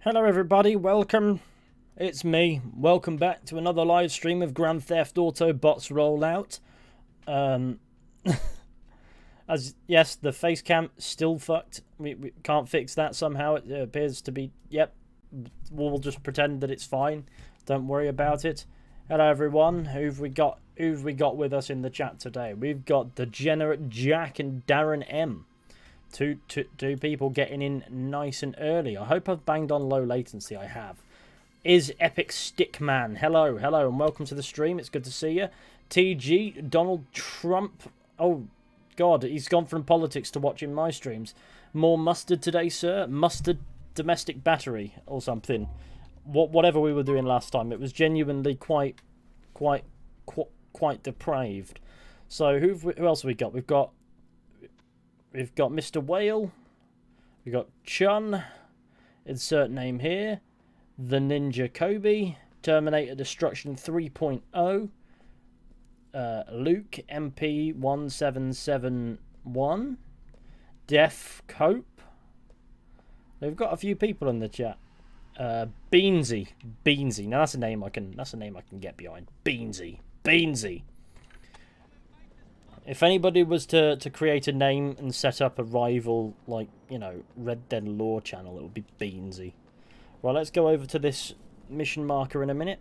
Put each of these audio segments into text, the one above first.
Hello everybody, welcome. It's me. Welcome back to another live stream of Grand Theft Auto Bots Rollout. Yes, the face cam still fucked. We can't fix that somehow. It appears to be, yep. We'll just pretend that it's fine. Don't worry about it. Hello everyone. Who've we got with us in the chat today? We've got Degenerate Jack and Darren M. Two people getting in nice and early. I hope I've banged on low latency. I have. Is Epic Stickman. Hello, and welcome to the stream. It's good to see you. TG, Donald Trump. Oh, God, he's gone from politics to watching my streams. More mustard today, sir? Mustard domestic battery or something. Whatever we were doing last time. It was genuinely quite depraved. So who else have we got? We've got Mr. Whale. We've got Chun. Insert name here. The Ninja Kobe. Terminator Destruction 3.0. Luke MP1771. Def Cope. They've got a few people in the chat. Beansy. Now that's a name I can get behind. Beansy. If anybody was to create a name and set up a rival, like, you know, Red Dead Lore channel, it would be Beansy. Right, let's go over to this mission marker in a minute.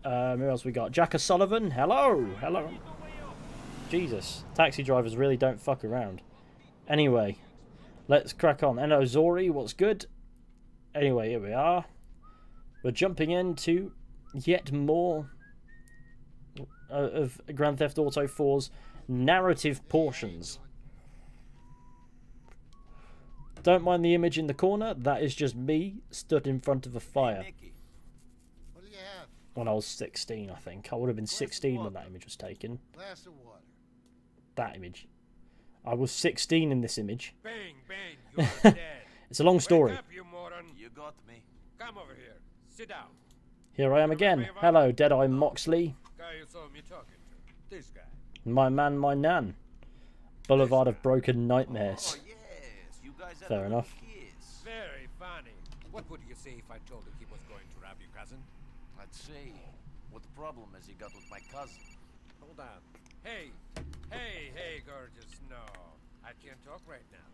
Who else we got? Jack O'Sullivan. Hello. Jesus. Taxi drivers really don't fuck around. Anyway, let's crack on. Hello, Zori. What's good? Anyway, here we are. We're jumping into yet more of Grand Theft Auto 4's narrative portions. Don't mind the image in the corner. That is just me stood in front of a fire. When I was 16, I think. I would have been 16 when that image was taken. That image. I was 16 in this image. It's a long story. You got me. Come over here. Sit down. Here I am again. Hello, Deadeye Moxley. Guy you saw me talking to. This guy. My man, my nan. Boulevard of Broken Nightmares. Oh, yes. You guys are Fair enough. Kids. Very funny. What would you say if I told you he was going to rob your cousin? I'd say, what problem has he got with my cousin? Hold on. Hey, gorgeous. No, I can't talk right now.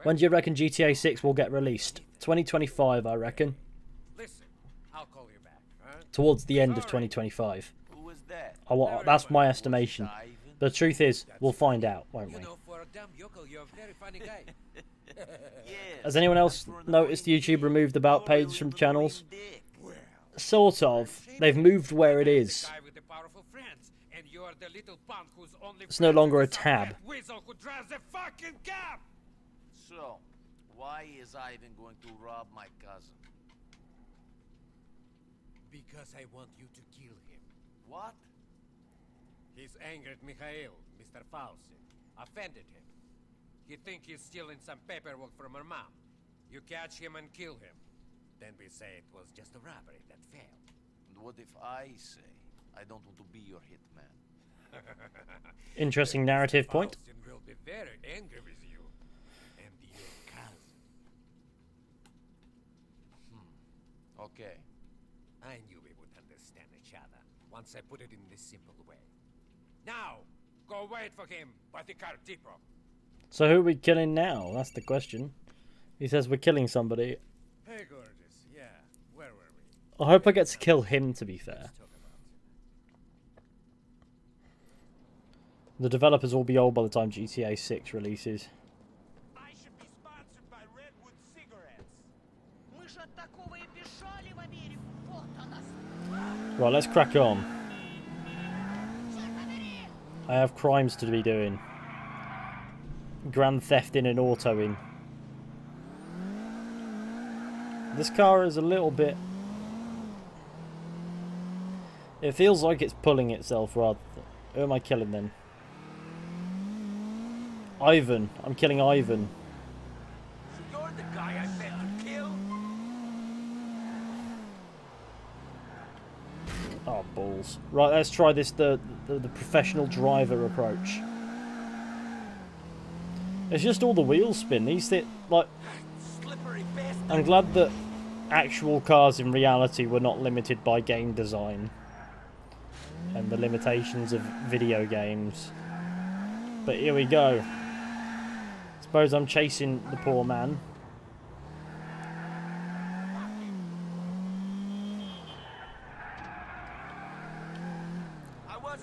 When do you reckon GTA 6 will get released? 2025, I reckon. Listen, I'll call you back. Huh? Towards the end of 2025. Who is that? That's my estimation. The truth is, we'll find out, won't we? You know, for a dumb yokel, you're a very funny guy. Has anyone else noticed YouTube removed about page from channels? Sort of. They've moved where it is. It's no longer a tab. So, why is Ivan going to rob my cousin? Because I want you to kill him. What? He's angered Mikhail, Mr. Fauci. Offended him. He think he's stealing some paperwork from her mom. You catch him and kill him. Then we say it was just a robbery that failed. And what if I say I don't want to be your hitman? Interesting narrative point. Fauci will be very angry with you. And your cousin. Okay. I knew we would understand each other once I put it in this simple way. Now, go wait for him by the car depot. So who are we killing now? That's the question. He says we're killing somebody. Hey, gorgeous. Yeah, where were we? I hope I get to kill him, to be fair. The developers will be old by the time GTA 6 releases. I should be sponsored by Redwood cigarettes. Right, let's crack on. I have crimes to be doing. Grand theft in and autoing. This car is a little bit... It feels like it's pulling itself rather than... Who am I killing then? Ivan. I'm killing Ivan. So you're the guy I meant to kill? Oh, balls. Right, let's try this, the professional driver approach. It's just all the wheels spin. These like... I'm glad that actual cars in reality were not limited by game design and the limitations of video games. But here we go. Suppose I'm chasing the poor man.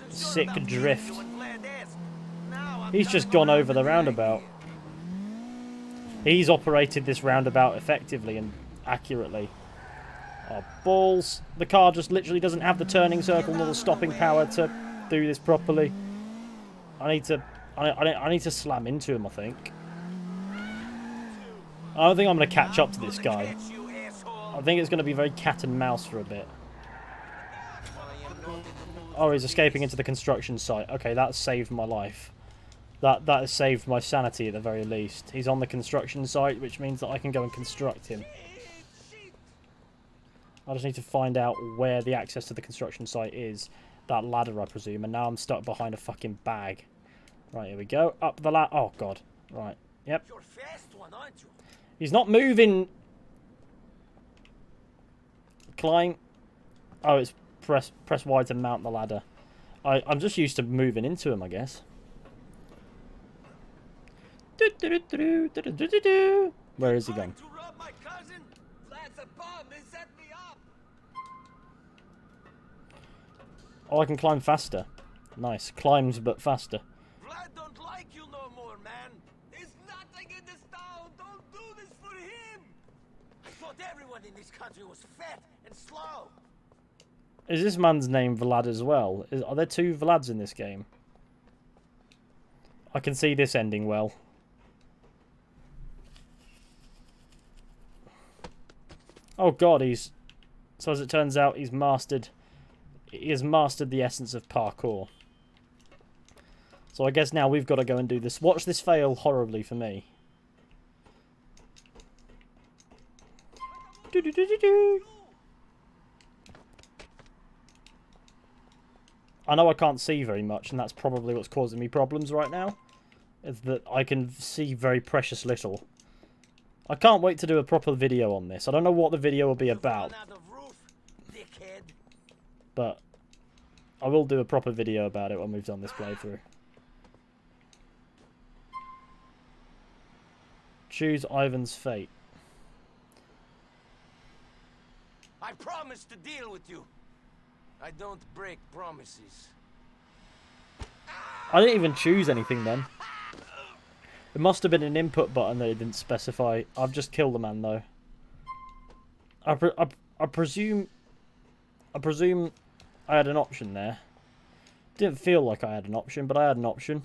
Sick drift. He's just gone over the roundabout. He's operated this roundabout effectively and accurately. Oh, balls. The car just literally doesn't have the turning circle nor the stopping power to do this properly. I need to slam into him, I think. I don't think I'm going to catch up to this guy. I think it's going to be very cat and mouse for a bit. Oh, he's escaping into the construction site. Okay, that saved my life. That has saved my sanity at the very least. He's on the construction site, which means that I can go and construct him. I just need to find out where the access to the construction site is. That ladder, I presume. And now I'm stuck behind a fucking bag. Right, here we go. Up the ladder. Oh, God. Right. Yep. He's not moving. Climb. Oh, it's press Y to mount the ladder. I'm just used to moving into him, I guess. Where is he going? Oh, I can climb faster. Nice. Climbs, but faster. Vlad don't like you no more, man. There's nothing in this town. Don't do this for him. I thought everyone in this country was fat and slow. Is this man's name Vlad as well? Are there two Vlads in this game? I can see this ending well. Oh God, so as it turns out, he has mastered the essence of parkour. So I guess now we've got to go and do this. Watch this fail horribly for me. I know I can't see very much, and that's probably what's causing me problems right now. Is that I can see very precious little. I can't wait to do a proper video on this. I don't know what the video will be about. But I will do a proper video about it when we've done this playthrough. Choose Ivan's fate. I promise to deal with you. I don't break promises. I didn't even choose anything then. It must have been an input button that it didn't specify. I've just killed the man though. I presume I had an option there. Didn't feel like I had an option, but I had an option.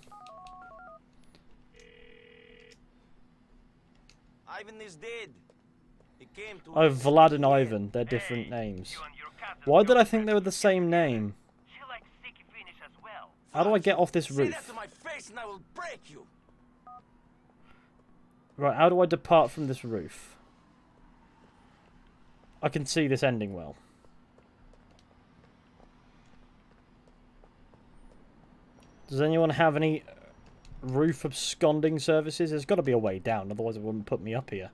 Ivan is dead. He came to Oh, Vlad and Ivan. They're different names. Why did I think they were the same name? How do I get off this roof? Right, how do I depart from this roof? I can see this ending well. Does anyone have any roof absconding services? There's got to be a way down, otherwise it wouldn't put me up here.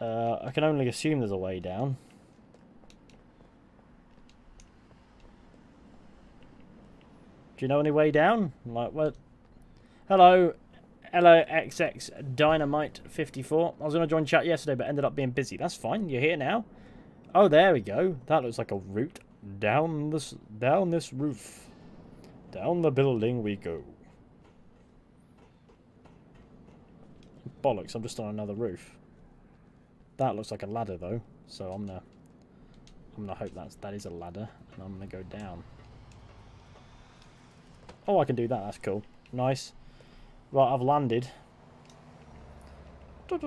I can only assume there's a way down. Do you know any way down? Like what? Hello XX Dynamite 54. I was going to join chat yesterday, but ended up being busy. That's fine. You're here now. Oh, there we go. That looks like a route down this roof. Down the building we go. Bollocks! I'm just on another roof. That looks like a ladder though, so I'm gonna hope that is a ladder, and I'm gonna go down. Oh, I can do that. That's cool. Nice. Right, I've landed. I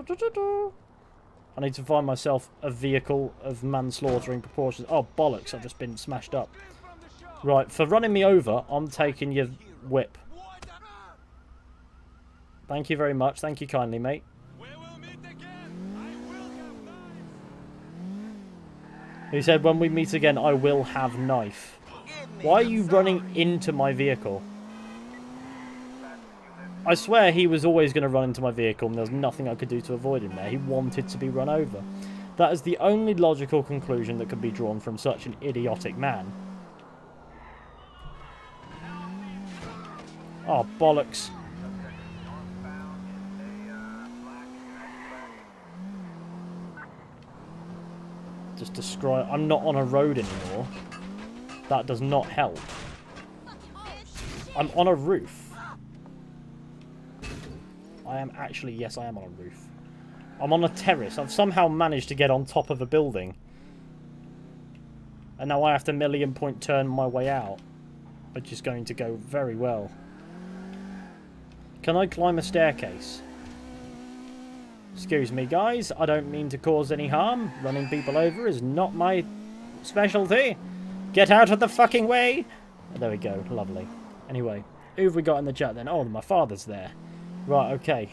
need to find myself a vehicle of manslaughtering proportions. Oh, bollocks, I've just been smashed up. Right, for running me over, I'm taking your whip. Thank you very much. Thank you kindly, mate. He said, when we meet again, I will have knife. Why are you running into my vehicle? I swear he was always going to run into my vehicle and there was nothing I could do to avoid him there. He wanted to be run over. That is the only logical conclusion that could be drawn from such an idiotic man. Oh, bollocks. Just describe... I'm not on a road anymore. That does not help. I'm on a roof. I am actually... Yes, I am on a roof. I'm on a terrace. I've somehow managed to get on top of a building. And now I have to million point turn my way out. Which is going to go very well. Can I climb a staircase? Excuse me, guys. I don't mean to cause any harm. Running people over is not my specialty. Get out of the fucking way. Oh, there we go. Lovely. Anyway, who have we got in the chat then? Oh, my father's there. Right, okay.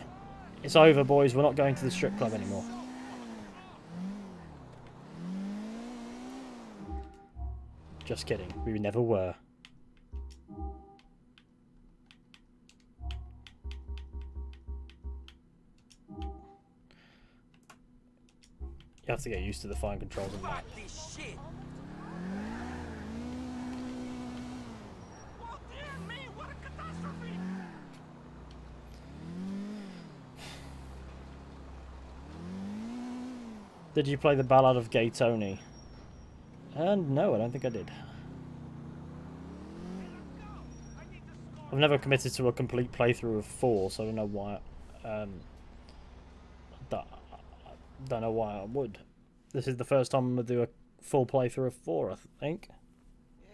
It's over, boys. We're not going to the strip club anymore. Just kidding. We never were. You have to get used to the fine controls on that. Did you play the Ballad of Gay Tony? No, I don't think I did. I've never committed to a complete playthrough of 4, so I don't know why. Don't know why I would. This is the first time I'm gonna do a full playthrough of 4, I think.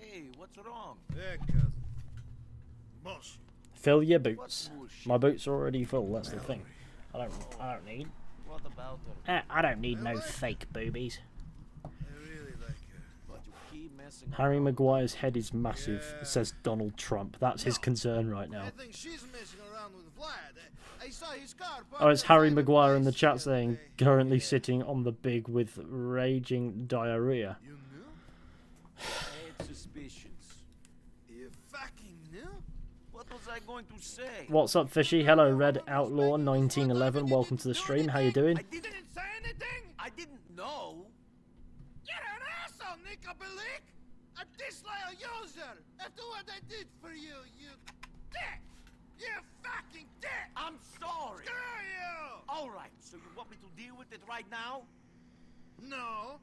Hey, what's wrong? Yeah, cousin. Bullshit. Fill your boots. My boots are already full. That's the thing. I don't need. What about her? I don't need no fake boobies. I really like her. But you keep messing Harry Maguire's head is massive, says Donald Trump. That's his concern right now. I think she's messing around with Vlad. I saw his car. Oh, it's Harry Maguire in the chat saying, currently sitting on the big with raging diarrhea. You knew? I had suspicions. You fucking knew? What was I going to say? What's up, Fishy? Hello, Red Outlaw 1911. Welcome to the stream. How you doing? I didn't say anything. I didn't know. You're an asshole, Nickabalik. A disloyal user. After what I did for you, you dick. You fucking dick. I'm sorry. Screw you. All right, so you want me to deal with it right now? No.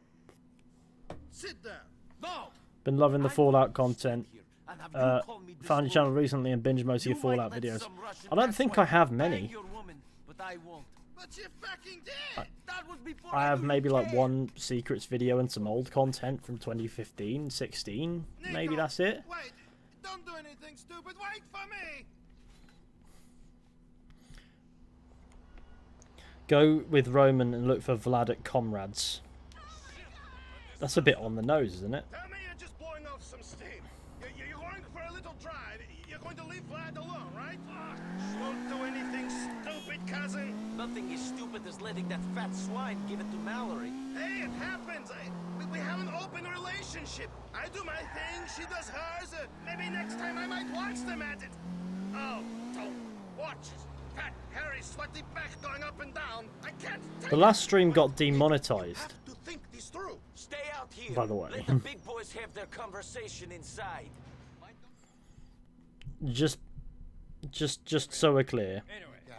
Sit down. No. Been loving the Fallout content. Here, and have you called me Found your channel recently and binged most of your You might Fallout let videos. some Russian I don't think asswipe I have bang many. your woman, but I won't. But you fucking did. That was before I have knew maybe you like cared. one secrets video and some old content from 2015, 16. Maybe Nico, that's it. Wait. Don't do anything stupid. Wait for me. Go with Roman and look for Vlad at Comrades. That's a bit on the nose, isn't it? Tell me you're just blowing off some steam. You're going for a little drive. You're going to leave Vlad alone, right? Won't do anything stupid, cousin. Nothing as stupid as letting that fat swine give it to Mallory. Hey, it happens. We have an open relationship. I do my thing, she does hers. Maybe next time I might watch them at it. Oh, don't watch it. Fat, hairy, sweaty back going up and down. I can't take The last stream got it. demonetized. Have to think this through. Stay out here. By the way. Let the big boys have their conversation inside. Just so we're clear,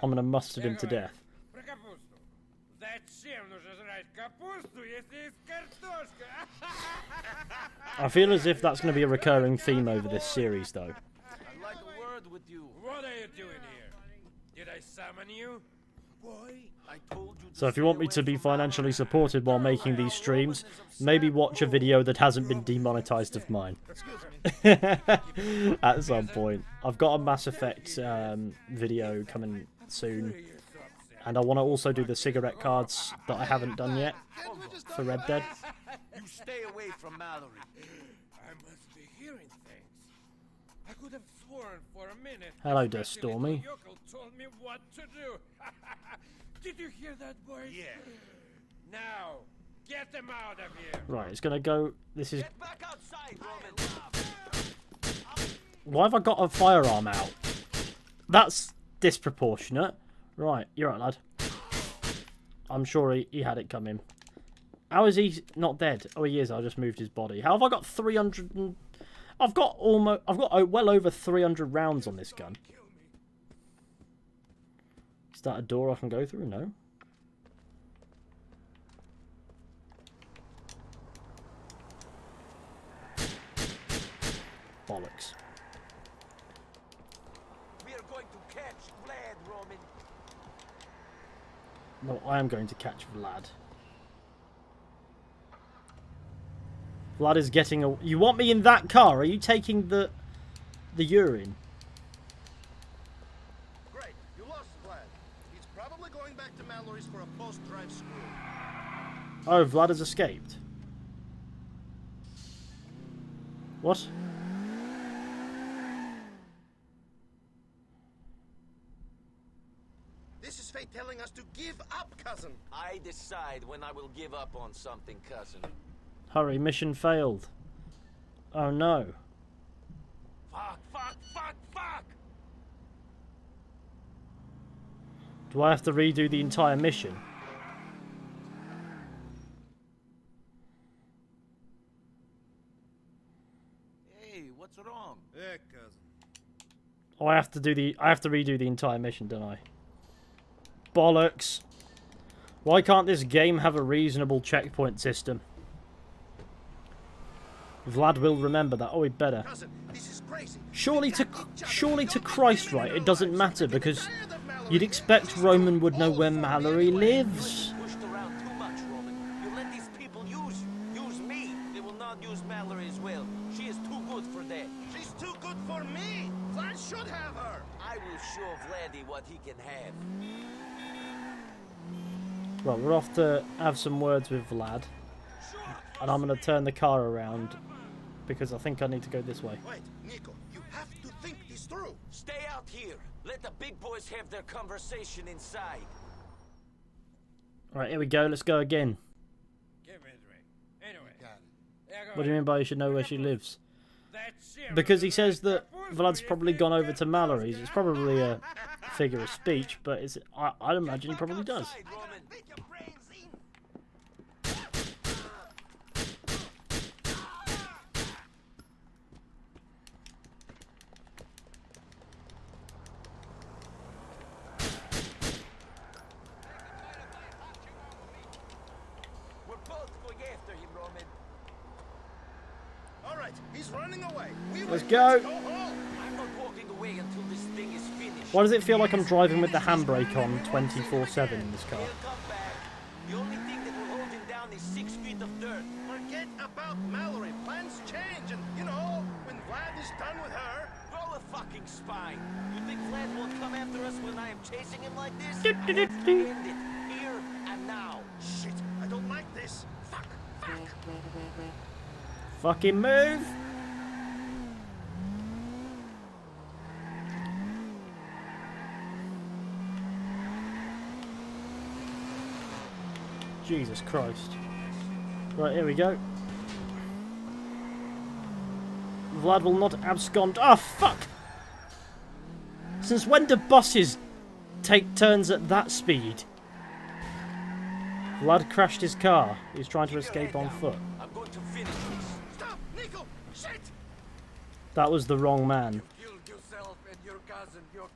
I'm gonna mustard him to death. Про капусту. Зачем нужно жрать капусту, если есть картошка? I feel as if that's gonna be a recurring theme over this series, though. I'd like a word with you. What are you doing here? Did I summon you? Boy, I told you to So if you stay want me away to be from financially Mallory. supported while making these streams, maybe watch a video that hasn't been demonetized of mine. At some point. I've got a Mass Effect video coming soon. And I want to also do the cigarette cards that I haven't done yet for Red Dead. You stay away from Mallory. I must be hearing things. I could have sworn for a minute. Hello this there, filthy little Stormy. yokel told me what to do. Did you hear that, boy? Yeah. Now, get them out of here. Right, it's gonna go. This is. Get back outside, Roman. Why have I got a firearm out? That's disproportionate. Right, you're right, lad. I'm sure he had it coming. How is he not dead? Oh, he is. I just moved his body. How have I got 300 and... I've got well over 300 rounds on this gun. Is that a door I can go through? No. Bollocks. We are going to catch Vlad, Roman. No, I am going to catch Vlad. Vlad is getting a... You want me in that car? Are you taking the urine? Great, you lost Vlad. He's probably going back to Mallory's for a post-drive school. Oh, Vlad has escaped. What? This is fate telling us to give up, cousin. I decide when I will give up on something, cousin. Hurry, mission failed. Oh no. Fuck, fuck, fuck, fuck! Do I have to redo the entire mission? Hey, what's wrong? Hey, cousin. Oh, I have to redo the entire mission, don't I? Bollocks. Why can't this game have a reasonable checkpoint system? Vlad will remember that. Oh, he better. Cousin, this is crazy. Surely to Christ, right? It doesn't matter because you'd expect Roman would know where Mallory lives. Pushed around too much, Roman. You let these people use me. They will not use Mallory as well. She is too good for that. She's too good for me. Vlad should have her. I will show Vladdy what he can have. Right, we're off to have some words with Vlad. And I'm going to turn the car around because I think I need to go this way. Wait, Nico, you have to think this through. Stay out here. Let the big boys have their conversation inside. Alright, here we go. Let's go again. What do you mean by you should know where she lives? Because he says that Vlad's probably gone over to Mallory's. It's probably a figure of speech, but I'd imagine he probably does. We're both going after him, Roman. All right, he's running away. Let's go. Go home. I'm not walking away until this thing is finished. Why does it feel like I'm driving with the handbrake on 24/7 in this car? He'll come back. The only thing that will hold him down is 6 feet of dirt. Forget about Mallory. Plans change, and when Vlad is done with her. Grow a fucking spine. You think Vlad will come after us when I am chasing him like this? Do, do, do, I have to do. end it here and now. Shit, I don't like this. Fuck. Fucking move! Jesus Christ. Right, here we go. Vlad will not abscond. Ah, fuck! Since when do buses take turns at that speed? Vlad crashed his car. He's trying to escape on foot. I'm going to finish this. Stop, Nico. Shit. That was the wrong man. Killed yourself and your cousin, your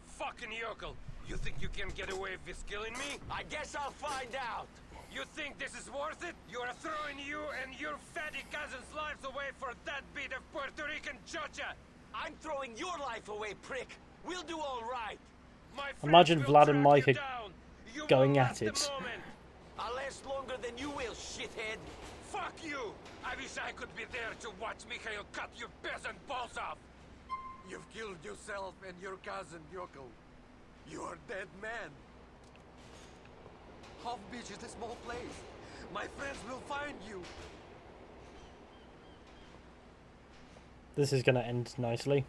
fucking yokel. You think you can get away with killing me? I guess I'll find out. You think this is worth it? You're throwing you and your fatty cousin's lives away for that bit of Puerto Rican chocha. I'm throwing your life away, prick. We'll do all right. My Imagine friends will Vlad and track Mike you are down. You going will at last a it. moment. I'll last longer than you will, shithead. Fuck you! I wish I could be there to watch Mikhail cut your peasant balls off. You've killed yourself and your cousin, Yokel. You are dead man. Half Beach is a small place. My friends will find you. This is going to end nicely.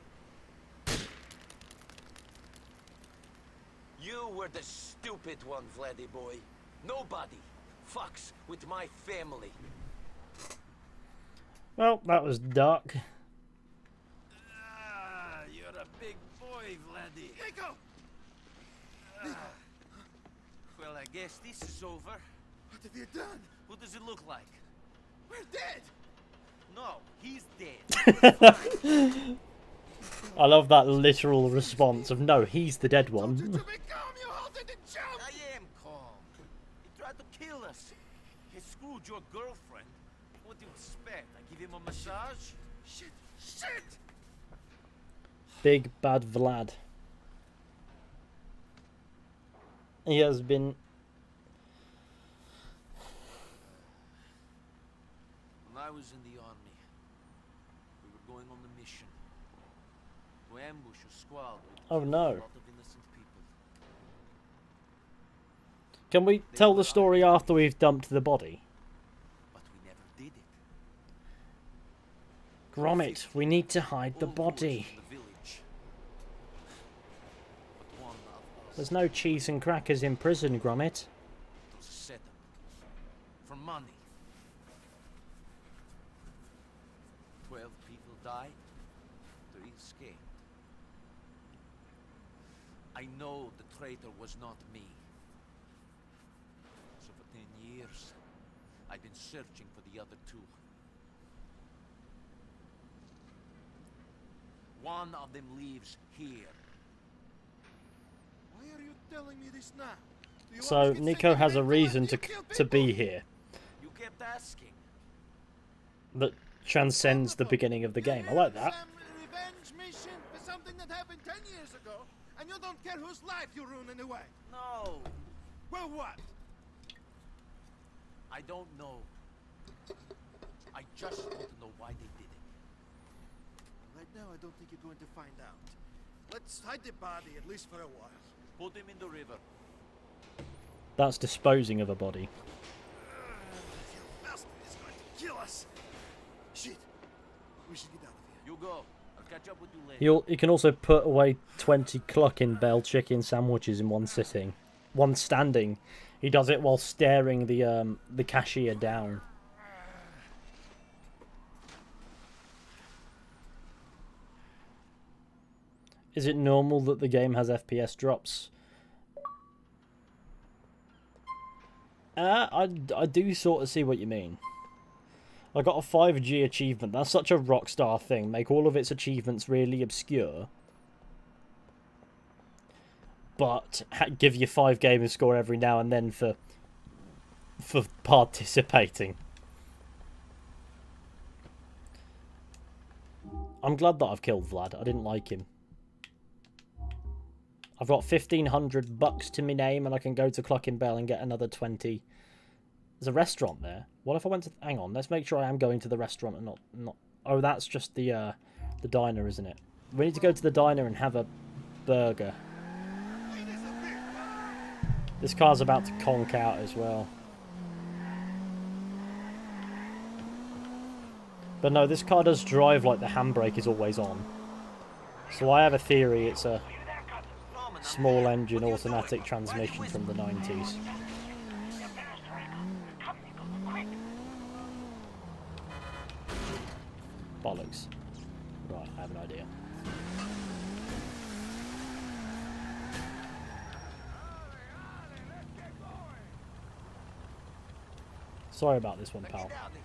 You were the stupid one, Vladdy boy. Nobody fucks with my family. Well, that was dark. You're a big boy, Vladdy. Nico. guess this is over. What have you done? What does it look like? We're dead. No, he's dead. I love that literal response of, no, he's the dead To one. be calm, you halted the jump. I am calm. He tried to kill us. He screwed your girlfriend. What do you expect? I give him a massage? Shit! Shit! Big bad Vlad. He has been... When I was in the army, we were going on a mission to ambush a squad with Oh no. a lot of innocent people. Can we tell the story after we've dumped the body? But we never did it. Gromit, we need to hide the All towards body. the village. But one of us There's no cheese and crackers in prison, Gromit. was a setup for money. 12 people died, 3 escaped. I know the traitor was not me. So for 10 years, I've been searching for the other 2. One of them lives here. Why are you telling me this now? Do you So always get Nico second has a rate reason blood? to You kill to be people. here You kept asking. that transcends the beginning of the game. I like that. Some revenge mission for something that happened 10 years ago, and you don't care whose life you ruin anyway. No, Well, what? I don't know. I just want to know why they did it. Right now, I don't think you're going to find out. Let's hide the body, at least for a while. Put him in the river. That's disposing of a body. You bastard is going to kill us. Shit. We should get out of here. You go. I'll catch up with you later. He can also put away 20 Cluckin' Bell chicken sandwiches in one sitting. One standing. He does it while staring the cashier down. Is it normal that the game has FPS drops? I do sort of see what you mean. I got a 5G achievement. That's such a Rockstar thing. Make all of its achievements really obscure. But give you 5 gamer score every now and then for participating. I'm glad that I've killed Vlad. I didn't like him. I've got $1,500 to my name, and I can go to Cluckin' Bell and get another 20. There's a restaurant there. What if I went to... Hang on, let's make sure I am going to the restaurant and not... Oh, that's just the diner, isn't it? We need to go to the diner and have a burger. This car's about to conk out as well. But no, this car does drive like the handbrake is always on. So I have a theory it's a small engine automatic transmission from the 90s. Bollocks. Right, I have an idea. Sorry about this one, pal. Get out of here.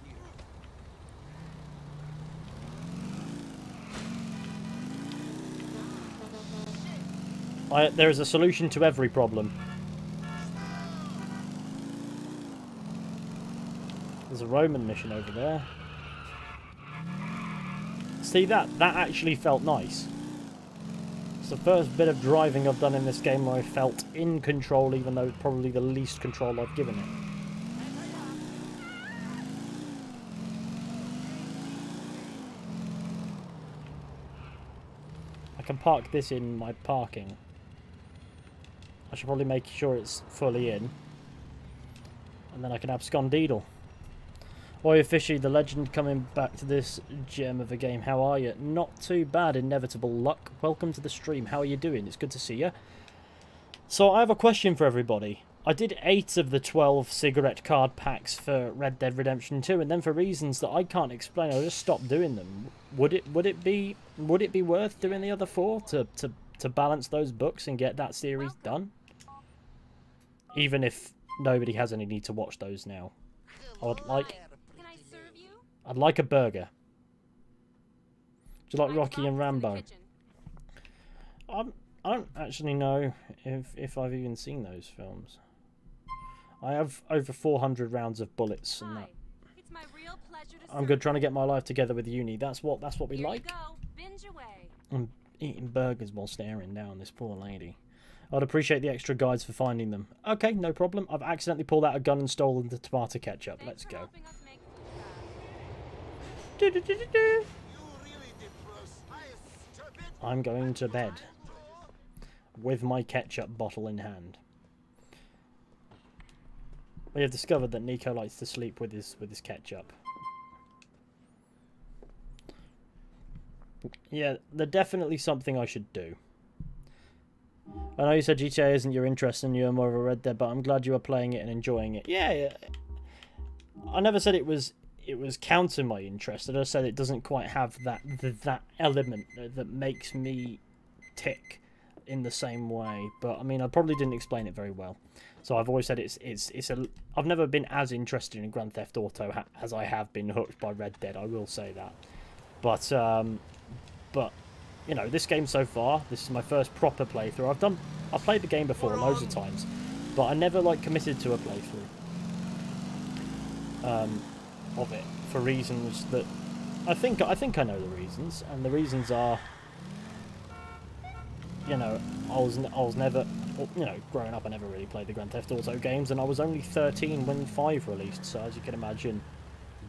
There is a solution to every problem. There's a Roman mission over there. See, that actually felt nice. It's the first bit of driving I've done in this game where I felt in control, even though it's probably the least control I've given it. I can park this in my parking. I should probably make sure it's fully in. And then I can abscondeedle. Oi, Fizhy, the legend, coming back to this gem of a game. How are you? Not too bad, inevitable luck. Welcome to the stream. How are you doing? It's good to see you. So I have a question for everybody. I did 8 of the 12 cigarette card packs for Red Dead Redemption 2, and then for reasons that I can't explain, I just stopped doing them. Would it be worth doing the other 4 to balance those books and get that series done? Even if nobody has any need to watch those now. I'd like Can I serve you? I'd like a burger. Do you like My Rocky and box in the Rambo? kitchen. I don't actually know if I've even seen those films. I have over 400 rounds of bullets and Hi. that. It's my real pleasure to I'm serve good trying to get my life together with uni. That's what we Here like. you go. Binge away. I'm eating burgers while staring down this poor lady. I'd appreciate the extra guides for finding them. Okay, no problem. I've accidentally pulled out a gun and stolen the tomato ketchup. Thanks Let's for go. helping us make food fast. Do-do-do-do-do. You really did, Bruce. I stupid. I'm going to bed with my ketchup bottle in hand. We have discovered that Nico likes to sleep with his ketchup. Yeah, they're definitely something I should do. I know you said GTA isn't your interest and you're more of a Red Dead, but I'm glad you are playing it and enjoying it. Yeah. I never said it was counter my interest. I just said it doesn't quite have that element that makes me tick in the same way. But I mean, I probably didn't explain it very well. So I've always said I've never been as interested in Grand Theft Auto as I have been hooked by Red Dead. I will say that. But you know, this game so far, this is my first proper playthrough. I've played the game before loads of times, but I never like committed to a playthrough of it for reasons that I think I know the reasons, and the reasons are, you know, I was never, you know, growing up I never really played the Grand Theft Auto games, and I was only 13 when 5 released, so as you can imagine,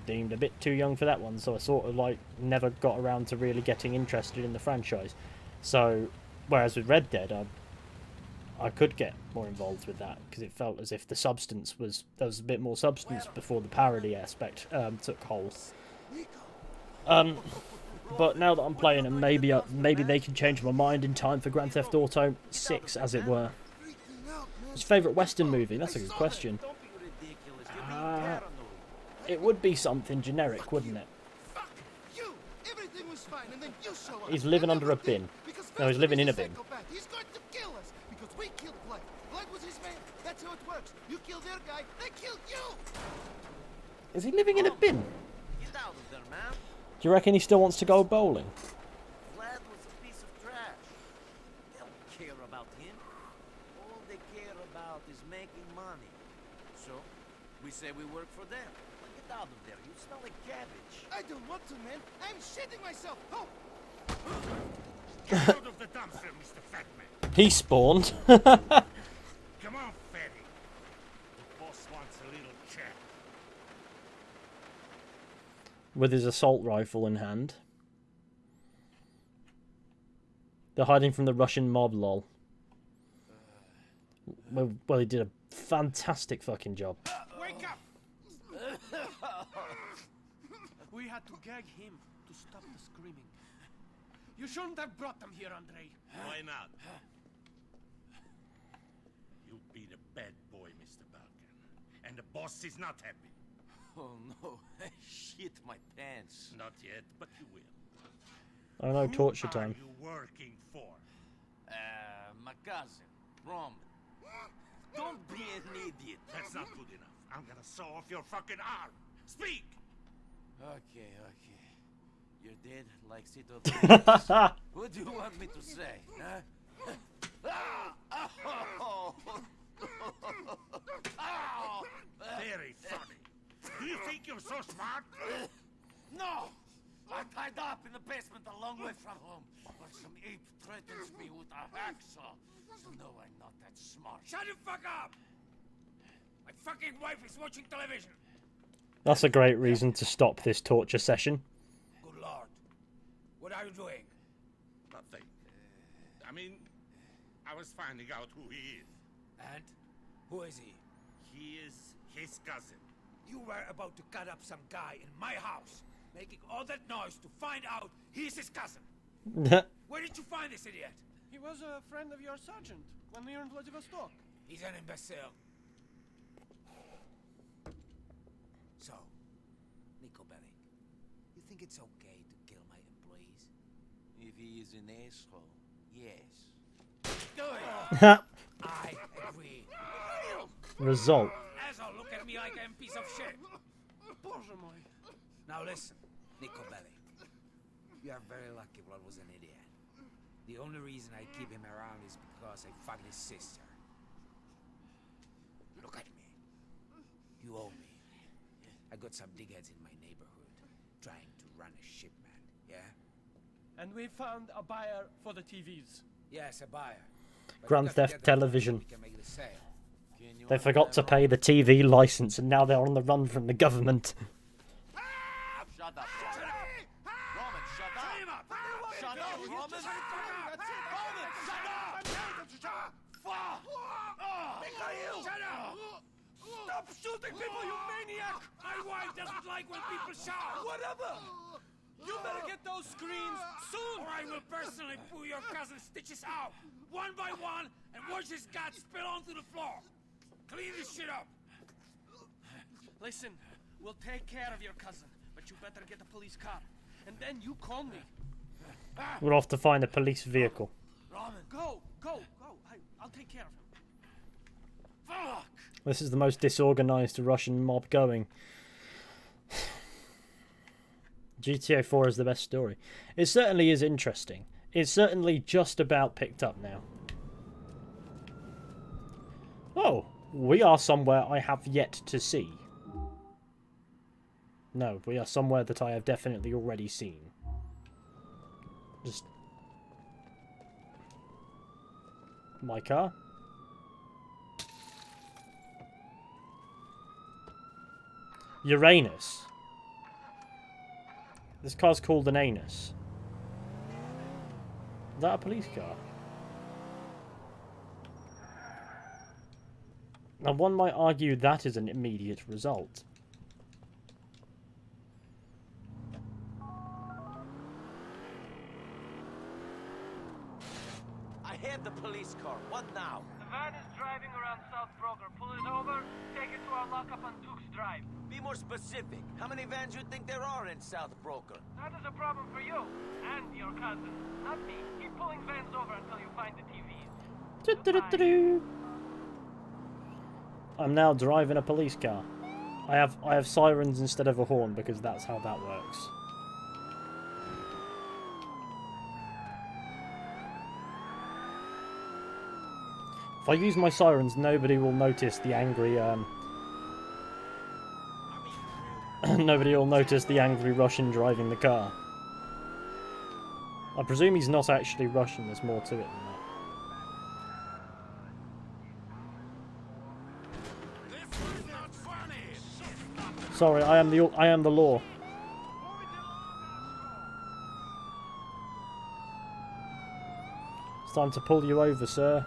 deemed a bit too young for that one, so I sort of like never got around to really getting interested in the franchise. So whereas with Red Dead I could get more involved with that because it felt as if there was a bit more substance before the parody aspect took hold. But now that I'm playing them, maybe they can change my mind in time for Grand Theft Auto 6, as it were. What's your favourite Western movie? That's a good question. Don't be ridiculous. You're being paranoid. It would be something generic, wouldn't it? Fuck you! Everything was fine, and then you show up. He's living I under never a bin. did, because No, he's first living in a a bin. psychopath. He's going to kill us because we killed Blood. Blood was his man. That's how it works. You kill their guy, they kill you. Is he living in a bin? Get out of there, man. Do you reckon he still wants to go bowling? Vlad was a piece of trash. They don't care about him. All they care about is making money. So, we say we work for them. Get out of there. You smell like cabbage. I don't want to, man. I'm shitting myself. Oh! Get out of the dumpster, Mr. Fat Man. He spawned. Come on, Fatty. The boss wants a little chat. With his assault rifle in hand. They're hiding from the Russian mob, lol. Well, he did a fantastic fucking job. Wake up! We had to gag him to stop the screaming. You shouldn't have brought them here, Andrei. Why not? You be the bad boy, Mr. Balkan. And the boss is not happy. Oh no, I shit my pants. Not yet, but you will. Oh no, torture Who are time. you working for? My cousin, Roman. Don't be an idiot. That's not good enough. I'm gonna saw off your fucking arm. Speak! Okay. You're dead like Cito. What do you want me to say, huh? Ow! Ow! Very funny. Do you think you're so smart? No! I'm tied up in the basement a long way from home, where some ape threatens me with a hacksaw. So no, I'm not that smart. Shut the fuck up! My fucking wife is watching television. That's a great reason to stop this torture session. Good lord. What are you doing? Nothing. I mean, I was finding out who he is. And? Who is he? He is his cousin. You were about to cut up some guy in my house, making all that noise to find out he's his cousin. Where did you find this idiot? He was a friend of your sergeant when we were in Vladivostok. He's an imbecile. So, Nico Bellic, you think it's okay to kill my employees? If he is an asshole, yes. Do it! I agree. Result. like I'm piece of shit. Now listen, Nicobelli. You are very lucky Blood was an idiot. The only reason I keep him around is because I fucked his sister. Look at me. You owe me. I got some digheads in my neighborhood trying to run a shipment, yeah? And we found a buyer for the TVs. Yes, a buyer. But Grand you got to Theft get the money so Television. we can make the sale. They forgot to pay the TV license and now they're on the run from the government. Shut up, Roman, shut up! Shut up, Roman! Mikhail! Shut up! Stop shooting people, you maniac! My wife doesn't like when people shout! Whatever! You better get those screens soon, or I will personally pull your cousin's stitches out, one by one, and watch his guts spill onto the floor. Clean this shit up. Listen, we'll take care of your cousin, but you better get a police car. And then you call me. We'll have to find a police vehicle. Ramen, go! I'll take care of him. Fuck! This is the most disorganized Russian mob going. GTA 4 is the best story. It certainly is interesting. It's certainly just about picked up now. Oh, we are somewhere I have yet to see. No, we are somewhere that I have definitely already seen. Just... my car? Uranus. This car's called an anus. Is that a police car? Now one might argue that is an immediate result. I have the police car. What now? The van is driving around South Broker. Pull it over, take it to our lockup on Duke's Drive. Be more specific. How many vans you think there are in South Broker? That is a problem for you and your cousin, not me. Keep pulling vans over until you find the TVs. I'm now driving a police car. I have sirens instead of a horn because that's how that works. If I use my sirens, nobody will notice the angry nobody will notice the angry Russian driving the car. I presume he's not actually Russian, there's more to it than that. Sorry, I am the law. It's time to pull you over, sir.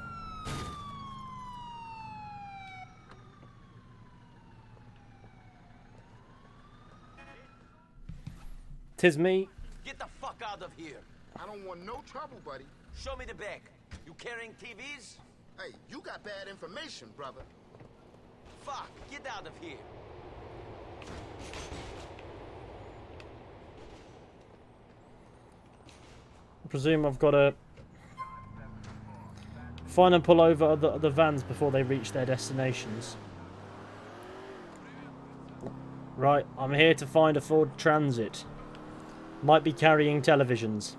Tis me. Get the fuck out of here. I don't want no trouble, buddy. Show me the bag. You carrying TVs? Hey, you got bad information, brother. Fuck, get out of here. I presume I've got to find and pull over the vans before they reach their destinations. Right, I'm here to find a Ford Transit. Might be carrying televisions.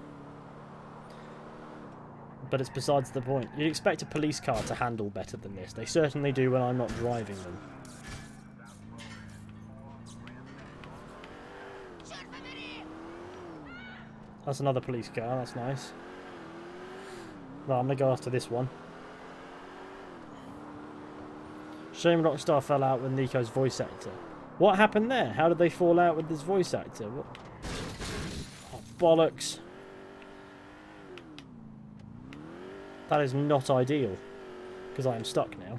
But it's besides the point. You'd expect a police car to handle better than this. They certainly do when I'm not driving them. That's another police car, that's nice. Right, I'm gonna go after this one. Shame Rockstar fell out with Nico's voice actor. What happened there? How did they fall out with this voice actor? What? Oh, bollocks. That is not ideal. Because I am stuck now.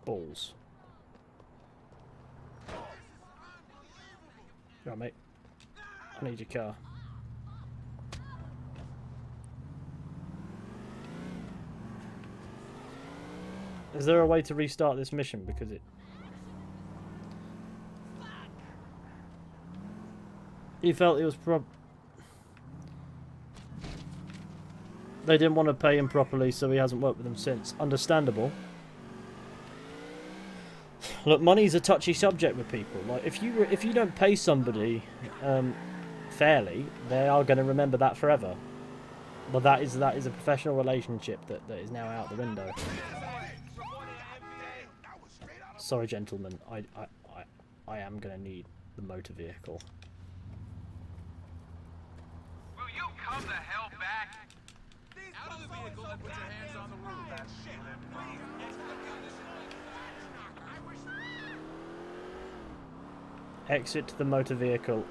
Balls. Right, mate. I need your car. Is there a way to restart this mission? Because it... He felt it was They didn't want to pay him properly, so he hasn't worked with them since. Understandable. Look, money's a touchy subject with people. Like, if you don't pay somebody fairly, they are going to remember that forever. But that is a professional relationship that is now out the window. Sorry, gentlemen. I am going to need the motor vehicle. Will you come the hell back? Out of the vehicle and put your hands on the roof. That shit. Exit the motor vehicle.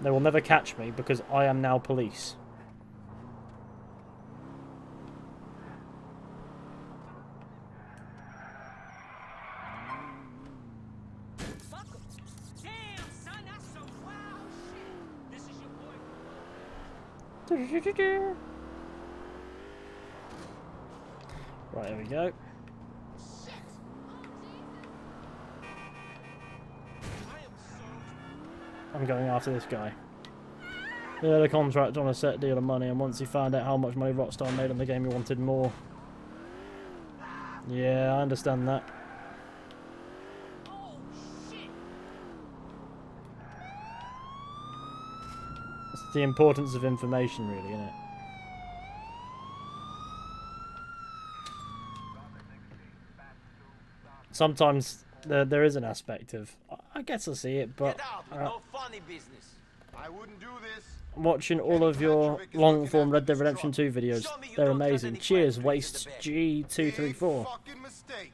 They will never catch me because I am now police. Right, there we go. I'm going after this guy. He had a contract on a set deal of money, and once he found out how much money Rockstar made on the game, he wanted more. Yeah, I understand that. It's the importance of information, really, isn't it? Sometimes there is an aspect of, I guess I see it, but no funny business. I wouldn't do this. I'm watching all of your long-form Red Dead Redemption 2 videos. They're amazing. Cheers, Waste G234. Fucking mistake.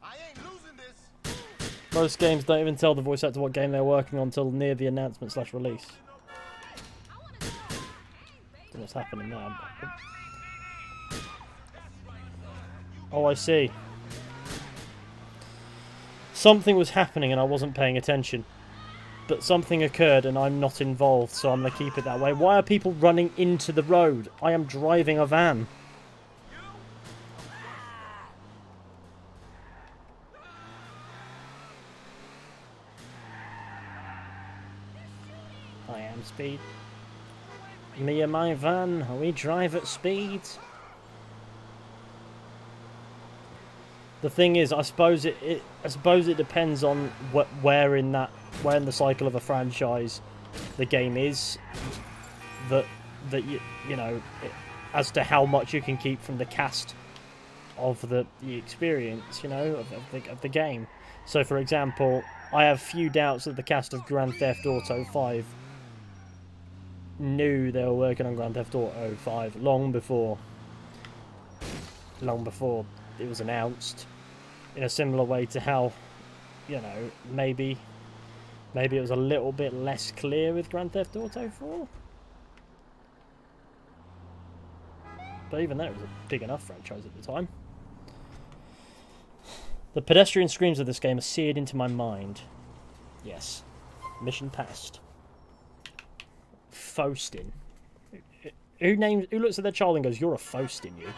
I ain't losing this. Most games don't even tell the voice actor what game they're working on until near the announcement/release. Don't know what's happening now. Oh, I see. Something was happening and I wasn't paying attention. But something occurred and I'm not involved, so I'm going to keep it that way. Why are people running into the road? I am driving a van. I am speed. Me and my van, we drive at speed. The thing is, I suppose it depends on where in the cycle of a franchise the game is. That you know, as to how much you can keep from the cast of the experience, you know, of the game. So, for example, I have few doubts that the cast of Grand Theft Auto 5 knew they were working on Grand Theft Auto 5 long before it was announced, in a similar way to how, you know, maybe it was a little bit less clear with Grand Theft Auto 4. But even then, it was a big enough franchise at the time. The pedestrian screams of this game are seared into my mind. Yes. Mission passed. Faustin. Who looks at their child and goes, "You're a Faustin, you"?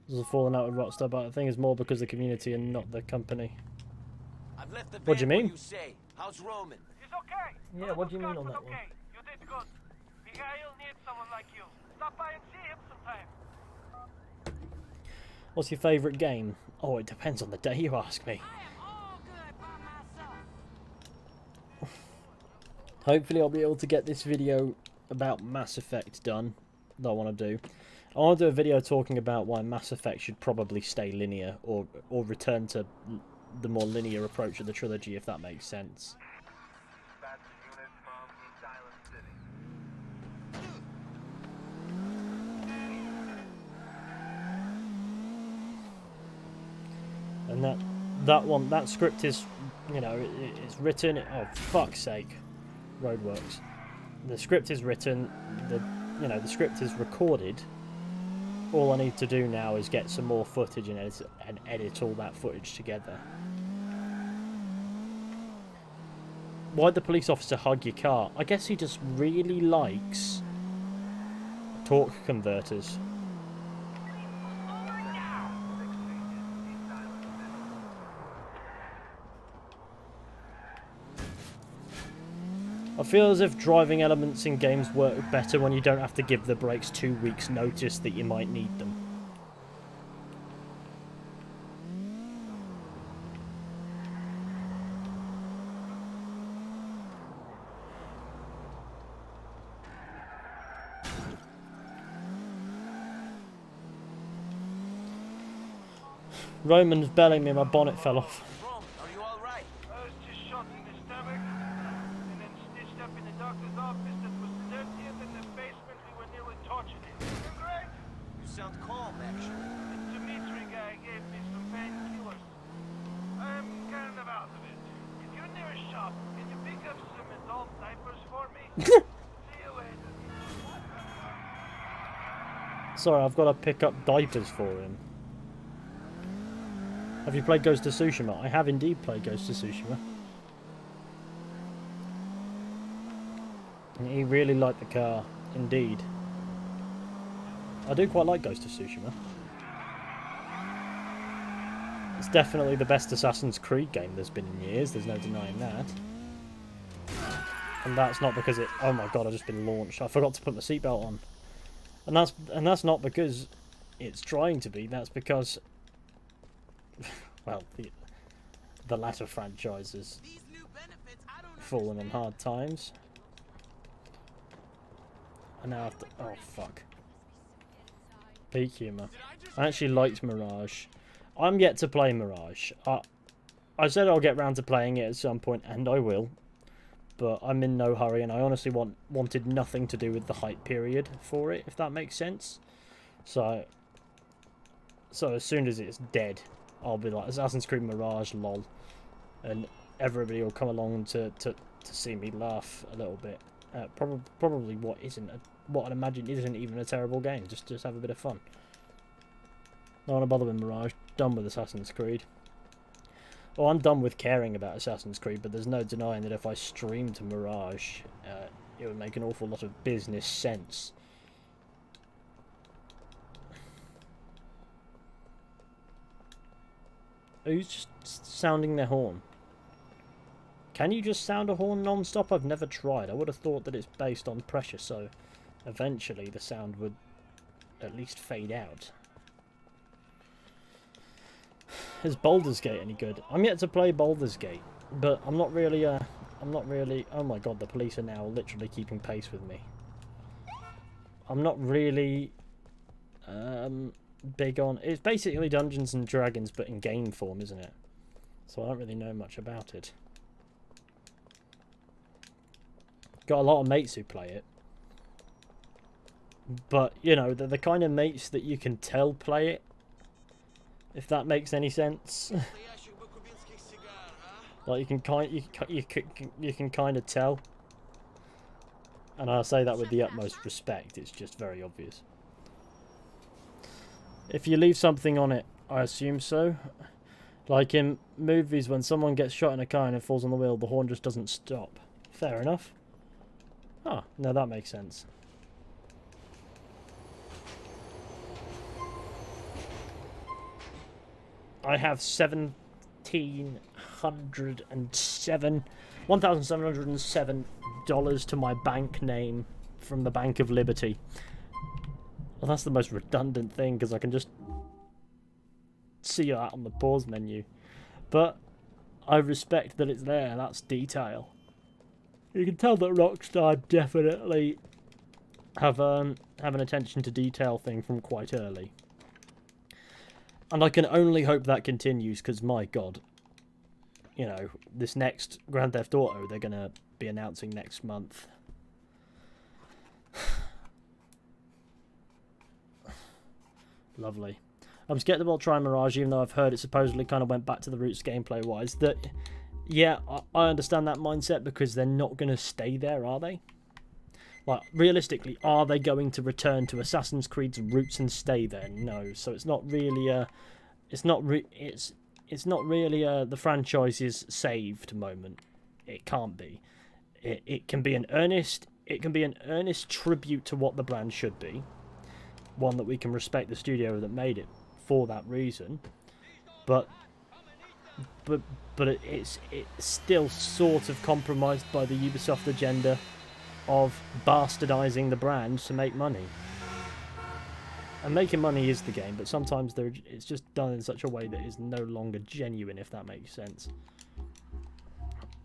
There's a falling out with Rockstar, but I think it's more because of the community and not the company. I've left the What do you mean? You say. How's Roman? It's okay. Yeah, what do you mean on that one? Okay, you did good. Mikhail needs someone like you. Stop by and see him sometime. What's your favourite game? Oh, it depends on the day you ask me. I am all good by myself. Hopefully I'll be able to get this video about Mass Effect done, that I want to do. I want to do a video talking about why Mass Effect should probably stay linear, or return to the more linear approach of the trilogy, if that makes sense. And that script is, you know, it's written. Oh, fuck's sake, roadworks. The script is written. The script is recorded. All I need to do now is get some more footage and edit all that footage together. Why'd the police officer hug your car? I guess he just really likes torque converters. I feel as if driving elements in games work better when you don't have to give the brakes 2 weeks notice that you might need them. Roman's belling me, my bonnet fell off. Rome, are you all right? I was just shot in the stomach, and then stitched up in the doctor's office that was dirtier than the basement we were nearly tortured in. You great? You sound calm, actually. The Dimitri guy gave me some painkillers. I'm kind of out of it. If you're near a shop, can you pick up some adult diapers for me? See you later. Sorry, I've got to pick up diapers for him. Have you played Ghost of Tsushima? I have indeed played Ghost of Tsushima. And he really liked the car, indeed. I do quite like Ghost of Tsushima. It's definitely the best Assassin's Creed game there's been in years, there's no denying that. And that's not because it... Oh my god, I've just been launched. I forgot to put my seatbelt on. And that's not because it's trying to be, that's because... well, the latter franchises fallen on hard times. And now I have to... Oh, fuck. Peak humour. I actually liked Mirage. I'm yet to play Mirage. I said I'll get round to playing it at some point, and I will. But I'm in no hurry, and I honestly wanted nothing to do with the hype period for it, if that makes sense. So as soon as it's dead, I'll be like, Assassin's Creed Mirage, lol. And everybody will come along to see me laugh a little bit. Probably what I'd imagine isn't even a terrible game. Just have a bit of fun. Don't want to bother with Mirage. Done with Assassin's Creed. Well, I'm done with caring about Assassin's Creed, but there's no denying that if I streamed Mirage, it would make an awful lot of business sense. Who's just sounding their horn? Can you just sound a horn non-stop? I've never tried. I would have thought that it's based on pressure, so eventually the sound would at least fade out. Is Baldur's Gate any good? I'm yet to play Baldur's Gate, but I'm not really, oh my god, the police are now literally keeping pace with me. I'm not really, big on... It's basically Dungeons and Dragons, but in game form, isn't it? So I don't really know much about it. Got a lot of mates who play it. But, you know, they're the kind of mates that you can tell play it. If that makes any sense. Like, you can kind of tell. And I say that with the utmost respect, it's just very obvious. If you leave something on it, I assume so. Like in movies, when someone gets shot in a car and it falls on the wheel, the horn just doesn't stop. Fair enough. Ah, no, that makes sense. I have $1,707 to my bank name from the Bank of Liberty. Well, that's the most redundant thing, because I can just see that on the pause menu. But I respect that it's there, that's detail. You can tell that Rockstar definitely have an attention to detail thing from quite early. And I can only hope that continues, because my god, you know, this next Grand Theft Auto they're going to be announcing next month. Lovely. I'm scared about trying Mirage, even though I've heard it supposedly kind of went back to the roots gameplay-wise. That, yeah, I understand that mindset, because they're not going to stay there, are they? Like, realistically, are they going to return to Assassin's Creed's roots and stay there? No. So it's not really the franchise's saved moment. It can't be. It can be an earnest tribute to what the brand should be. One that we can respect the studio that made it for that reason. But but it's still sort of compromised by the Ubisoft agenda of bastardizing the brand to make money. And making money is the game, but sometimes it's just done in such a way that is no longer genuine, if that makes sense.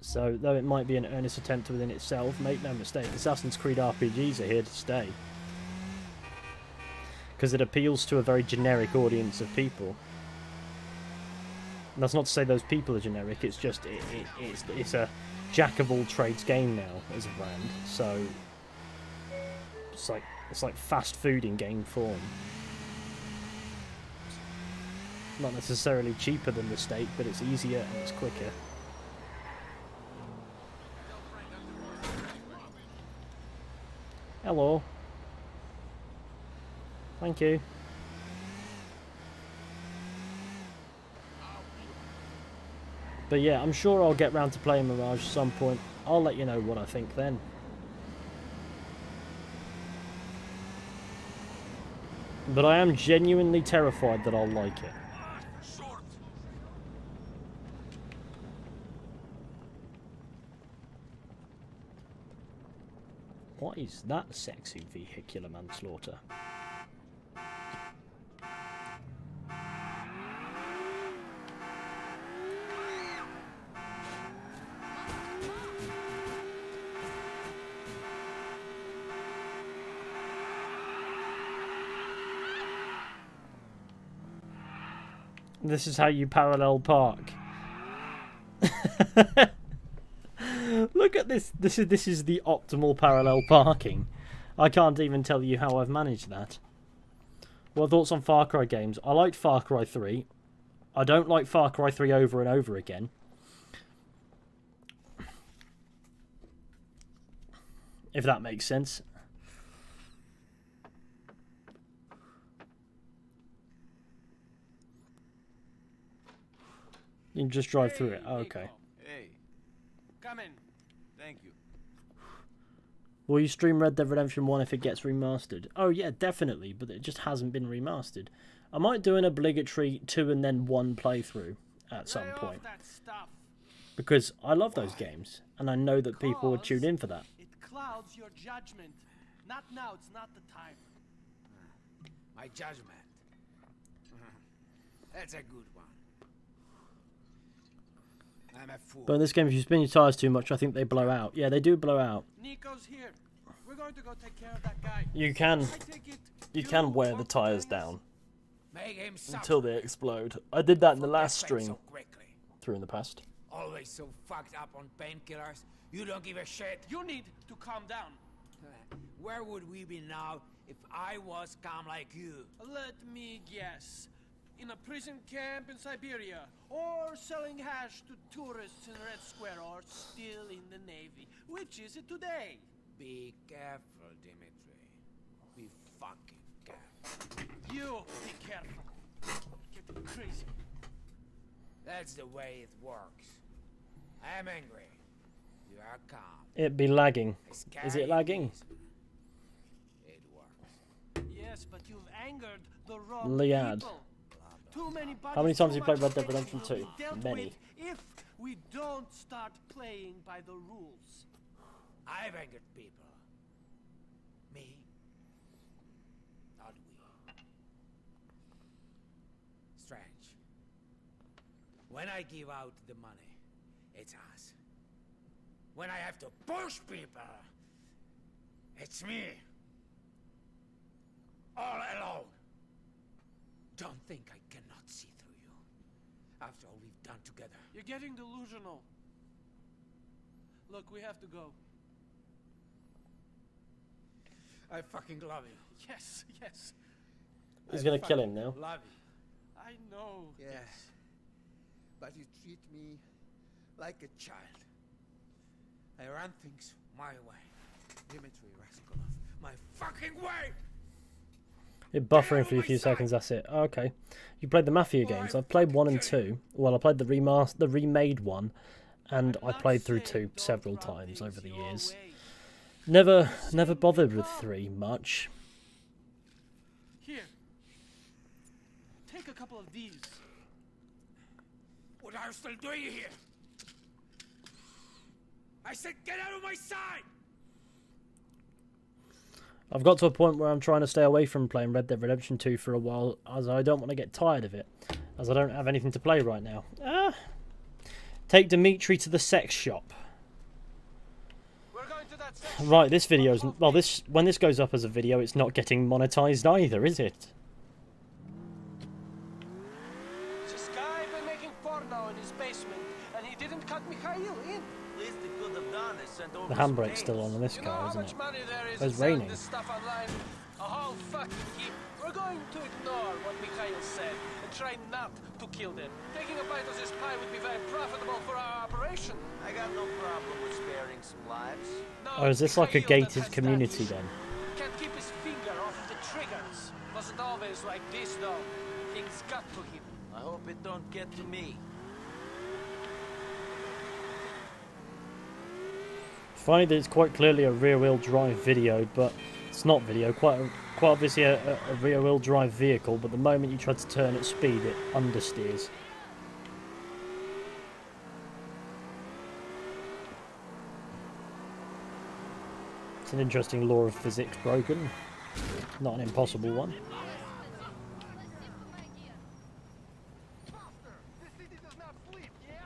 So, though it might be an earnest attempt within itself, make no mistake, Assassin's Creed RPGs are here to stay. Because it appeals to a very generic audience of people. And that's not to say those people are generic, it's just, it's a jack-of-all-trades game now, as a brand. So, it's like fast food in game form. Not necessarily cheaper than the steak, but it's easier and it's quicker. Hello. Thank you. But yeah, I'm sure I'll get round to playing Mirage at some point. I'll let you know what I think then. But I am genuinely terrified that I'll like it. What is that sexy vehicular manslaughter? This is how you parallel park. Look at this. This is the optimal parallel parking. I can't even tell you how I've managed that. What are thoughts on Far Cry games? I liked Far Cry 3. I don't like Far Cry 3 over and over again. If that makes sense. You can just drive through it. Oh, okay. Hey, Come in. thank you. Will you stream Red Dead Redemption 1 if it gets remastered? Oh yeah, definitely, but it just hasn't been remastered. I might do an obligatory 2 and then 1 playthrough at some Lay off point. that stuff. Because I love those games, and I know that people would tune in for that. It clouds your judgment. Not now, it's not the time. My judgment. That's a good one. I'm a fool. But in this game, if you spin your tyres too much, I think they blow out. Yeah, they do blow out. Nico's here. We're going to go take care of that guy. You can I take it. you can wear the won't tyres bring us- down Make him suffer. until they explode. I did that in the Forget last fame stream so quickly. through in the past. Always so fucked up on painkillers. You don't give a shit. You need to calm down. Where would we be now if I was calm like you? Let me guess. In a prison camp in Siberia, or selling hash to tourists in Red Square, or still in the Navy. Which is it today? Be careful, Dimitri. Be fucking careful. You be careful. Getting crazy. That's the way it works. I am angry. You are calm. It'd be lagging. It's Is it carrying lagging? reason. It works. Yes, but you've angered the wrong Liad. people. Too many How many times have you played Red bodies, Dead too much Redemption will 2? be dealt Many. with if we don't start playing by the rules. I've angered people. Me? Not we. Strange. When I give out the money, it's us. When I have to push people, it's me. All alone. Don't think I cannot see through you. After all we've done together. You're getting delusional. Look, we have to go. I fucking love you. Yes, yes. He's I gonna kill him fucking now. Love you. I know. Yes. But you treat me like a child. I run things my way. Dimitri Raskolov, my fucking way! It buffering for a few seconds, that's it. Oh, okay. You played the Mafia games. I've played 1 and 2. Well, I played the remade one, and I played through 2 several times over the years. Never bothered with 3 much. Here. Take a couple of these. What are you still doing here? I said get out of my sight! I've got to a point where I'm trying to stay away from playing Red Dead Redemption 2 for a while, as I don't want to get tired of it, as I don't have anything to play right now. Take Dimitri to the sex shop. We're going to that sex Right, this video's... Well, when this goes up as a video, it's not getting monetized either, is it? This guy been making porno in his basement, and he didn't cut Mikhail in. At least he could have done is sent over The some handbrake's still names. on this You know car, how isn't much it? money there is It's in selling raining. this stuff online? A whole fucking heap. We're going to ignore what Mikhail said and try not to kill them. Taking a bite of this pie would be very profitable for our operation. I got no problem with sparing some lives. No, Oh, is this like a Mikhail that gated has community that. then? Can't keep his finger off the triggers. Wasn't always like this though. Things got to him. I hope it don't get to me. Funny that it's quite clearly a rear-wheel drive video, but it's not video. Quite obviously a rear-wheel drive vehicle, but the moment you try to turn at speed, it understeers. It's an interesting law of physics broken. Not an impossible one. This city does not sleep, yes?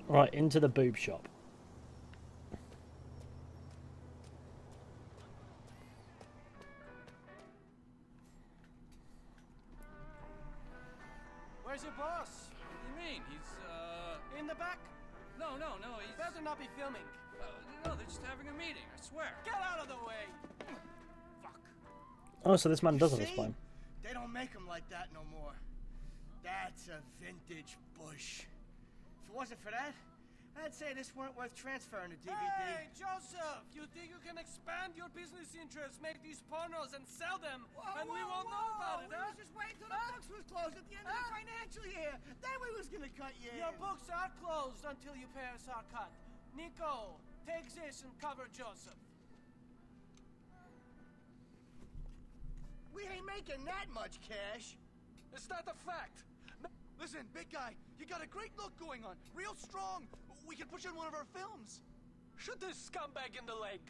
Right, into the boob shop. Where's your boss? What do you mean? He's, In the back? No, he's... Better not be filming. No, they're just having a meeting, I swear. Get out of the way! Oh, so this man does have a spine. They don't make them like that no more. That's a vintage Bush. If it wasn't for that, I'd say this weren't worth transferring to DVD. Hey, Joseph! You think you can expand your business interests, make these pornos and sell them, and we won't know about it, We huh? was just waiting till the books was closed at the end of the financial year. Then we was gonna cut you Your in. books are closed until you pay us our cut. Nico, take this and cover Joseph. We ain't making that much cash. It's not a fact. Listen, big guy, you got a great look going on. Real strong. We can push in one of our films. Shoot this scumbag in the leg.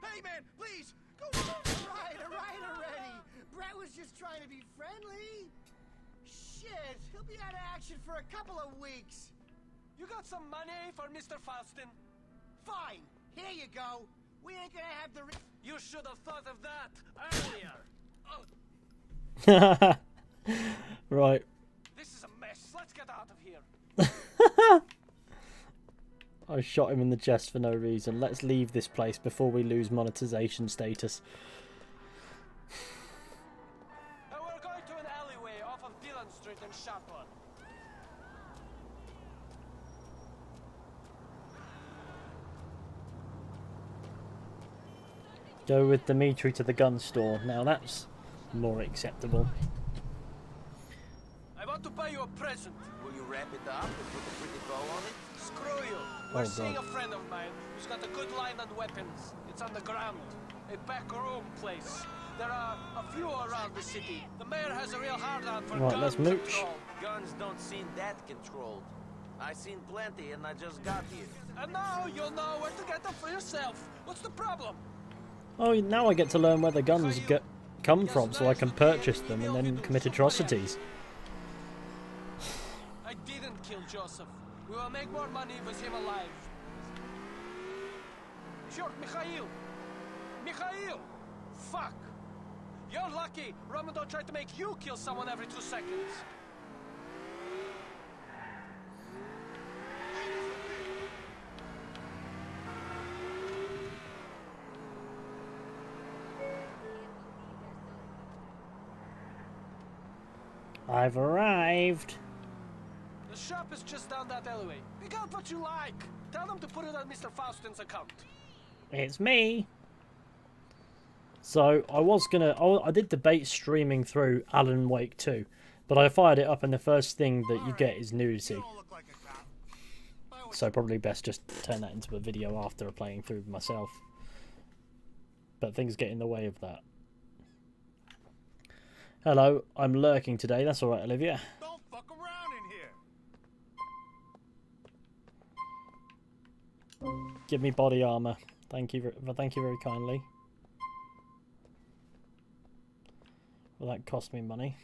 Hey, man, please, go. Right already. Brett was just trying to be friendly. Shit, he'll be out of action for a couple of weeks. You got some money for Mr. Faustin? Fine, here you go. We ain't gonna have the... You should have thought of that earlier. Right. This is a mess. Let's get out of here. I shot him in the chest for no reason. Let's leave this place before we lose monetization status. And we're going to an alleyway off of Dillon Street in Shotwood. Go with Dimitri to the gun store. Now that's more acceptable. I want to buy you a present. Will you wrap it up and put a pretty bow on it? Screw you. We're Oh, seeing God. a friend of mine who's got a good line on weapons. It's on the ground. A back room place. There are a few around the city. The mayor has a real hard-on for Right, gun let's mooch. control. Guns don't seem that controlled. I seen plenty and I just got here. And now you'll know where to get them for yourself. What's the problem? Oh, now I get to learn where the guns come from so I can purchase them and then commit atrocities. I didn't kill Joseph. We will make more money with him alive. Short, Mikhail! Mikhail! Fuck! You're lucky Ramadan tried to make you kill someone every 2 seconds. I've arrived. The shop is just down that alleyway. Pick out what you like. Tell them to put it on Mr. Faustin's account. It's me. So I did debate streaming through Alan Wake 2, but I fired it up and the first thing that you get is nudity. You don't look like a cop. So probably best just turn that into a video after playing through myself. But things get in the way of that. Hello, I'm lurking today. That's alright, Olivia. Don't fuck around in here. Give me body armor. Thank you very kindly. Well, that cost me money.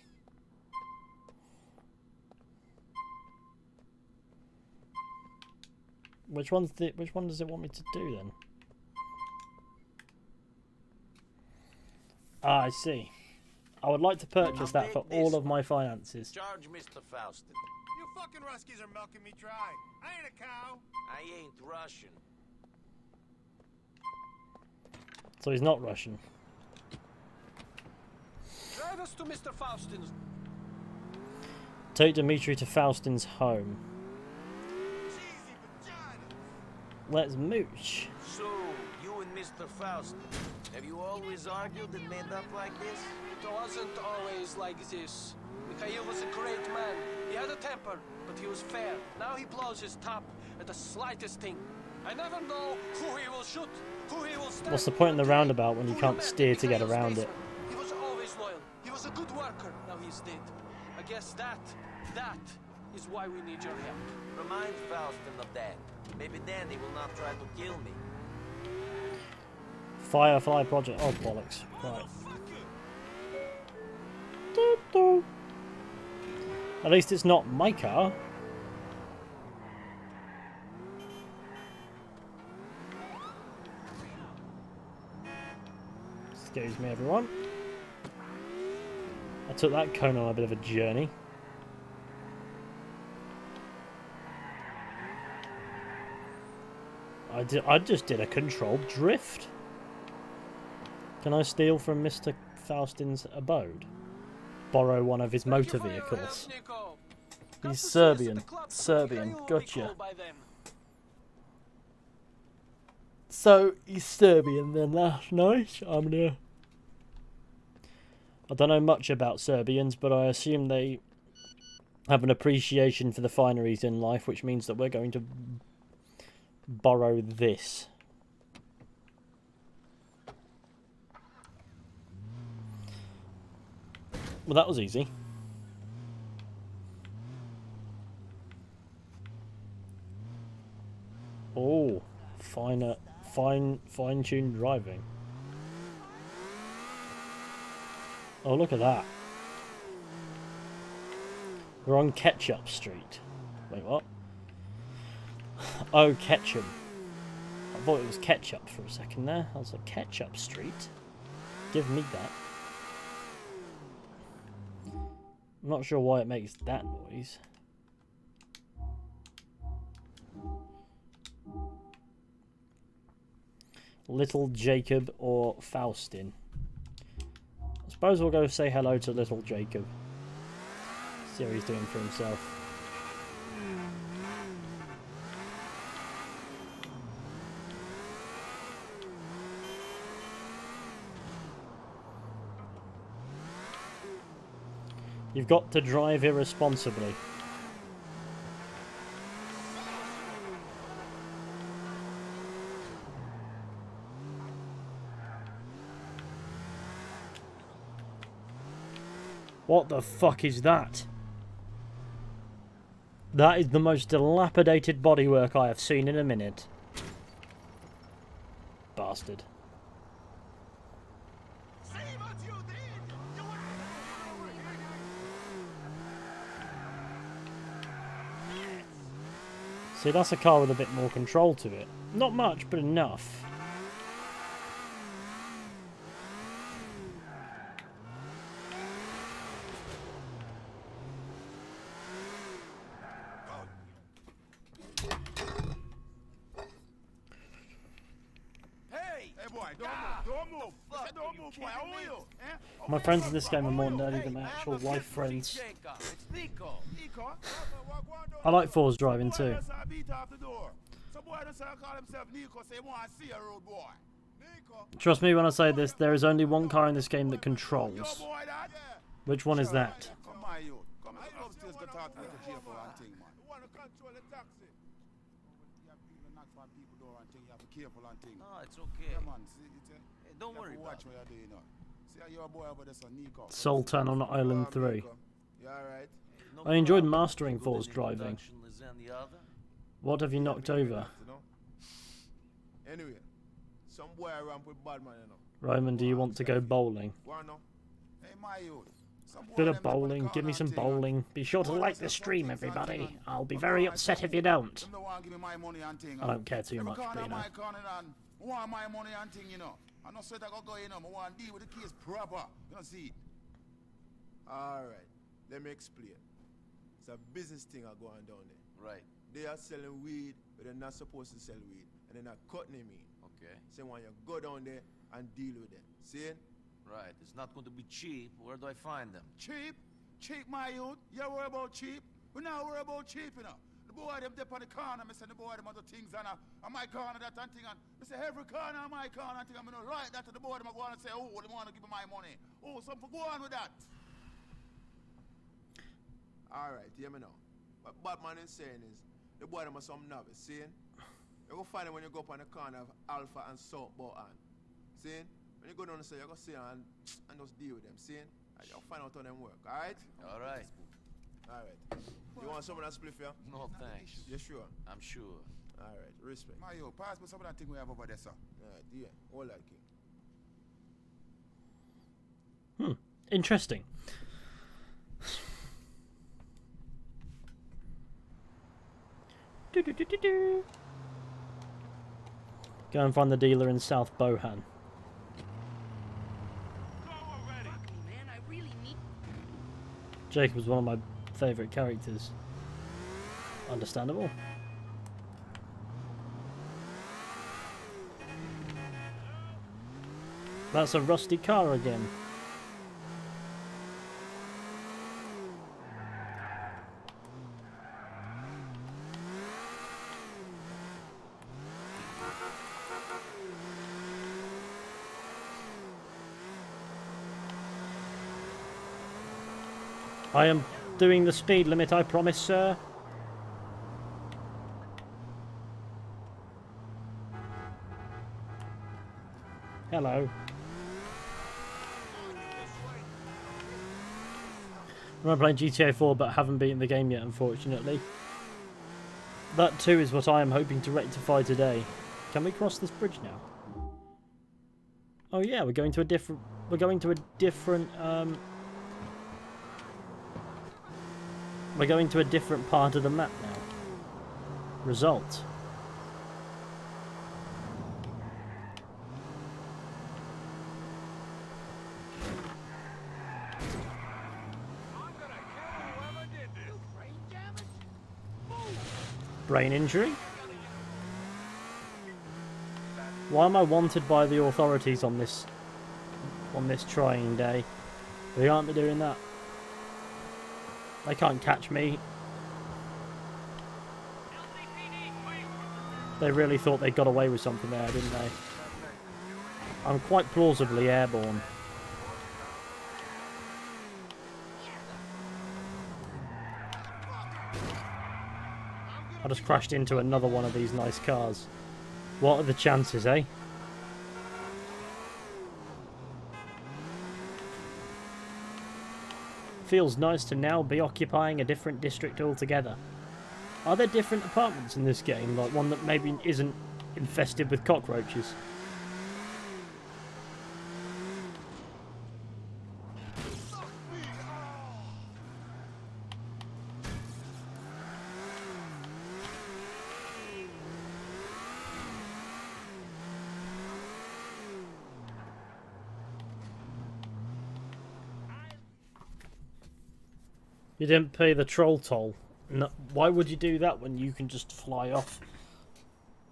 Which one does it want me to do then? Ah, I see. I would like to purchase that for all of my finances. Charge Mr. Faustin. You fucking Ruskies are milking me dry. I ain't a cow. I ain't Russian. So he's not Russian. Drive us to Mr. Faustin's. Take Dimitri to Faustin's home. Cheesy vagina. Let's mooch. So, you and Mr. Faustin, have you always argued and made up like this? It wasn't always like this. Mikhail was a great man. He had a temper, but he was fair. Now he blows his top at the slightest thing. I never know who he will shoot, who he will stab. What's the point in the roundabout when you Who can't met steer to get Mikhail's around it? basement. He was always loyal. He was a good worker. Now he's dead. I guess that is why we need your help. Remind Faustin of that. Maybe then he will not try to kill me. Firefly project. Oh, bollocks. Right. Doo -doo. At least it's not my car. Excuse me, everyone. I took that cone on a bit of a journey. I just did a controlled drift. Can I steal from Mr. Faustin's abode? Borrow one of his motor vehicles. He's Serbian. Serbian. Gotcha. So he's Serbian then. That's nice. I don't know much about Serbians, but I assume they have an appreciation for the fineries in life, which means that we're going to borrow this. Well, that was easy. Oh, fine-tuned driving. Oh, look at that. We're on Ketchup Street. Wait, what? Oh, Ketchum. I thought it was ketchup for a second there. I was like, Ketchup Street? Give me that. I'm not sure why it makes that noise. Little Jacob or Faustin? I suppose we'll go say hello to Little Jacob. See how he's doing for himself. You've got to drive irresponsibly. What the fuck is that? That is the most dilapidated bodywork I have seen in a minute. Bastard. See, that's a car with a bit more control to it. Not much, but enough. My friends in this game are more nerdy than my actual life friends. I like Forza driving too. Trust me when I say this, there is only one car in this game that controls. Which one is that? No, it's okay. Hey, don't worry about it. See how your boy over there, son, Nico. Sultan on Island 3. You alright? No I enjoyed problem. mastering Good Force an driving. introduction as any other. What have you knocked over? Anyway, some boy ramp with bad man, you know. Roman, do you want to go bowling? Hey, my youth. Bit of bowling, give me some bowling. Be sure to like the stream, everybody. I'll be very upset if you don't. I don't care too much, but you know. I want my money and thing, you know. I know sweat I go, you know. I want to deal with the case proper. You know, see. Alright, let me explain. It's a business thing I go on down there. Right. They are selling weed, but they're not supposed to sell weed. And they're not cutting them in. Okay. So when you go down there and deal with them. See? Right. It's not going to be cheap. Where do I find them? Cheap? Cheap, my youth? You worry about cheap? We not worry about cheap, you know. The boy them dip on the corner, I say the boy them other things on my corner that and thing and I say every corner on my corner and thing I'm gonna write that to the boy them go on and say, oh, they wanna give me my money. Oh, something go on with that. Alright, hear me now. What Batman is saying is the boy them are some novice, see? You go find them when you go up on the corner of Alpha and South Bohan. See? When you go down and say, you go see them and just deal with them, see? And you'll find out how them work, alright? Alright. Alright. You want some of that spliff, yeah? No, thanks. You sure? I'm sure. Alright, respect. Mayo, pass me some of that thing we have over there, sir. Alright, yeah. All that king. Interesting. Go and find the dealer in South Bohan. Jacob was one of my favourite characters. Understandable. That's a rusty car again. I am doing the speed limit, I promise, sir. Hello. I'm playing GTA 4 but haven't beaten the game yet, unfortunately. That too is what I am hoping to rectify today. Can we cross this bridge now? Oh yeah, we're going to a different We're going to a different part of the map now. Result. Brain injury? Why am I wanted by the authorities on this trying day? They aren't doing that. They can't catch me. They really thought they got away with something there, didn't they? I'm quite plausibly airborne. I just crashed into another one of these nice cars. What are the chances, eh? Feels nice to now be occupying a different district altogether. Are there different apartments in this game? Like one that maybe isn't infested with cockroaches? You didn't pay the troll toll. No, why would you do that when you can just fly off?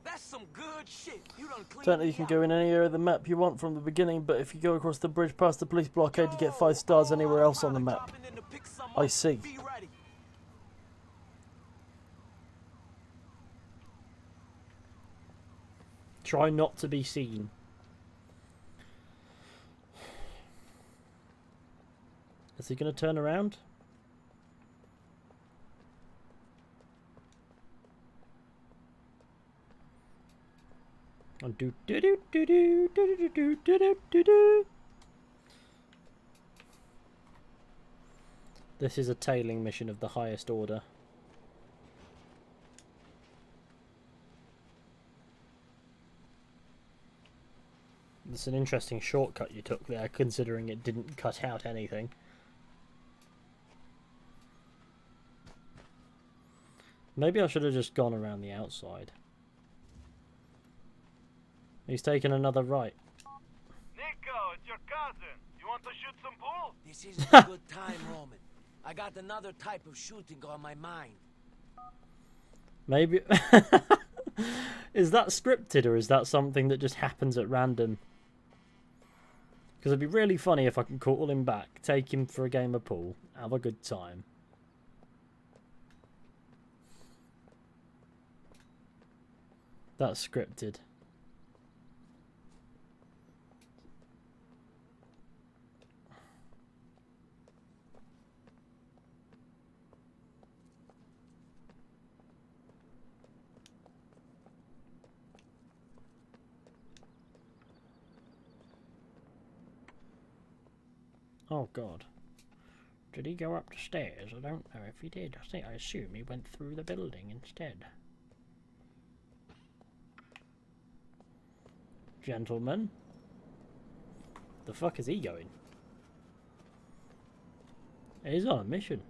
That's some good shit. You done cleaned Technically, you me can out. go in any area of the map you want from the beginning, but if you go across the bridge past the police blockade, you get 5 stars anywhere else on the map. I see. Be ready. Try not to be seen. Is he going to turn around? Oh, do do do do do do do do do do do. This is a tailing mission of the highest order. It's an interesting shortcut you took there, considering it didn't cut out anything. Maybe I should have just gone around the outside. He's taken another right. Nico, it's your cousin. You want to shoot some pool? This isn't a good time, Roman. I got another type of shooting on my mind. Maybe... Is that scripted, or is that something that just happens at random? Because it'd be really funny if I can call him back, take him for a game of pool, have a good time. That's scripted. Oh God. Did he go up the stairs? I don't know if he did. I assume he went through the building instead. Gentlemen. The fuck is he going? He's on a mission.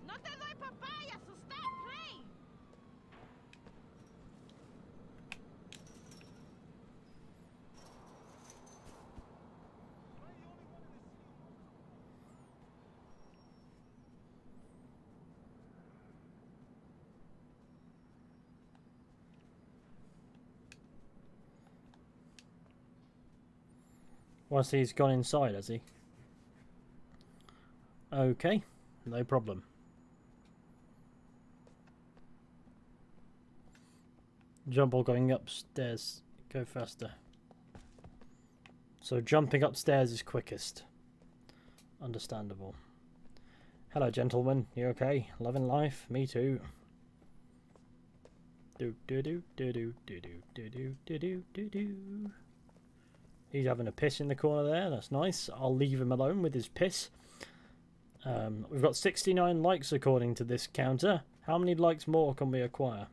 No te doy papaya, so stop playing. Once he's gone inside, has he? Okay, no problem. Jump or going upstairs. Go faster. So jumping upstairs is quickest. Understandable. Hello, gentlemen. You okay? Loving life? Me too. Do do do do do do do do do do do do. He's having a piss in the corner there. That's nice. I'll leave him alone with his piss. We've got 69 likes according to this counter. How many likes more can we acquire?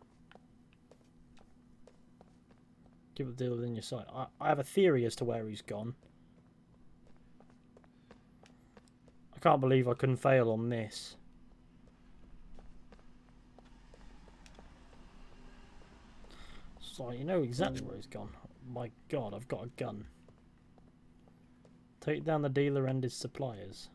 Keep the deal within your sight. I have a theory as to where he's gone. I can't believe I couldn't fail on this. So you know exactly where he's gone. My God, I've got a gun. Take down the dealer and his suppliers.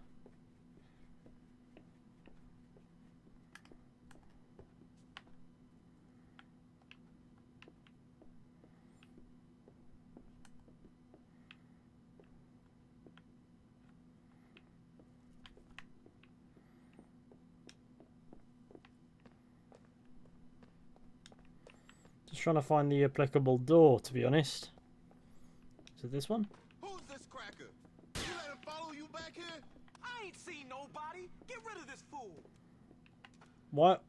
Just trying to find the applicable door, to be honest. Is it this one? Who's this cracker? You let him follow you back here? I ain't seen nobody. Get rid of this fool. What?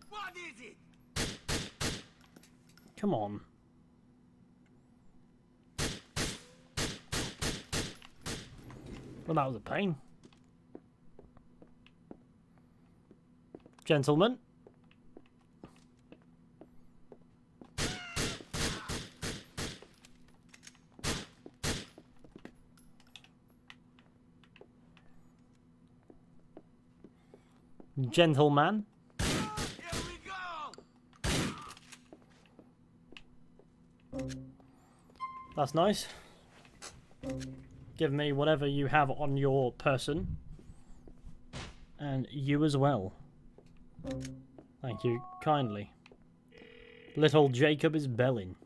What is it? Come on. Well, that was a pain. Gentlemen. Gentleman. Here we go. That's nice. Give me whatever you have on your person. And you as well. Thank you kindly. Little Jacob is belling.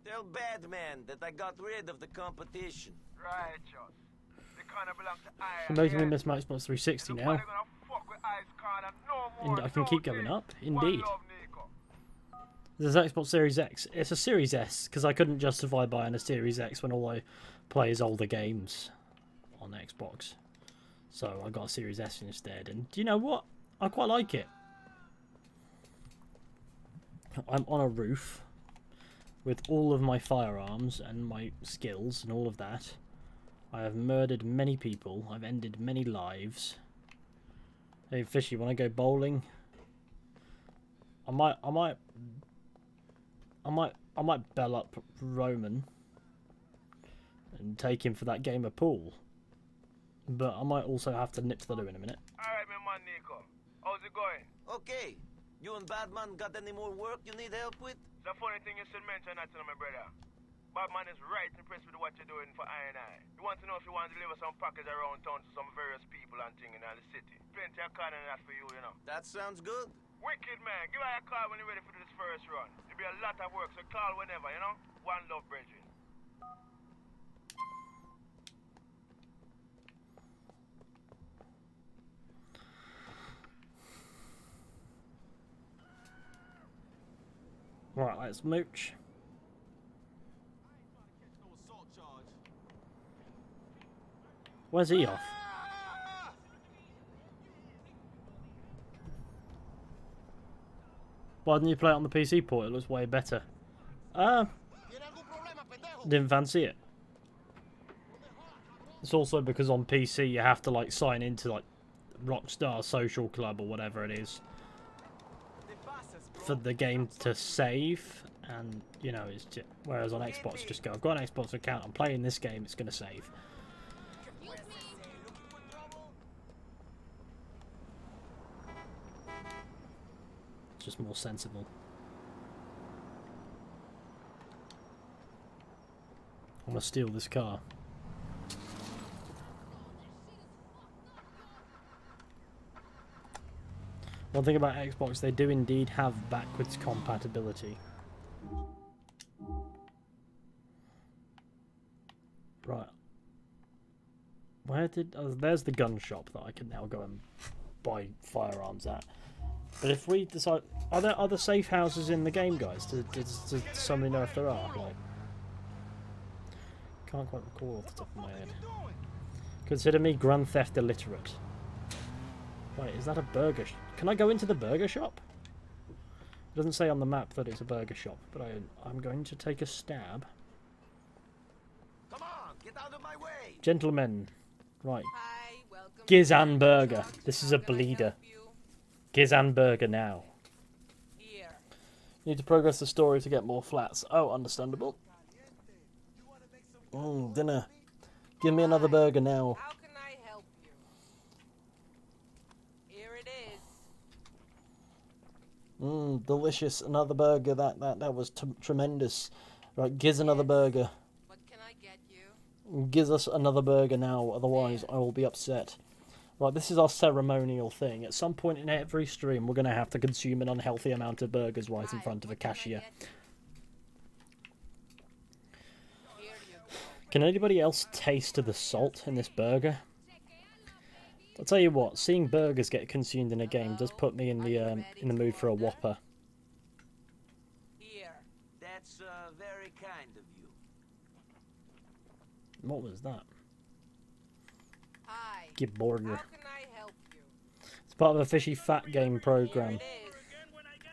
Tell Badman that I got rid of the competition. Righteous. They kind of belong to I. I'm making me miss my Xbox 360 now. Nobody gonna fuck with Ice Corner no more, And I can no keep going this. up. One Indeed. love, Nico. This is Xbox Series X. It's a Series S because I couldn't justify buying a Series X when all I play is older games on Xbox. So I got a Series S instead. And do you know what? I quite like it. I'm on a roof with all of my firearms and my skills and all of that. I have murdered many people. I've ended many lives. Hey Fishy, wanna go bowling? I might bell up Roman and take him for that game of pool. But I might also have to nip to the loo in a minute. Alright, my man Nico. How's it going? Okay. You and Batman got any more work you need help with? It's a funny thing you should mention that to my brother. Batman is right impressed with what you're doing for I&I. He wants to know if you want to deliver some package around town to some various people and things in the city. Plenty of kind of that for you, you know. That sounds good. Wicked, man. Give her a call when you're ready for this first run. It'll be a lot of work, so call whenever, you know? One love, Bridget. Right, let's mooch. Where's he off? Why didn't you play it on the PC port? It looks way better. Didn't fancy it. It's also because on PC you have to like sign into like Rockstar Social Club or whatever it is for the game to save, and you know it's just, whereas on Xbox just go, I've got an Xbox account, I'm playing this game, it's gonna save. It's just more sensible. I want to steal this car. One thing about Xbox, they do indeed have backwards compatibility. Right. Where did... Oh, there's the gun shop that I can now go and buy firearms at. But if we decide... Are there other safe houses in the game, guys? Does somebody know if there are? Like, can't quite recall off the top of my head. Consider me Grand Theft illiterate. Wait, is that a burger? Can I go into the burger shop? It doesn't say on the map that it's a burger shop, but I'm going to take a stab. Come on, get out of my way. Gentlemen, right. Hi, welcome. Gizan Burger. This is a bleeder. Gizan Burger now. Here. Need to progress the story to get more flats. Oh, understandable. Dinner. Give me another burger now. How can I help you? Here it is. Delicious. Another burger. That was tremendous. Right, giz another burger. What can I get you? Giz us another burger now, otherwise I will be upset. Right, this is our ceremonial thing. At some point in every stream, we're going to have to consume an unhealthy amount of burgers right in front of a cashier. Can anybody else taste the salt in this burger? I'll tell you what, seeing burgers get consumed in a game does put me in the mood for a Whopper. Here. That's very kind of you. What was that? Hi. Give burger. How can I help you? It's part of a Fishy Fat Game program.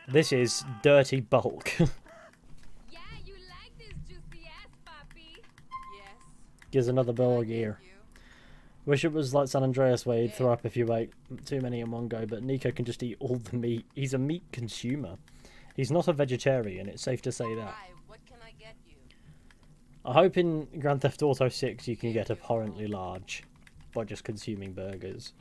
This is Dirty Bulk. Yeah, you like this juicy ass, Papi. Yes. Gives another burger. Wish it was like San Andreas where you'd throw up if you ate too many in one go, but Nico can just eat all the meat. He's a meat consumer. He's not a vegetarian, it's safe to say that. Hi, what can I get you? I hope in Grand Theft Auto 6 you can get abhorrently large by just consuming burgers.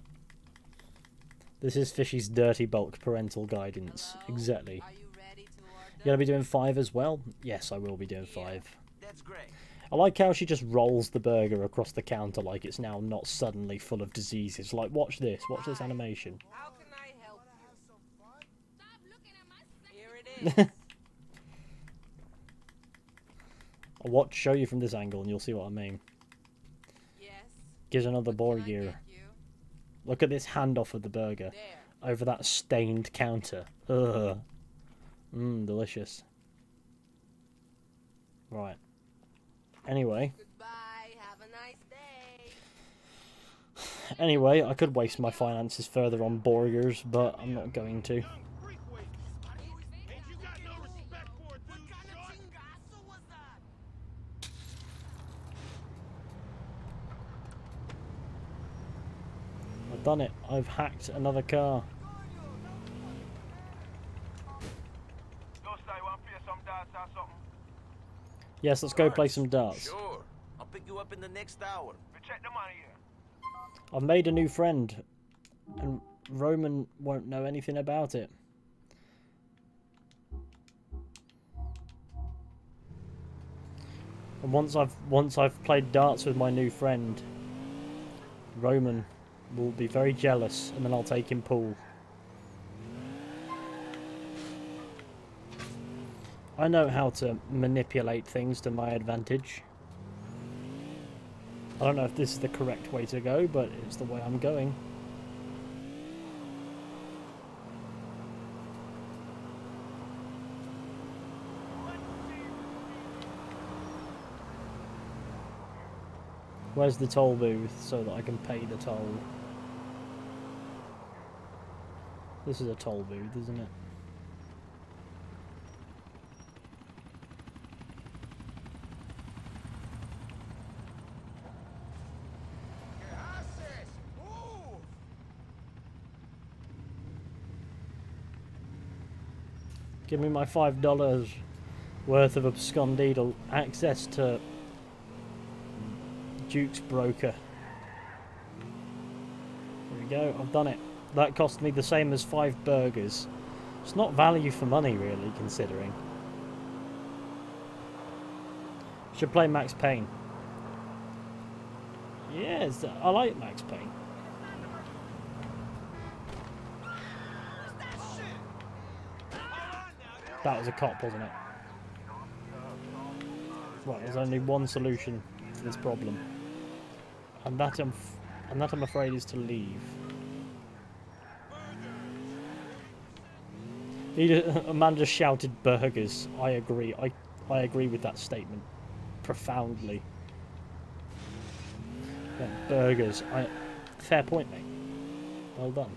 This is Fishy's Dirty Bulk parental guidance. Hello? Exactly. Are you ready to order? You gonna be doing 5 as well? Yes, I will be doing 5. That's great. I like how she just rolls the burger across the counter like it's now not suddenly full of diseases. Like, watch this animation. How can I help you? Stop looking at my Here it is. I'll show you from this angle and you'll see what I mean. Yes. Gives another What can I burger. get you? Look at this handoff of the burger There. over that stained counter. Ugh. Delicious. Right. Anyway. Goodbye. Have a nice day. Anyway, I could waste my finances further on burgers, but I'm not going to. I've done it. I've hacked another car. Yes, let's go play some darts. Sure. I'll pick you up in the next hour. Check the money here. I've made a new friend, and Roman won't know anything about it. And once I've played darts with my new friend, Roman will be very jealous, and then I'll take him pool. I know how to manipulate things to my advantage. I don't know if this is the correct way to go, but it's the way I'm going. Where's the toll booth so that I can pay the toll? This is a toll booth, isn't it? Give me my $5 worth of abscondied access to Duke's broker. There we go, I've done it. That cost me the same as 5 burgers. It's not value for money, really, considering. Should play Max Payne. Yes, I like Max Payne. That was a cop, wasn't it? Right, there's only one solution to this problem, and that I'm afraid is to leave. A man just shouted burgers. I agree. I agree with that statement profoundly. Yeah, burgers. Fair point, mate. Well done.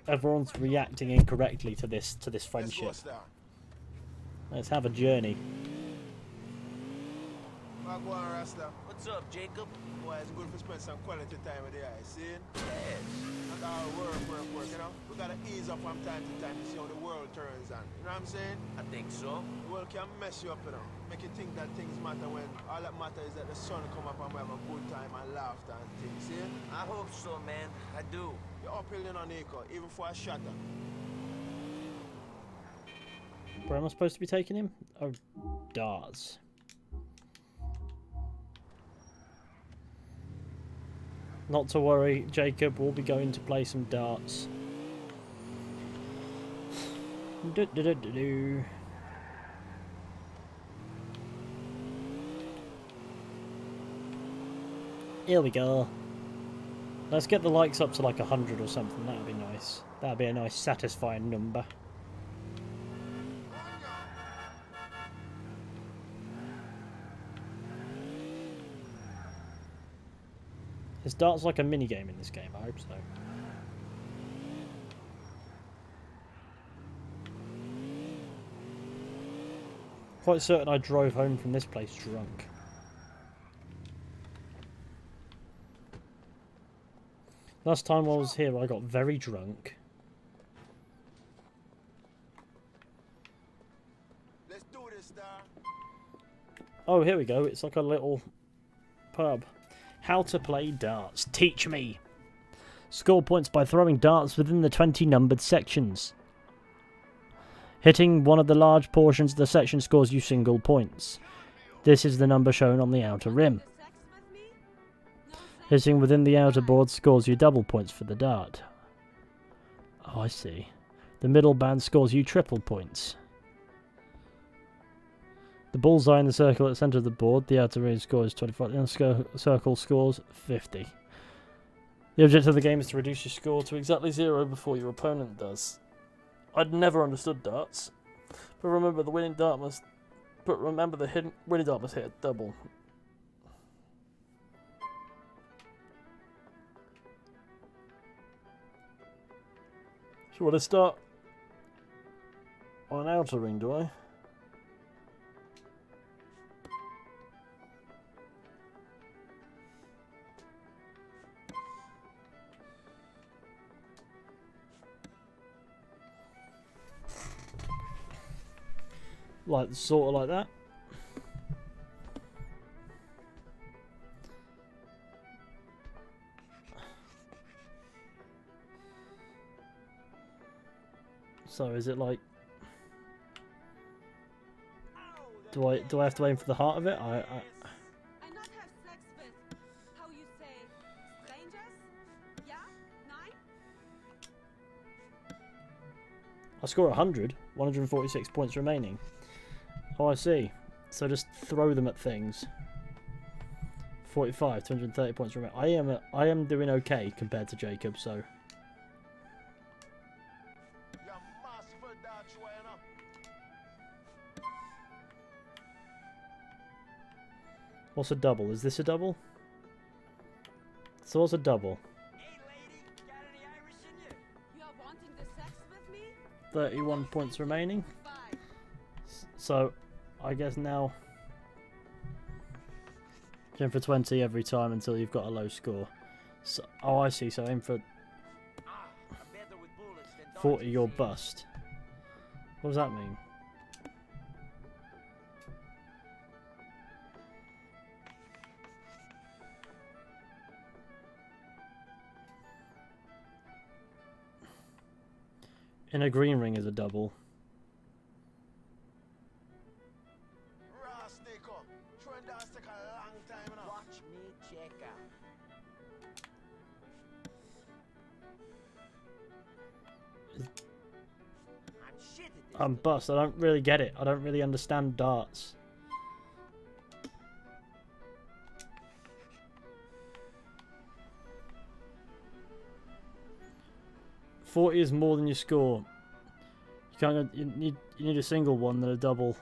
Everyone's reacting incorrectly to this friendship. Let's have a journey. What's up, Jacob? Boy, it's good to spend some quality time with the eyes, see? Yes. Not all work, you know? We gotta ease up from time to time to see how the world turns on. You know what I'm saying? I think so. The world can mess you up, you know? Make you think that things matter when all that matters is that the sun come up and we have a good time and laughter and things, see? I hope so, man. I do. You're uphill in on Nico, even for a shatter. Where am I supposed to be taking him? Oh, darts. Not to worry, Jacob. We'll be going to play some darts. Here we go. Let's get the likes up to like 100 or something. That'd be nice. That'd be a nice, satisfying number. Is darts like a minigame in this game? I hope so. Quite certain I drove home from this place drunk. Last time I was here, I got very drunk. Let's do this, Star. Oh, here we go. It's like a little pub. How to play darts. Teach me. Score points by throwing darts within the 20 numbered sections. Hitting one of the large portions of the section scores you single points. This is the number shown on the outer rim. Hitting within the outer board scores you double points for the dart. Oh, I see. The middle band scores you triple points. The bullseye in the circle at the centre of the board, the outer rim scores 25, the inner circle scores 50. The objective of the game is to reduce your score to exactly 0 before your opponent does. I'd never understood darts, but remember the winning dart must hit a double. So what, I start on an outer ring, do I? Like, sort of like that. So is it like, do I have to aim for the heart of it? I not have sex with, how you say, strangers? Yeah? 9? I score 100, 146 points remaining. Oh, I see. So just throw them at things. 45, 230 points remaining. I am doing okay compared to Jacob, so. What's a double? Is this a double? So what's a double? Hey lady, got any Irish in you? You are wanting the sex with me? 31 points remaining. So, I guess now aim for 20 every time until you've got a low score. So, oh, I see. So aim for 40 your bust. What does that mean? In a green ring is a double. Watch me check out. I'm bust. I don't really get it. I don't really understand darts. $40 is more than your score. You can't. You need a single one than a double.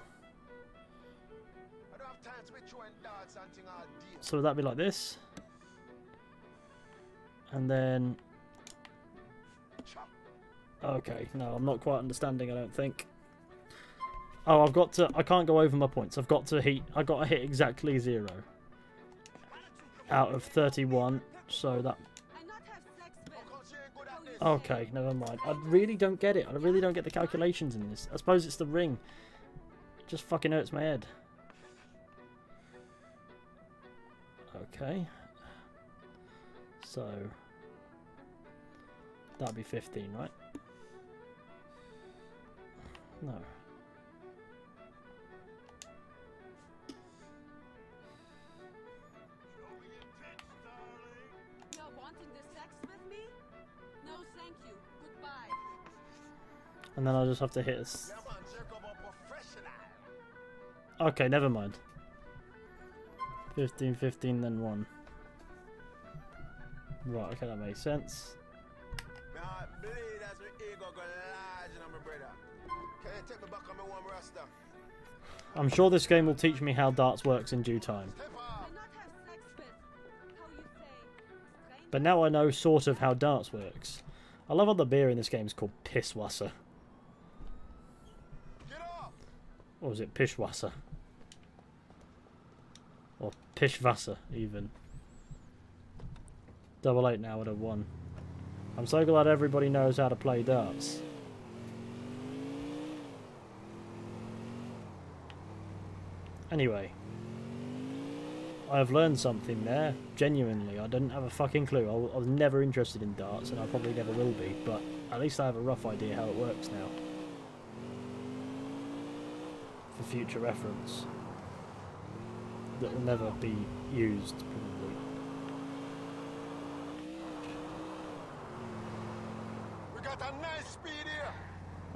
I don't have time to be throwing darts and thing all day. So would that be like this? And then. Okay, no, I'm not quite understanding. I don't think. Oh, I've got to. I can't go over my points. I've got to hit. I got to hit exactly 0 out of 31. So that. Okay, never mind. I really don't get it. I really don't get the calculations in this. I suppose it's the ring. It just fucking hurts my head. Okay. So. That'd be 15, right? No. You're wanting the sex with me? No, thank you. Goodbye. And then I'll just have to hit us. Okay, never mind. 15, 15, then 1. Right, okay, that makes sense. I'm sure this game will teach me how darts works in due time. But now I know sort of how darts works. I love how the beer in this game is called Pisswasser. Or is it Pishwasser? Or Pishwasser, even. 88 now at a 1. I'm so glad everybody knows how to play darts. Anyway. I have learned something there. Genuinely, I didn't have a fucking clue. I was never interested in darts, and I probably never will be, but at least I have a rough idea how it works now. For future reference. that will never be used, probably. We got a nice speed here.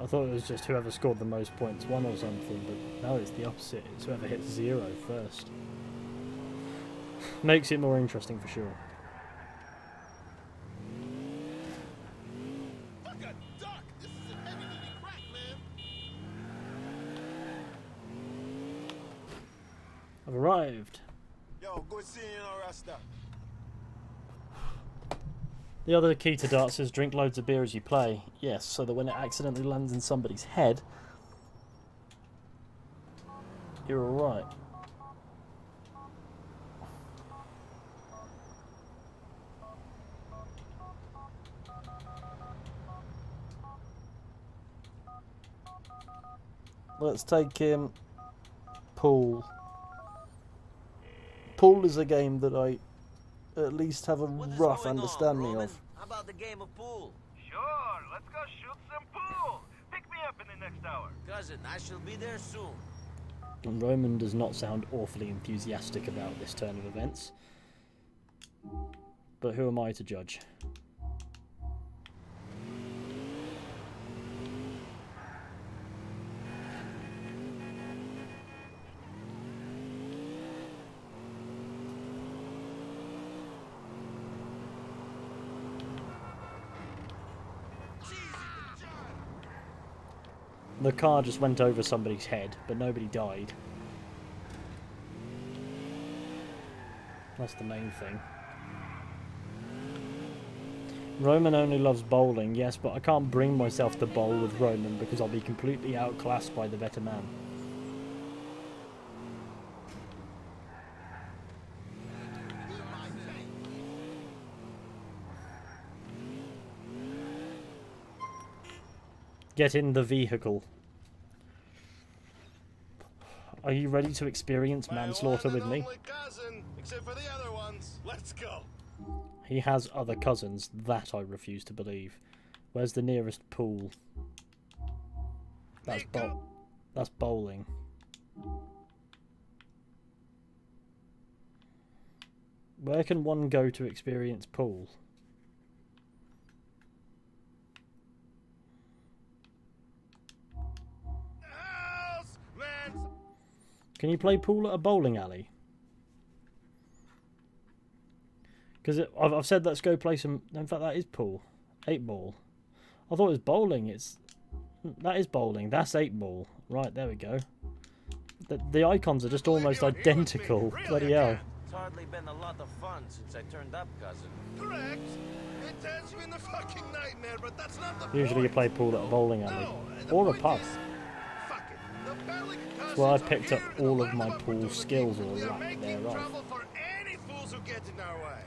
I thought it was just whoever scored the most points won or something, but no, it's the opposite. It's whoever hits 0 first. Makes it more interesting for sure. Fuck a duck! This is a heavy-duty crack, man. I've arrived. Yo, good seeing you, Rasta. The other key to darts is drink loads of beer as you play. Yes, so that when it accidentally lands in somebody's head, you're alright. Let's take pool. Pool is a game that I at least have a rough understanding of. How about the game of pool? Sure, let's go shoot some pool. Pick me up in the next hour. Cousin, I shall be there soon. And Roman does not sound awfully enthusiastic about this turn of events. But who am I to judge? The car just went over somebody's head, but nobody died. That's the main thing. Roman only loves bowling, yes, but I can't bring myself to bowl with Roman because I'll be completely outclassed by the better man. Get in the vehicle. Are you ready to experience manslaughter with me? Cousin, except for the other ones. Let's go. He has other cousins. That I refuse to believe. Where's the nearest pool? That's bowling. Where can one go to experience pool? Can you play pool at a bowling alley? Because I've said let's go play some. In fact, that is pool. 8-ball. I thought it was bowling. That is bowling. That's 8-ball. Right, there we go. The icons are just almost identical. Bloody hell. It's hardly been a lot of fun since I turned up, cousin. Correct. It has been a fucking nightmare, but that's not the Usually you point. play pool at a bowling alley. No, Or a point pub. is, fuck it. The Bellic That's where I cousins picked are up here to all of learn my about pool what to skills do. or We are lack making thereof. trouble for any fools who get in our way.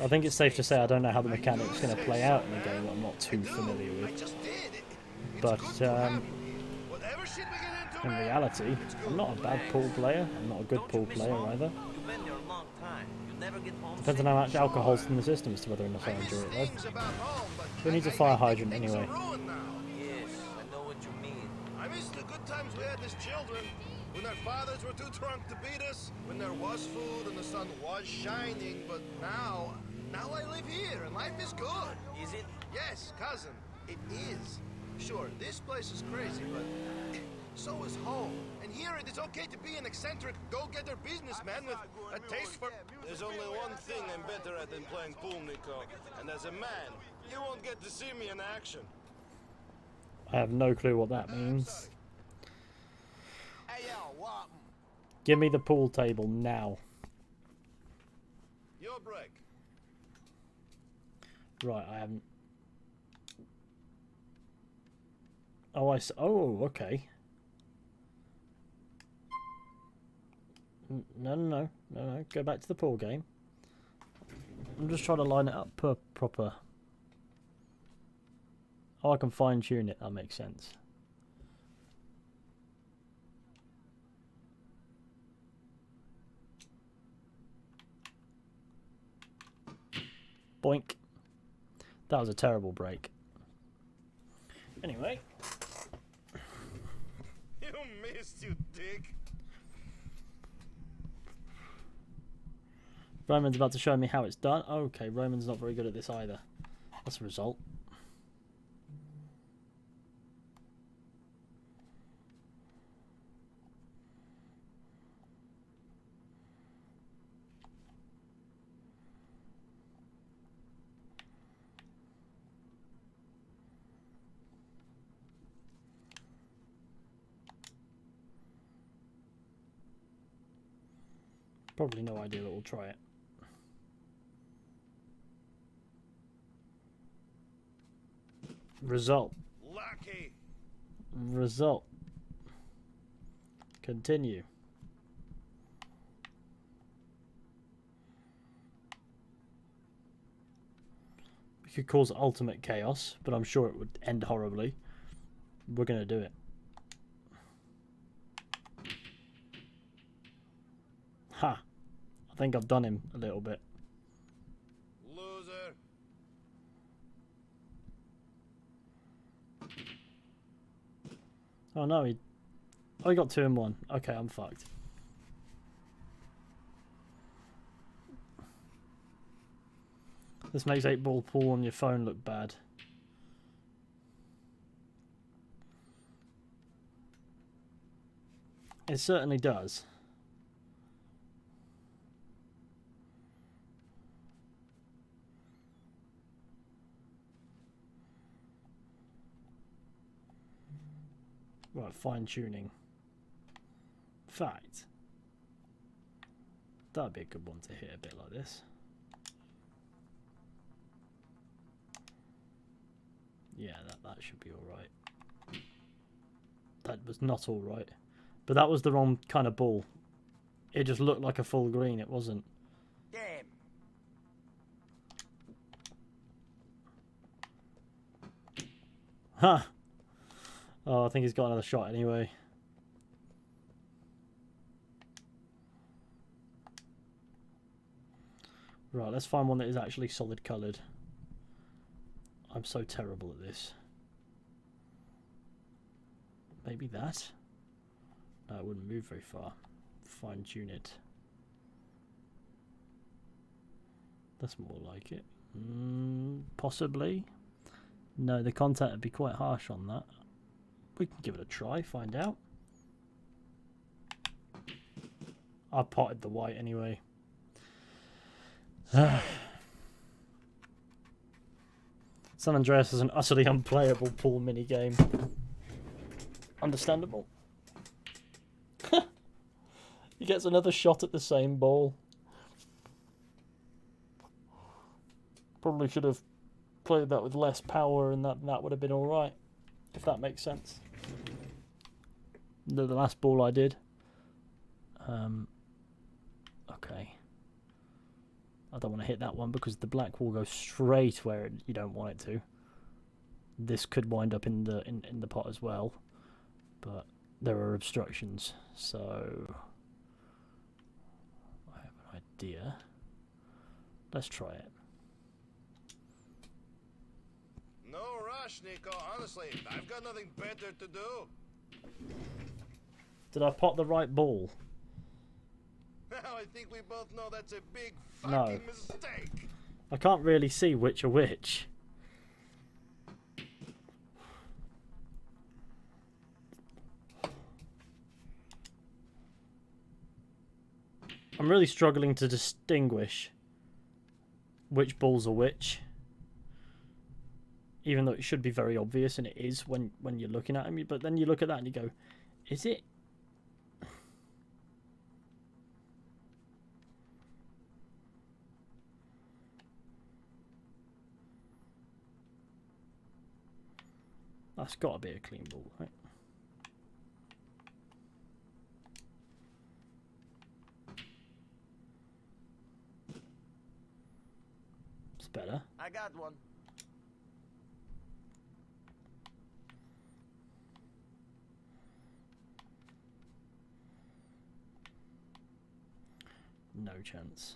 I think it's safe to say I don't know how the mechanic's going to play out in a game that I'm not too familiar I with. just did. It's But good to have you here. Whatever shit we get into, in man, reality, it's I'm good. not a bad pool player. I'm not a good Don't pool you miss player home? either. You've been there a long time. You never get home. Depends on how much alcohol's in the system as to whether or not I enjoy it though. Things about home, but Who needs a I fire think hydrant things anyway? are ruined now. Yes, I know what you mean. I miss the good times we had as children, when our fathers were too drunk to beat us, when there was food and the sun was shining, but now I live here and life is good. Is it? Yes, cousin, it is. Sure, this place is crazy, but so is home. And here it is okay to be an eccentric, go-getter businessman with a taste for... There's only one thing I'm better at than playing pool, Nico. And as a man, you won't get to see me in action. I have no clue what that means. Hey, yo, what? Give me the pool table now. Your break. Right, I haven't... Oh, oh, okay. No. Go back to the pool game. I'm just trying to line it up proper. Oh, I can fine tune it. That makes sense. Boink. That was a terrible break. Anyway. You missed, you dick. Roman's about to show me how it's done. Okay, Roman's not very good at this either. That's a result. Probably no idea, but we'll try it. Result. Lucky. Result. Continue. We could cause ultimate chaos, but I'm sure it would end horribly. We're going to do it. Ha! I think I've done him a little bit. Loser. Oh no, he got 2 in 1. Okay, I'm fucked. This makes 8-ball pool on your phone look bad. It certainly does. Right, fine tuning. Fact. That'd be a good one to hit a bit like this. Yeah, that should be alright. That was not alright. But that was the wrong kind of ball. It just looked like a full green, it wasn't. Damn. Ha! Oh, I think he's got another shot anyway. Right, let's find one that is actually solid coloured. I'm so terrible at this. Maybe that? No, it wouldn't move very far. Fine tune it. That's more like it. Possibly. No, the contact would be quite harsh on that. We can give it a try, find out. I potted the white anyway. San Andreas is an utterly unplayable pool minigame. Understandable. He gets another shot at the same ball. Probably should have played that with less power and that would have been alright. If that makes sense. The last ball I did. Okay. I don't want to hit that one because the black will go straight where you don't want it to. This could wind up in the pot as well, but there are obstructions, so I have an idea. Let's try it. No rush, Nico. Honestly, I've got nothing better to do. Did I pot the right ball? Now I think we both know that's a big fucking mistake. I can't really see which are which. I'm really struggling to distinguish which balls are which. Even though it should be very obvious, and it is when you're looking at them. But then you look at that and you go, is it? That's got to be a clean ball, right? It's better. I got one. No chance.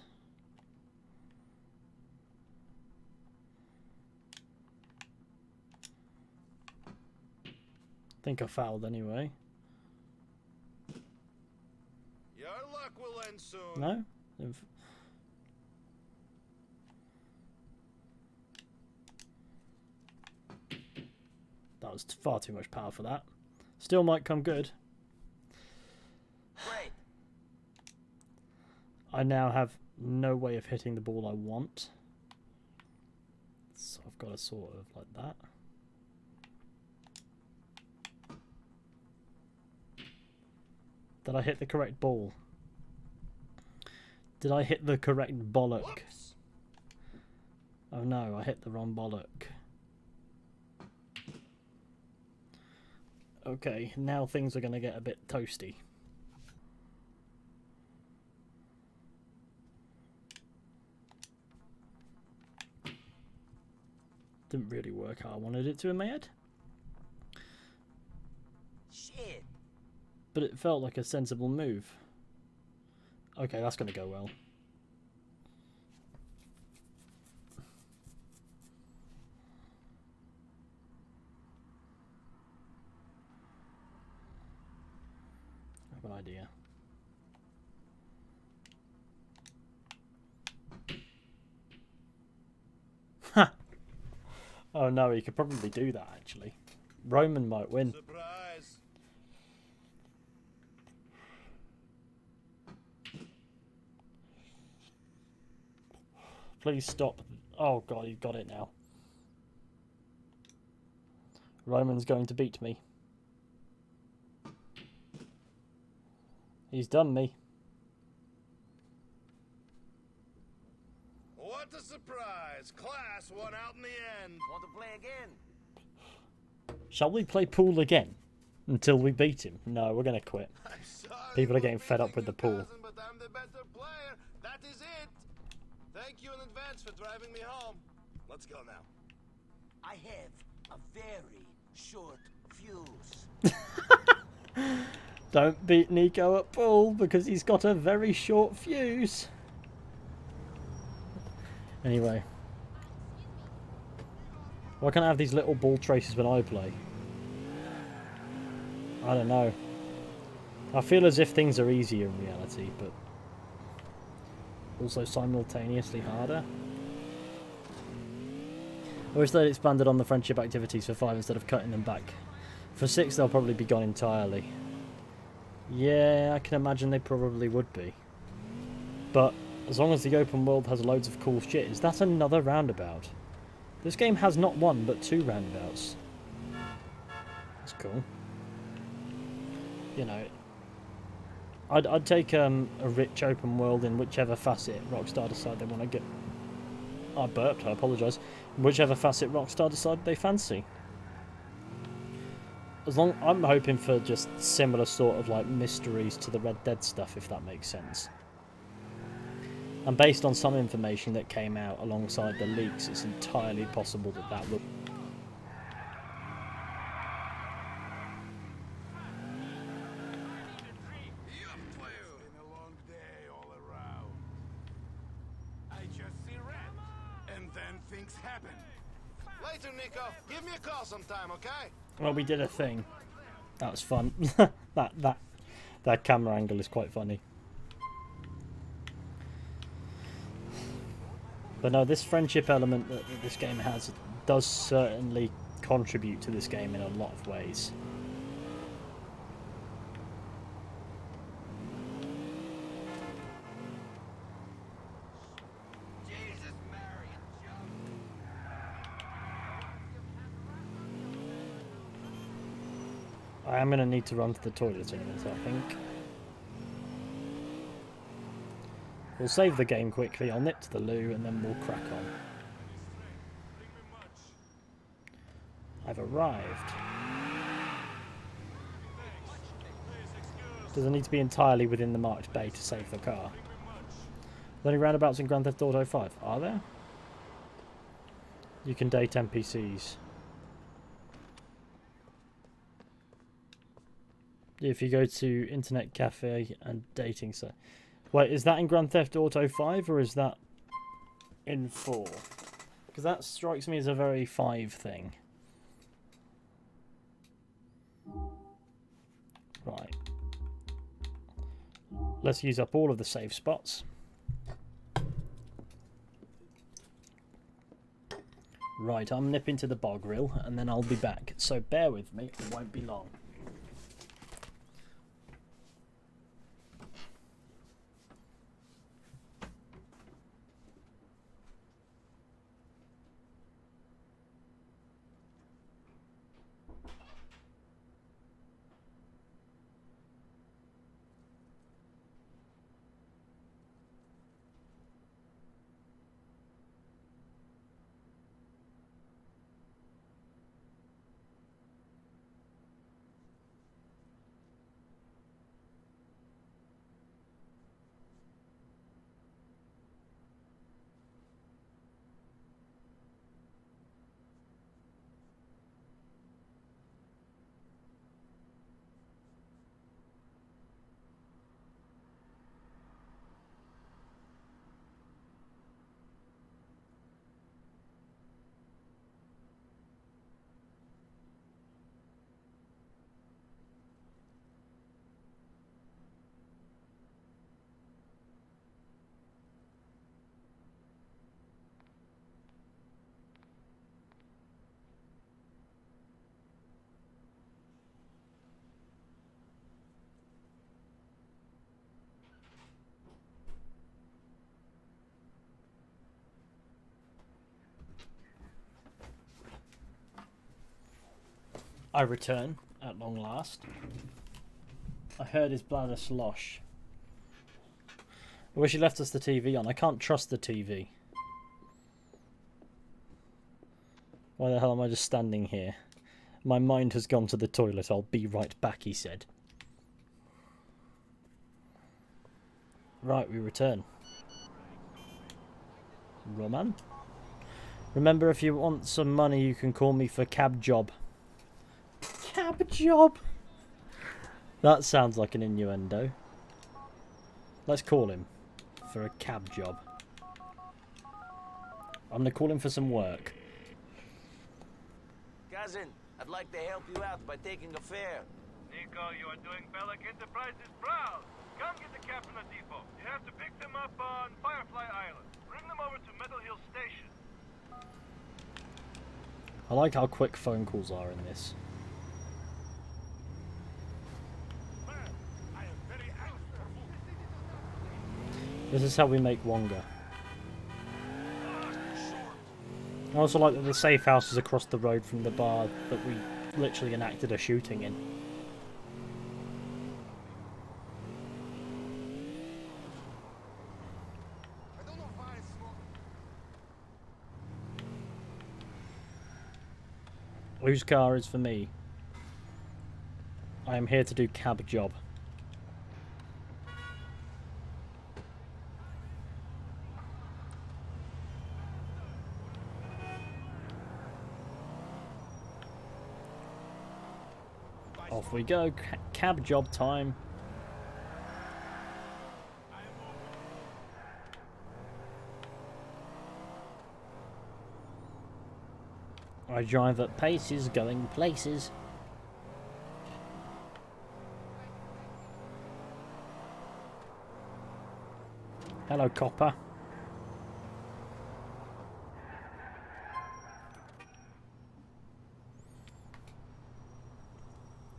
Think I fouled anyway. Your luck will end soon. No? was far too much power for that. Still might come good. Great. I now have no way of hitting the ball I want. So I've got to sort of like that. Did I hit the correct ball? Did I hit the correct bollock? Whoops. Oh no, I hit the wrong bollock. Okay, now things are going to get a bit toasty. Didn't really work how I wanted it to in my head. Shit. But it felt like a sensible move. Okay, that's going to go well. I have an idea. Ha! Oh no, he could probably do that actually. Roman might win. Surprise! Please stop. Oh god, you've got it now. Roman's going to beat me. He's done me. What a surprise! Class won out in the end. Want to play again? Shall we play pool again? Until we beat him? No, we're going to quit. I'm sorry People are for getting fed up beating with the you, pool. cousin, but I'm the better player. That is it. Thank you in advance for driving me home. Let's go now. I have a very short fuse. Don't beat Nico at pool because he's got a very short fuse. Anyway. Why can't I have these little ball traces when I play? I don't know. I feel as if things are easier in reality, but also simultaneously harder. I wish they'd expanded on the friendship activities for 5 instead of cutting them back. For 6 they'll probably be gone entirely. Yeah, I can imagine they probably would be. But as long as the open world has loads of cool shit, is that another roundabout? This game has not one but 2 roundabouts. That's cool. You know, I'd take a rich open world in whichever facet Rockstar decide they want to get. I burped, I apologise. Whichever facet Rockstar decide they fancy. I'm hoping for just similar sort of like mysteries to the Red Dead stuff, if that makes sense. And based on some information that came out alongside the leaks, it's entirely possible that that will. Later, Nico. Give me a call sometime, okay? Well, we did a thing. That was fun. that camera angle is quite funny. But no, this friendship element that this game has does certainly contribute to this game in a lot of ways. I am going to need to run to the toilet in a minute, I think. We'll save the game quickly, I'll nip to the loo, and then we'll crack on. I've arrived. Does it need to be entirely within the marked bay to save the car? Are there any roundabouts in Grand Theft Auto 5? Are there? You can date NPCs. If you go to internet cafe and dating site. Wait, is that in Grand Theft Auto 5 or is that in 4? Because that strikes me as a very 5 thing. Right. Let's use up all of the save spots. Right, I'm nipping to the bog reel and then I'll be back. So bear with me, it won't be long. I return, at long last. I heard his bladder slosh. I wish he left us the TV on. I can't trust the TV. Why the hell am I just standing here? My mind has gone to the toilet. I'll be right back, he said. Right, we return. Roman? Remember, if you want some money, you can call me for cab job. Cab job? That sounds like an innuendo. Let's call him for a cab job. I'm gonna call him for some work. Cousin, I'd like to help you out by taking a fare. Nico, you are doing Bellic Enterprises proud. Come get the captain of depot. You have to pick them up on Firefly Island. Bring them over to Metal Hill Station. I like how quick phone calls are in this. This is how we make Wonga. I also like that the safe house is across the road from the bar that we literally enacted a shooting in. Whose car is for me? I am here to do cab job. Off we go, cab job time. I drive at paces, going places. Hello, copper.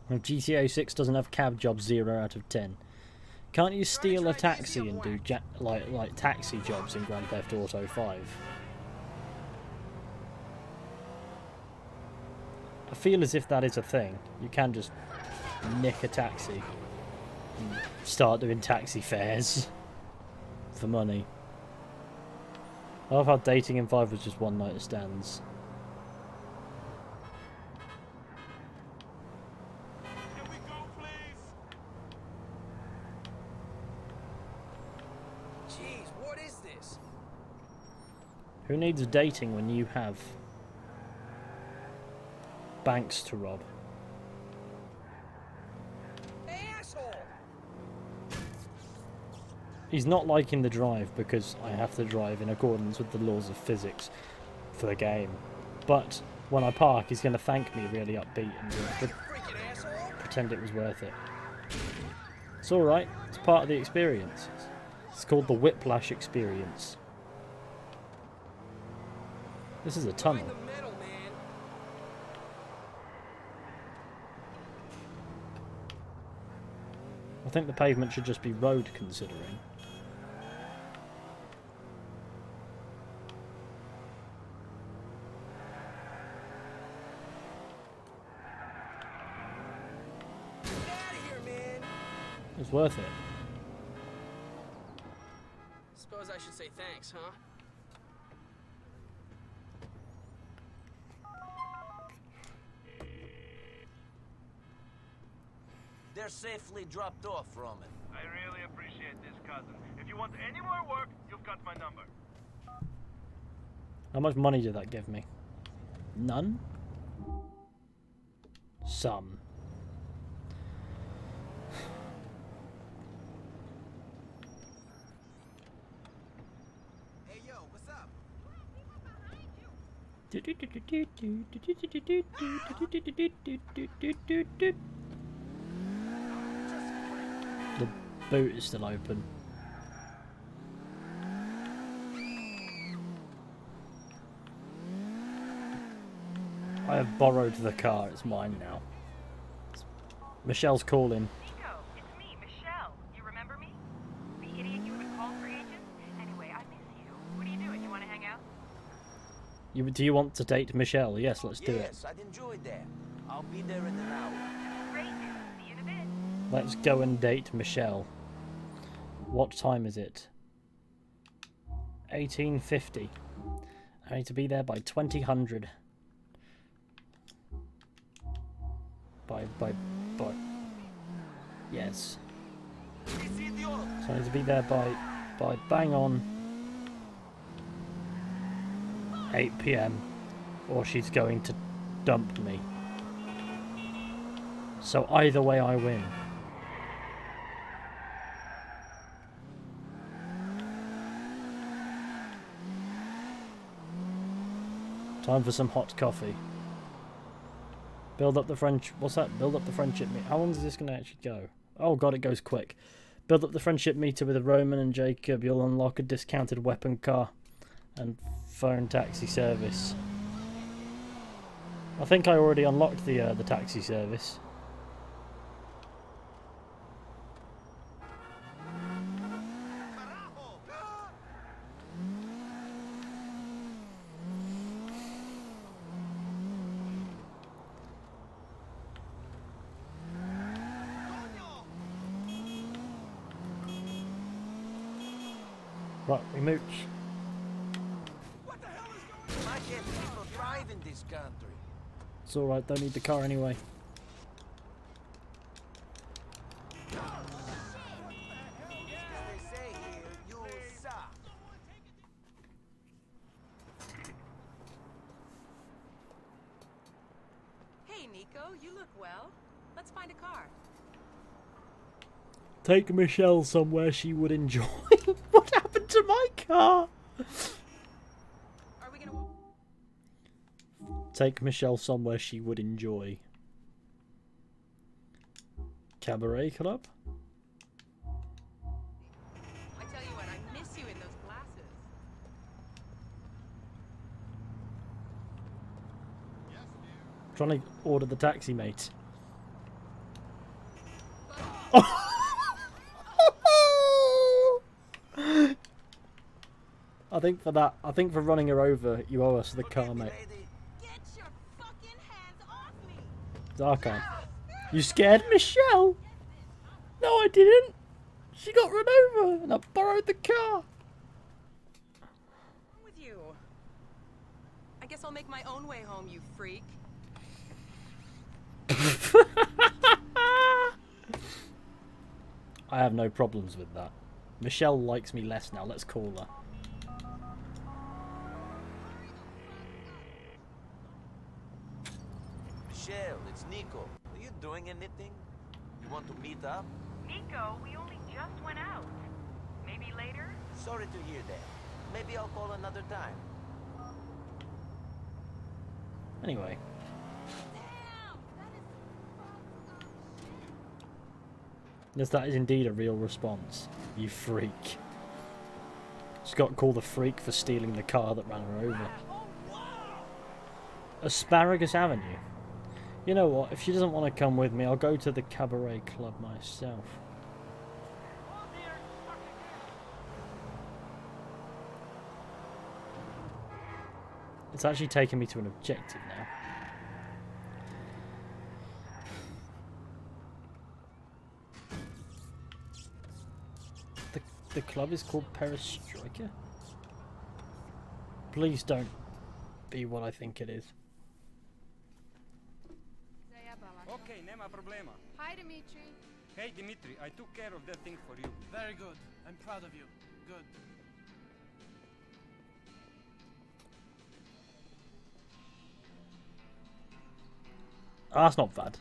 Well, GTA 6 doesn't have cab jobs 0 out of 10. Can't you steal a taxi and do like taxi jobs in Grand Theft Auto 5? I feel as if that is a thing. You can just nick a taxi and start doing taxi fares for money. I love how dating in 5 was just one night stands. Who needs dating when you have banks to rob? Asshole! He's not liking the drive because I have to drive in accordance with the laws of physics for the game. But when I park, he's going to thank me really upbeat and pretend it was worth it. It's alright, it's part of the experience. It's called the Whiplash experience. This is a tunnel. Find the metal, man. I think the pavement should just be road, considering. Get out of here, man. It's worth it. Suppose I should say thanks, huh? They're safely dropped off, Roman. I really appreciate this, cousin. If you want any more work, you've got my number. How much money did that give me? None? Some. Hey, yo, what's up? The boot is still open. I have borrowed the car, it's mine now. Michelle's calling. Nico, it's me, Michelle. You remember me? The idiot you would call for agents? Anyway, I miss you. What are you doing? You want to hang out? Do you want to date Michelle? Yes, let's do it. Yes, I'd enjoy that. I'll be there in an hour. Great. See you in a bit. Let's go and date Michelle. What time is it? 18:50. I need to be there by 2000. By. Yes. So I need to be there by bang on 8 PM, or she's going to dump me. So either way, I win. Time for some hot coffee. Build up the French... What's that? Build up the friendship meter. How long is this going to actually go? Oh god, it goes quick. Build up the friendship meter with Roman and Jacob. You'll unlock a discounted weapon car and phone taxi service. I think I already unlocked the taxi service. Right, we mooch. What the hell is going on? I can't people drive in this country. It's alright, don't need the car anyway. They say here, you suck. Hey, Nico, you look well. Let's find a car. Take Michelle somewhere she would enjoy. What happened to my car? Are we gonna... Take Michelle somewhere she would enjoy. Cabaret club? I tell you what, I miss you in those glasses. Trying to order the taxi, mate. I think for running her over, you owe us the car, mate. Get your fucking hands off me! Zarkon. You scared Michelle? No, I didn't. She got run over, and I borrowed the car. What's wrong with you? I guess I'll make my own way home, you freak. I have no problems with that. Michelle likes me less now. Let's call her. Michelle, it's Nico. Are you doing anything? You want to meet up? Nico, we only just went out. Maybe later? Sorry to hear that. Maybe I'll call another time. Anyway. Yes, that is indeed a real response. You freak. Just got called a freak for stealing the car that ran her over. Asparagus Avenue. You know what? If she doesn't want to come with me, I'll go to the cabaret club myself. It's actually taken me to an objective now. The club is called Perestroika? Please don't be what I think it is. Okay, nema problema. Hi, Dimitri. Hey, Dimitri, I took care of that thing for you. Very good. I'm proud of you. Good. Oh, that's not bad.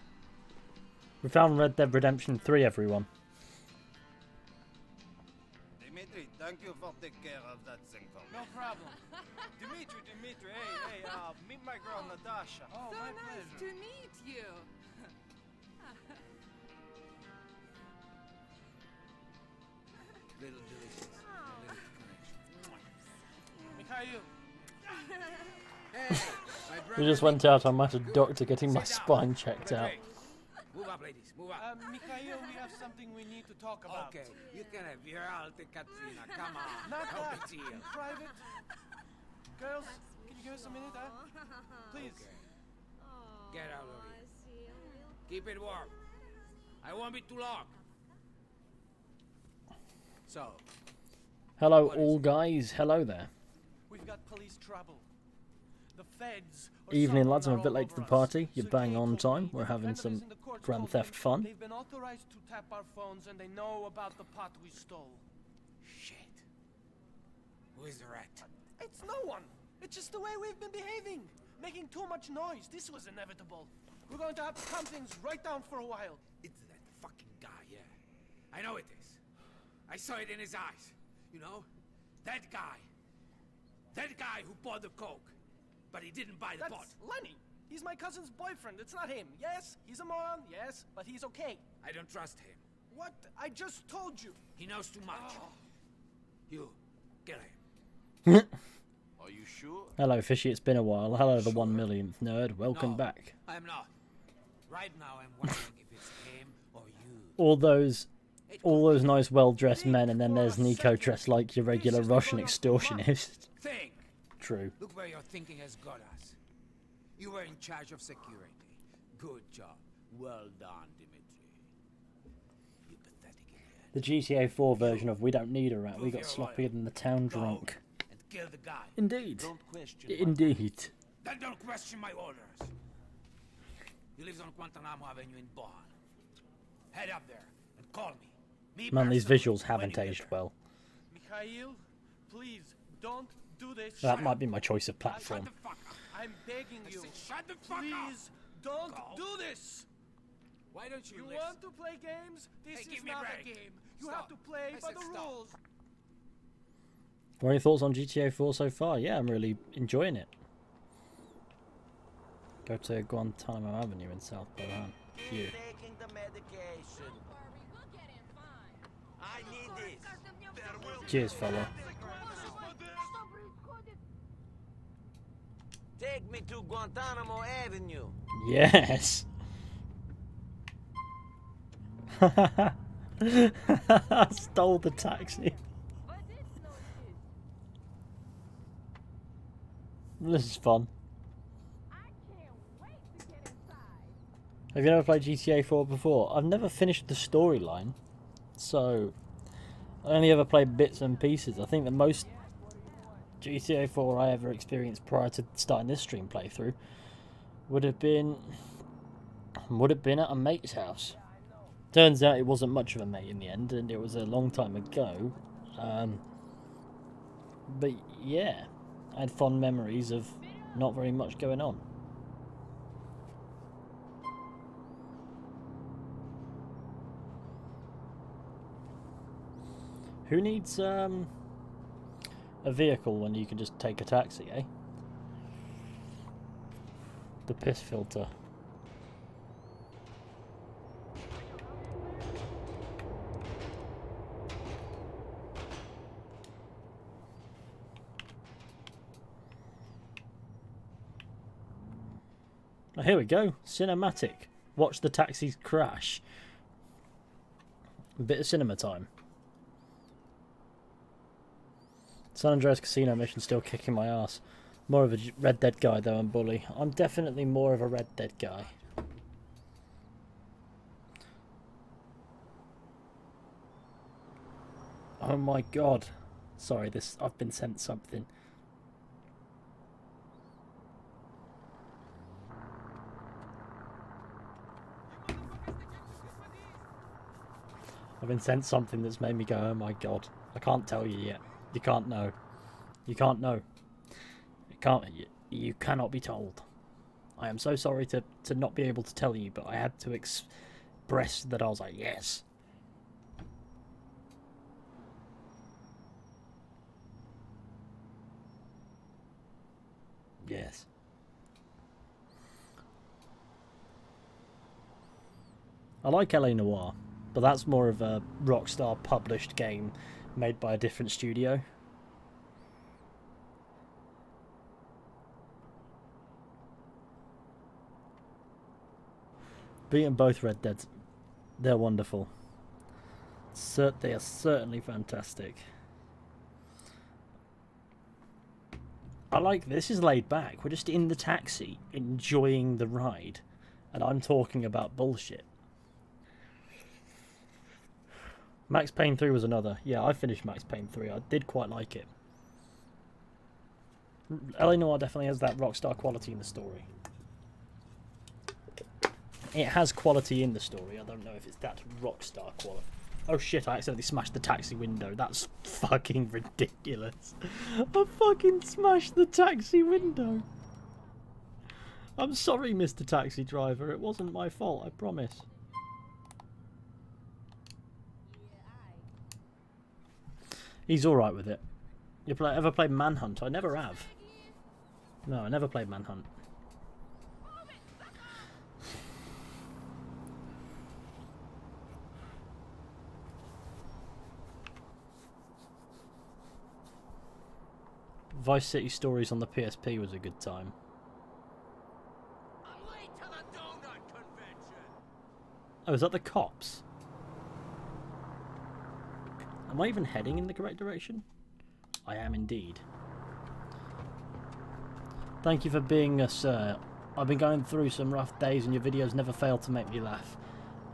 We found Red Dead Redemption 3, everyone. Dimitri, thank you for taking care of that thing for me. No problem. Dimitri, hey, meet my girl Natasha. Oh, So my nice pleasure. to meet you. Little delicious. Little connection. Mikhail. Hey, my brother. We just went out. I'm at a doctor getting my spine checked out. Move up, ladies. Move up. Mikhail, we have something we need to talk about. Okay, you can have your alte Katrina. Come on. Not Help that. me In private. Girls, can you give us a minute, huh? Please. Okay. Get out of here. Keep it warm. I won't be too long. So. Hello, all guys. Hello there. We've got police trouble. The feds. Evening, lads. I'm a bit late to the party. You're bang on time. We're having some Grand Theft fun. They've been authorized to tap our phones, and they know about the pot we stole. Shit. Who is the rat? It's no one. It's just the way we've been behaving. Making too much noise. This was inevitable. We're going to have to calm things right down for a while. It's that fucking guy, yeah. I know it is. I saw it in his eyes. You know? That guy. That guy who bought the coke. But he didn't buy the That's pot. Lenny. He's my cousin's boyfriend. It's not him. Yes, he's a moron. Yes, but he's okay. I don't trust him. What? I just told you. He knows too much. Oh. You, get him. Are you sure? Hello, Fishy. It's been a while. Hello, the 1 millionth nerd. Welcome No, back. I'm not. Right now, I'm wondering if it's him or you. All those nice, well-dressed men, and then there's Nico dressed like your regular Russian extortionist. Think. True. Look where your thinking has got us. You were in charge of security. Good job. Well done, Dimitri. You pathetic idiot. The GTA 4 version of We Don't Need a Rat. We got sloppier than the town drunk. And kill the guy. Indeed. Don't question. Indeed. Then don't question my orders. He lives on Guantanamo Avenue in Bonn. Head up there and call me. Man, these personally, visuals haven't when you aged get there. well. Mikhail, please don't do this. That might be my choice of platform. Shut the fuck up. I'm begging you. Shut the fuck up. Please don't do this. Why don't you You listen? want to play games? This Hey, give is me a not a break. game. You Stop. have to play I by said the stop. rules. What are your thoughts on GTA 4 so far? Yeah, I'm really enjoying it. Go to Guantanamo Avenue in South Berlin. Here. Taking the medication. I need this. Cheers, fella. Take me to Guantanamo Avenue. Yes. Stole the taxi. This is fun. Have you ever played GTA 4 before? I've never finished the storyline, so I only ever played bits and pieces. I think the most GTA 4 I ever experienced prior to starting this stream playthrough would have been at a mate's house. Turns out it wasn't much of a mate in the end, and it was a long time ago. But yeah, I had fond memories of not very much going on. Who needs a vehicle when you can just take a taxi, eh? The piss filter. here we go. Cinematic. Watch the taxis crash. A bit of cinema time. San Andreas Casino mission still kicking my ass. More of a Red Dead guy though, and Bully. I'm definitely more of a Red Dead guy. Oh my god. Sorry, I've been sent something. I've been sent something that's made me go, oh my god. I can't tell you yet. You can't know. You can't know. You cannot be told. I am so sorry to not be able to tell you, but I had to express that I was like, yes. Yes. I like LA Noire, but that's more of a Rockstar published game made by a different studio. Beating both Red Deads, they're wonderful. They are certainly fantastic. I like this is laid back. We're just in the taxi, enjoying the ride, and I'm talking about bullshit. Max Payne 3 was another. Yeah, I finished Max Payne 3. I did quite like it. LA Noire definitely has that Rockstar quality in the story. It has quality in the story. I don't know if it's that Rockstar quality. Oh shit, I accidentally smashed the taxi window. That's fucking ridiculous. I fucking smashed the taxi window. I'm sorry, Mr. Taxi Driver. It wasn't my fault, I promise. He's alright with it. You ever played Manhunt? I never have. No, I never played Manhunt. Vice City Stories on the PSP was a good time. I'm late to the donut convention. Oh, is that the cops? Am I even heading in the correct direction? I am indeed. Thank you for being a sir. I've been going through some rough days and your videos never fail to make me laugh.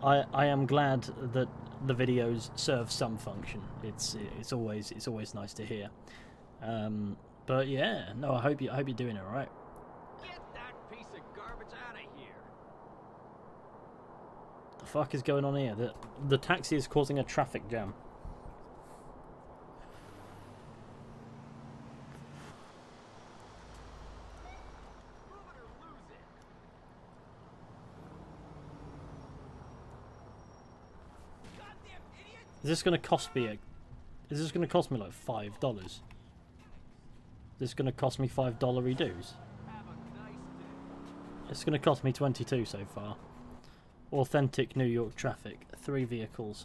I am glad that the videos serve some function. It's always nice to hear. But yeah, no, I hope you're doing all right. Get that piece of garbage out of here. The fuck is going on here? The taxi is causing a traffic jam. Is this going to cost me Is this going to cost me like $5? Is this going to cost me $5 redos? It's going to cost me 22 so far. Authentic New York traffic. 3 vehicles.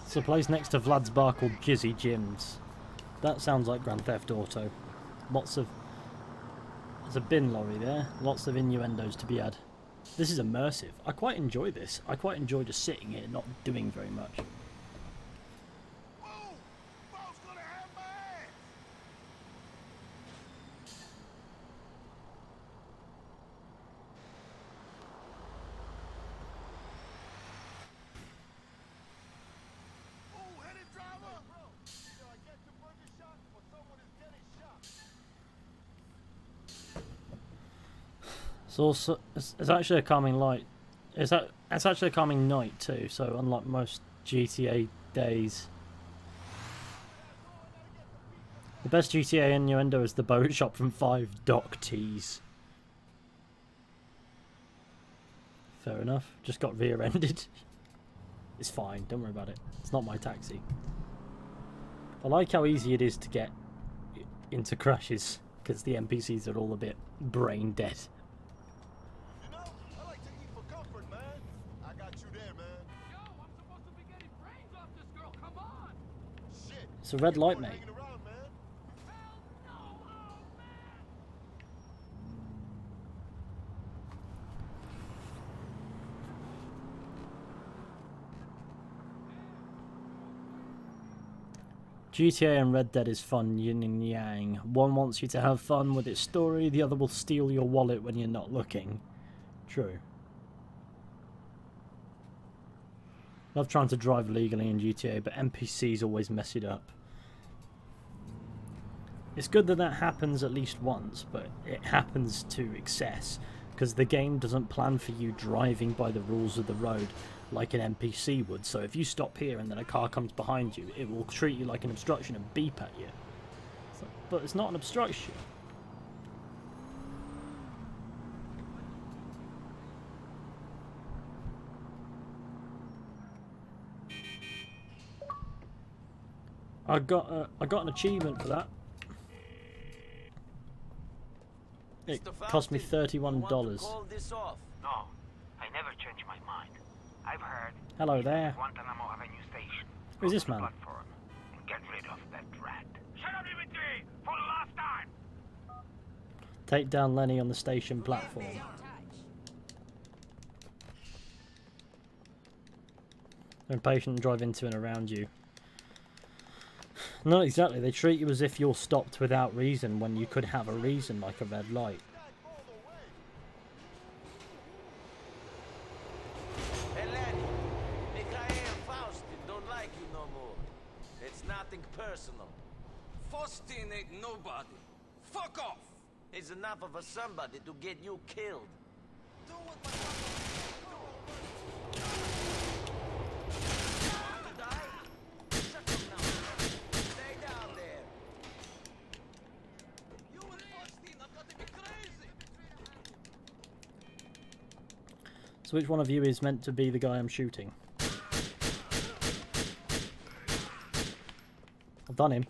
It's a place next to Vlad's bar called Jizzy Jim's. That sounds like Grand Theft Auto. There's a bin lorry there. Lots of innuendos to be had. This is immersive. I quite enjoy this. I quite enjoy just sitting here, not doing very much. It's actually a calming light. It's actually a calming night too. So unlike most GTA days, the best GTA innuendo is the boat shop from 5 Dock Tees. Fair enough. Just got rear-ended. It's fine. Don't worry about it. It's not my taxi. I like how easy it is to get into crashes because the NPCs are all a bit brain dead. You know, I like to eat for comfort, man. I got you there, man. Yo, I'm supposed to be getting brains off this girl. Come on. Shit. It's a red light, mate. Hanging around, man. Hell no. Oh, man. GTA and Red Dead is fun, yin and yang. One wants you to have fun with its story, the other will steal your wallet when you're not looking. True. Love trying to drive legally in GTA, but NPCs always mess it up. It's good that that happens at least once, but it happens to excess, because the game doesn't plan for you driving by the rules of the road like an NPC would. So if you stop here and then a car comes behind you, it will treat you like an obstruction and beep at you. But it's not an obstruction. I got an achievement for that. It cost me $31. No, I never change my mind. I've heard. Hello there. Guantanamo Avenue Station. Who's this man? Platform and get rid of that rat. Shut up, Dimitri! For the last time! Take down Lenny on the station platform. They're impatient and drive into and around you. Not exactly. They treat you as if you're stopped without reason when you could have a reason, like a red light. Hey, Lenny. Mikhail Faustin don't like you no more. It's nothing personal. Faustin ain't nobody. Fuck off! He's enough of a somebody to get you killed. Do what my to die? Shut up now. Stay down there. You and Faustin have got to be crazy. So which one of you is meant to be the guy I'm shooting? I've done him.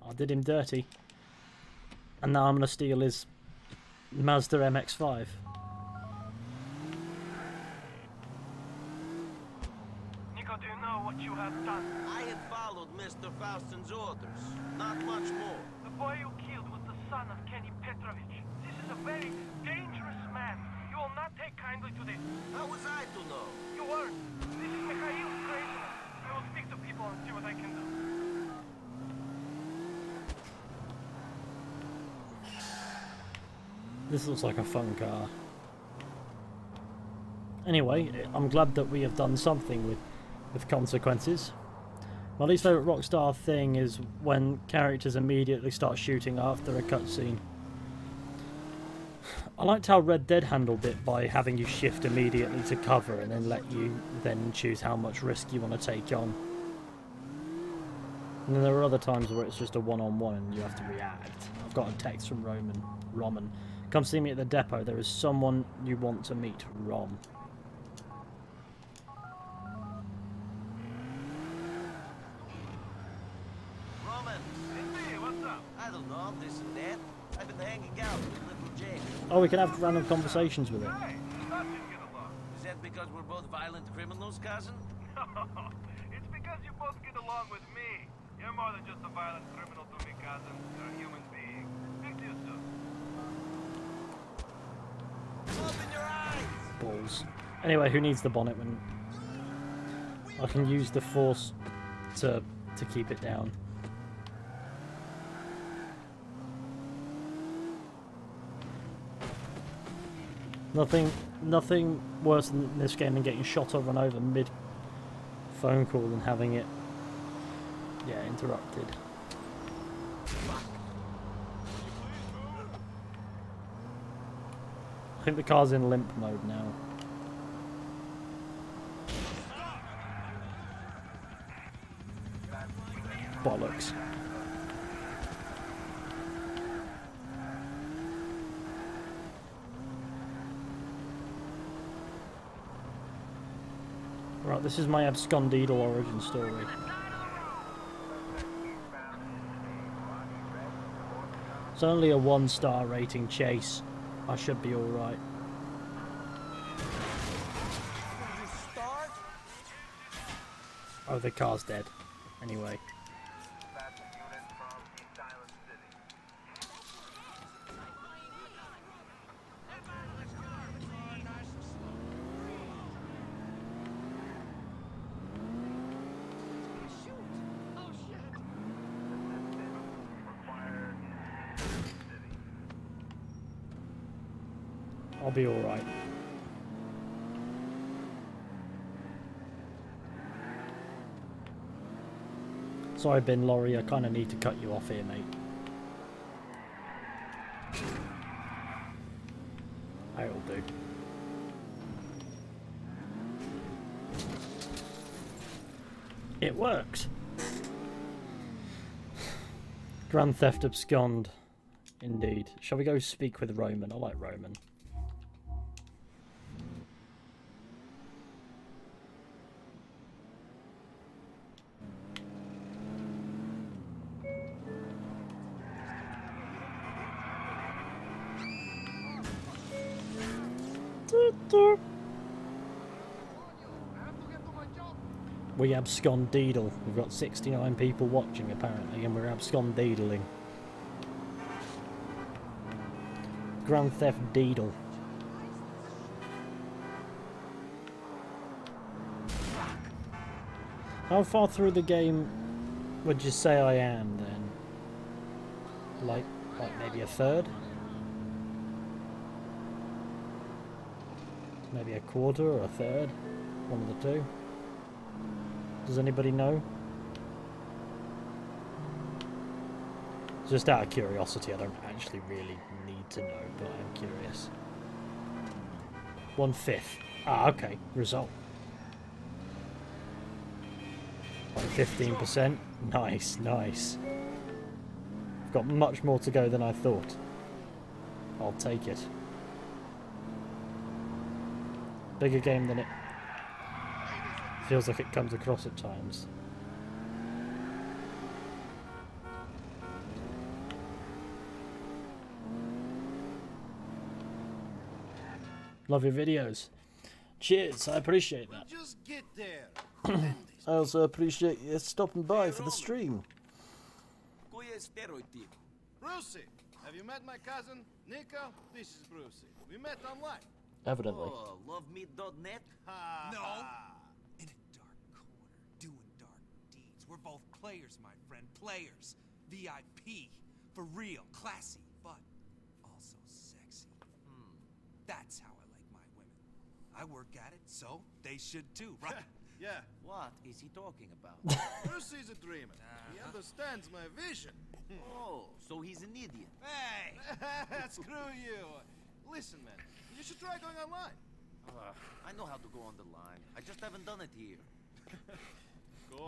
I did him dirty. And now I'm going to steal his Mazda MX-5. Nico, do you know what you have done? I have followed Mr. Faustin's orders. Not much more. The boy you killed was the son of Kenny Petrovich. This is a very dangerous man. You will not take kindly to this. How was I to know? You weren't. This is Mikhail's craziness. I will speak to people and see what I can do. This looks like a fun car. Anyway, I'm glad that we have done something with consequences. My least favourite Rockstar thing is when characters immediately start shooting after a cutscene. I liked how Red Dead handled it by having you shift immediately to cover and then let you then choose how much risk you want to take on. And then there are other times where it's just a one-on-one and you have to react. I've got a text from Roman. Come see me at the depot. There is someone you want to meet. Rom. Roman. Hey, what's up? I don't know, this and that. I've been hanging out with little Jake. Oh, we can have random conversations with it. Hey, thought you'd get along. Is that because we're both violent criminals, cousin? It's because you both get along with me. You're more than just a violent criminal to me, cousin. You're a human being. Speak to you soon. Open your eyes! Balls. Anyway, who needs the bonnet when I can use the force to keep it down? Nothing worse in this game than getting shot or run over mid phone call and having it, yeah, interrupted. I think the car's in limp mode now. Bollocks. Right, this is my abscondeedle origin story. It's only a 1-star rating chase. I should be alright. Oh, the car's dead. Anyway. I'll be alright. Sorry, Bin Laurie, I kind of need to cut you off here, mate. I'll do. It works. Grand Theft Abscond. Indeed. Shall we go speak with Roman? I like Roman. We abscondeedle. We've got 69 people watching apparently, and we're abscondeedling. Grand Theft Deedle. How far through the game would you say I am then? Like maybe a third? Maybe a quarter or a third? One of the two. Does anybody know? Just out of curiosity, I don't actually really need to know, but I'm curious. 1/5. Ah, okay. Result. Like 15%. Nice, nice. I've got much more to go than I thought. I'll take it. Bigger game than it feels like it comes across at times. Love your videos. Cheers, I appreciate that. We'll just get there. I also appreciate you stopping by for the stream. Brucey, have you met my cousin, Nico? This is Brucey. We met online. Evidently. Oh, lovemeat.net? No. In a dark corner, doing dark deeds. We're both players, my friend. Players. VIP. For real. Classy, but also sexy. That's how I like my women. I work at it, so they should too, right? Yeah. What is he talking about? Brucey's a dreamer. He understands my vision. Oh, so he's an idiot. Hey! Screw you. Listen, man. You should try going online. I know how to go on the line. I just haven't done it here.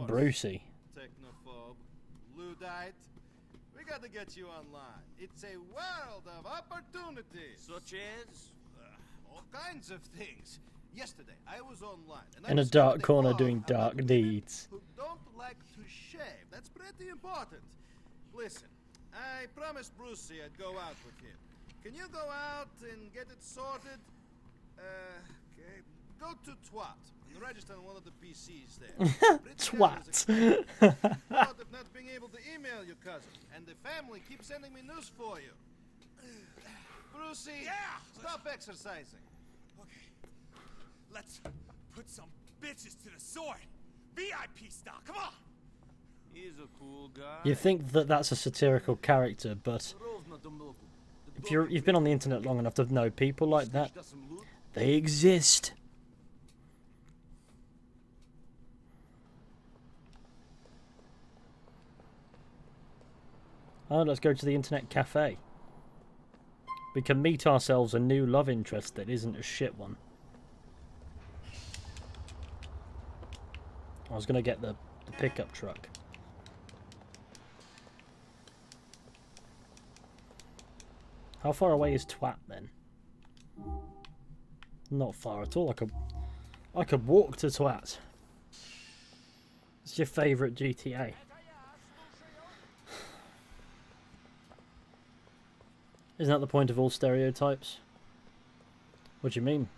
Brucey. Technophobe. Luddite. We gotta get you online. It's a world of opportunities. Such as? All kinds of things. Yesterday, I was online. And In a dark corner doing dark deeds. Who don't like to shave. That's pretty important. Listen, I promised Brucey I'd go out with him. Can you go out and get it sorted? Okay. Go to Twat and register on one of the PCs there. Twat. Thought of not being able to email your cousin, and the family keeps sending me news for you. Brucey, stop exercising. Okay. Let's put some bitches to the sword. VIP style. Come on. He's a cool guy. You think that that's a satirical character, but if you've been on the internet long enough to know people like that, they exist. Oh, let's go to the internet cafe. We can meet ourselves a new love interest that isn't a shit one. I was going to get the pickup truck. How far away is Twat then? Not far at all. I could walk to Twat. It's your favourite GTA. Isn't that the point of all stereotypes? What do you mean?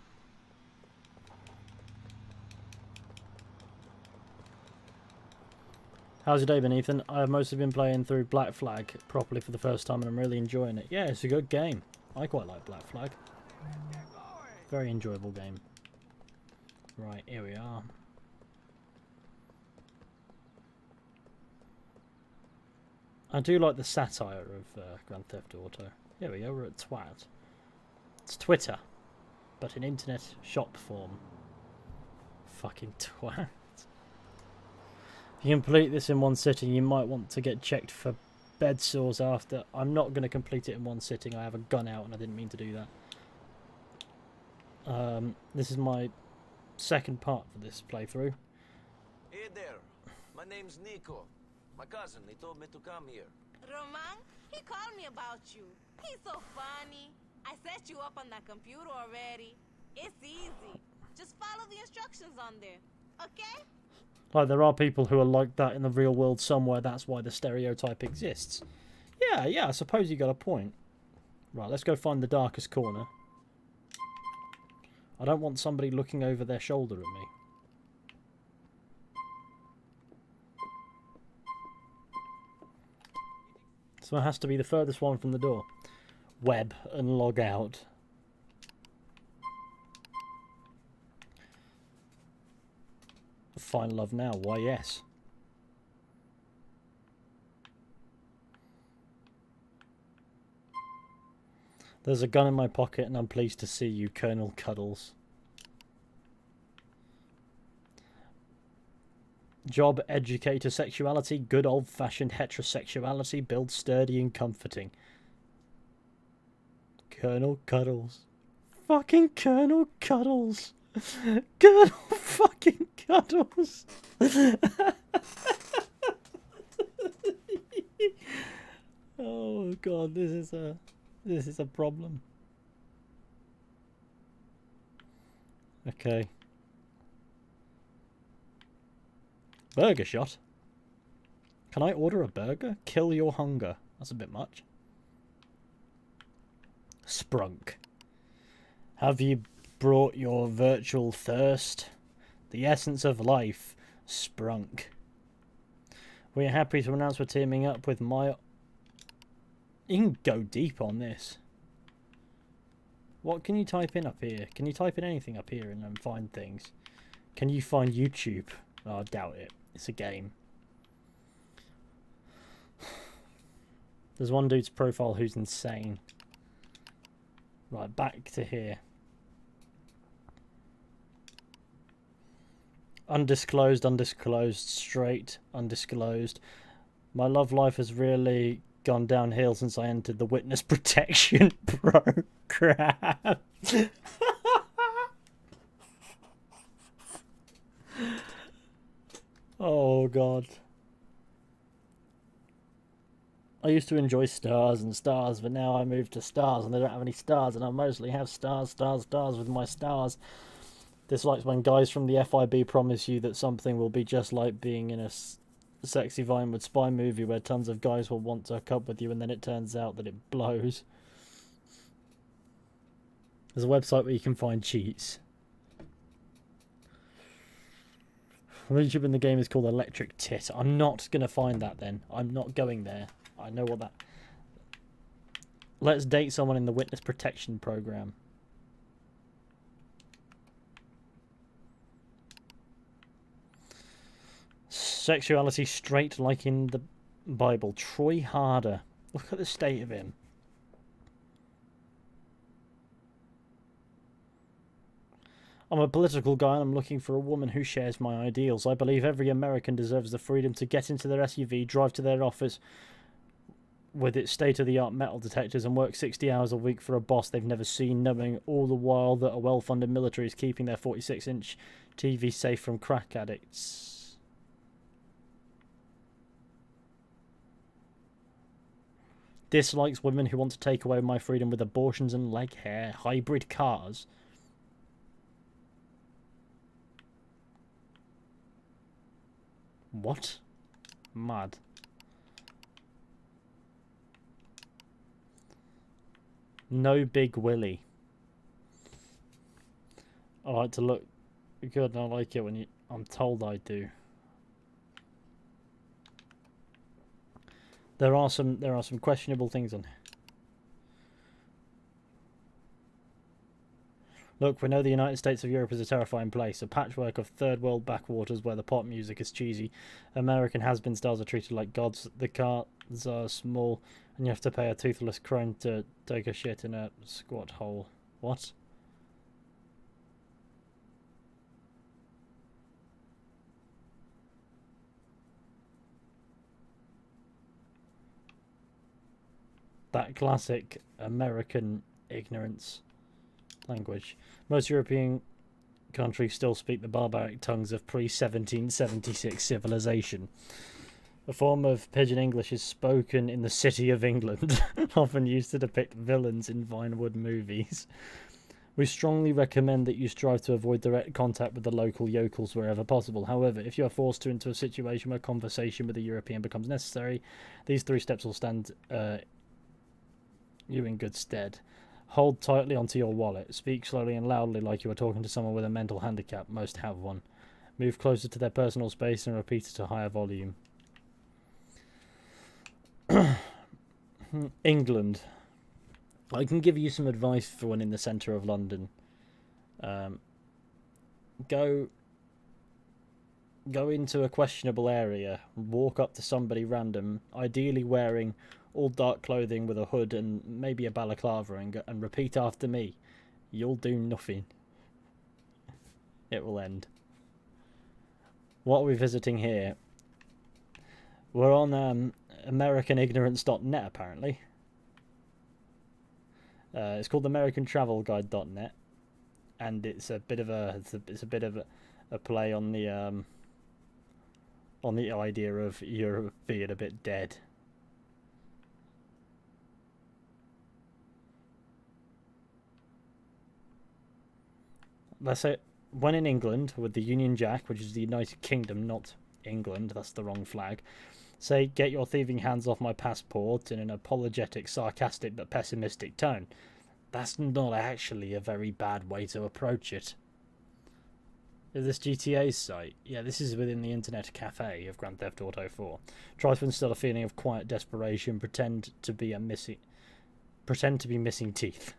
How's your day been, Ethan? I've mostly been playing through Black Flag properly for the first time and I'm really enjoying it. Yeah, it's a good game. I quite like Black Flag. Very enjoyable game. Right, here we are. I do like the satire of Grand Theft Auto. Here we go, we're at Twat. It's Twitter, but in internet shop form. Fucking twat. If you complete this in one sitting, you might want to get checked for bed sores after. I'm not going to complete it in one sitting. I have a gun out and I didn't mean to do that. This is my second part for this playthrough. Hey there. My name's Nico. My cousin, he told me to come here. Roman, he called me about you. He's so funny. I set you up on that computer already. It's easy. Just follow the instructions on there, okay? Like, there are people who are like that in the real world somewhere. That's why the stereotype exists. Yeah, I suppose you got a point. Right, let's go find the darkest corner. I don't want somebody looking over their shoulder at me. So it has to be the furthest one from the door. Web and log out. Find love now. Why, yes. There's a gun in my pocket and I'm pleased to see you, Colonel Cuddles. Job, educator, sexuality, good old-fashioned heterosexuality, build sturdy and comforting. Colonel Cuddles. Fucking Colonel Cuddles. Colonel fucking Cuddles. Oh god, this is a problem. Okay. Burger shot? Can I order a burger? Kill your hunger. That's a bit much. Sprunk. Have you brought your virtual thirst? The essence of life. Sprunk. We're happy to announce we're teaming up with my... You can go deep on this. What can you type in up here? Can you type in anything up here and then find things? Can you find YouTube? Oh, I doubt it. It's a game. There's one dude's profile who's insane. Right, back to here. Undisclosed, undisclosed, straight, undisclosed. My love life has really gone downhill since I entered the witness protection program. Oh god. I used to enjoy stars and stars, but now I moved to stars and they don't have any stars and I mostly have stars with my stars. This likes when guys from the FIB promise you that something will be just like being in a sexy Vinewood spy movie where tons of guys will want to hook up with you and then it turns out that it blows. There's a website where you can find cheats. YouTube in the game is called Electric Tit. I'm not going to find that then. I'm not going there. I know what that... Let's date someone in the witness protection program. Sexuality straight like in the Bible. Troy Harder. Look at the state of him. I'm a political guy and I'm looking for a woman who shares my ideals. I believe every American deserves the freedom to get into their SUV, drive to their office with its state-of-the-art metal detectors and work 60 hours a week for a boss they've never seen, knowing all the while that a well-funded military is keeping their 46-inch TV safe from crack addicts. Dislikes women who want to take away my freedom with abortions and leg hair, hybrid cars. What? Mad. No Big Willie. I like to look good and I like it when I'm told I do. There are some questionable things on here. Look, we know the United States of Europe is a terrifying place, a patchwork of third world backwaters where the pop music is cheesy. American has-been stars are treated like gods, the cars are small, and you have to pay a toothless crone to take a shit in a squat hole. What? That classic American ignorance language. Most European countries still speak the barbaric tongues of pre-1776 civilization. A form of Pidgin English is spoken in the City of England, often used to depict villains in Vinewood movies. We strongly recommend that you strive to avoid direct contact with the local yokels wherever possible. However, if you are forced into a situation where conversation with a European becomes necessary, these 3 steps will stand you in good stead. Hold tightly onto your wallet. Speak slowly and loudly like you are talking to someone with a mental handicap. Most have one. Move closer to their personal space and repeat at a higher volume. England. I can give you some advice for one in the centre of London. Go into a questionable area. Walk up to somebody random, ideally wearing all dark clothing with a hood and maybe a balaclava, and repeat after me. You'll do nothing. It will end. What are we visiting here? We're on AmericanIgnorance.net apparently. It's called AmericanTravelGuide.net, and it's a bit of a play on the idea of Europe being a bit dead. Let's say, when in England, with the Union Jack, which is the United Kingdom, not England, that's the wrong flag, say, get your thieving hands off my passport in an apologetic, sarcastic, but pessimistic tone. That's not actually a very bad way to approach it. Is this GTA's site? Yeah, this is within the internet cafe of Grand Theft Auto 4. Try to instill a feeling of quiet desperation, pretend to be missing teeth.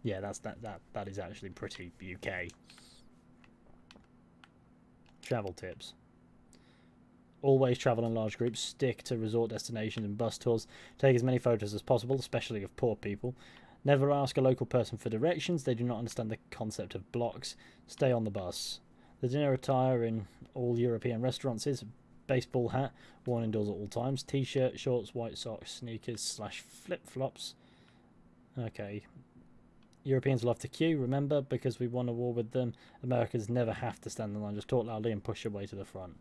Yeah, that is actually pretty UK. Travel tips. Always travel in large groups. Stick to resort destinations and bus tours. Take as many photos as possible, especially of poor people. Never ask a local person for directions. They do not understand the concept of blocks. Stay on the bus. The dinner attire in all European restaurants is baseball hat, worn indoors at all times. T-shirt, shorts, white socks, sneakers / flip-flops. Okay. Europeans love to queue, remember, because we won a war with them. Americans never have to stand in line. Just talk loudly and push your way to the front.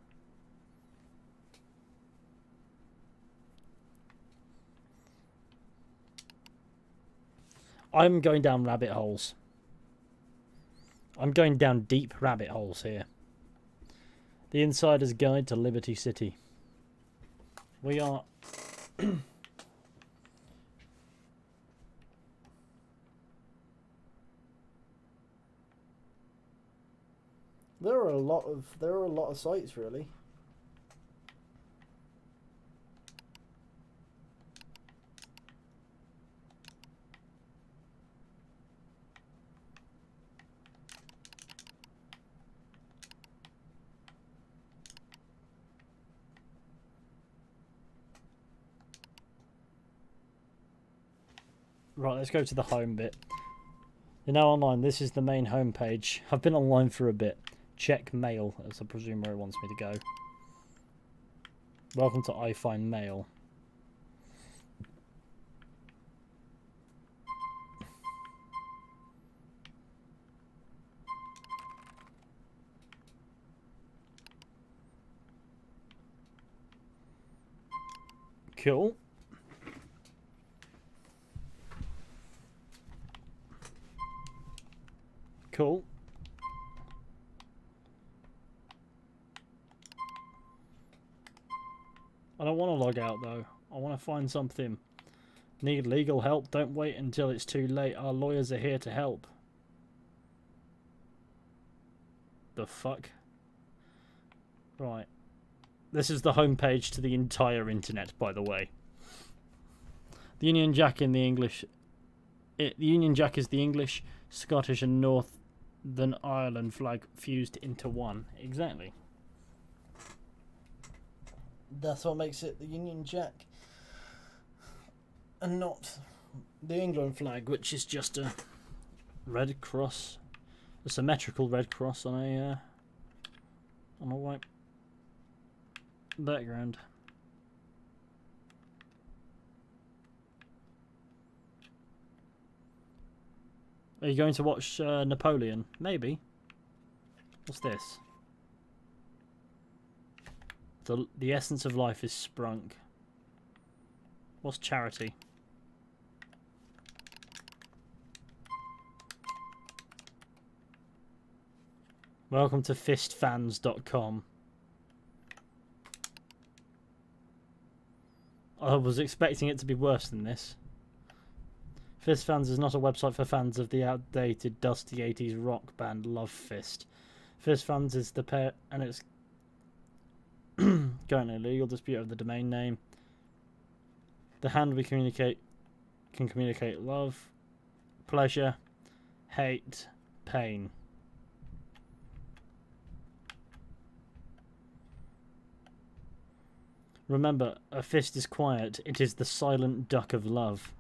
I'm going down rabbit holes. I'm going down deep rabbit holes here. The Insider's Guide to Liberty City. We are... There are a lot of sites, really. Right, let's go to the home bit. You're now online. This is the main home page. I've been online for a bit. Check mail, as I presume where it wants me to go. Welcome to I Find Mail. Cool. Cool. log out though. I want to find something. Need legal help? Don't wait until it's too late. Our lawyers are here to help. The fuck? Right. This is the homepage to the entire internet, by the way. The Union Jack in the English... the Union Jack is the English, Scottish and Northern Ireland flag fused into one. Exactly. That's what makes it the Union Jack. And not the England flag, which is just a red cross. A symmetrical red cross on a white background. Are you going to watch Napoleon? Maybe. What's this? The essence of life is sprung. What's charity? Welcome to fistfans.com. I was expecting it to be worse than this. Fist Fans is not a website for fans of the outdated, dusty 80s rock band Love Fist. Fist Fans is the pair, and it's currently a legal dispute over the domain name. The hand we can communicate love, pleasure, hate, pain. Remember, a fist is quiet. It is the silent duck of love.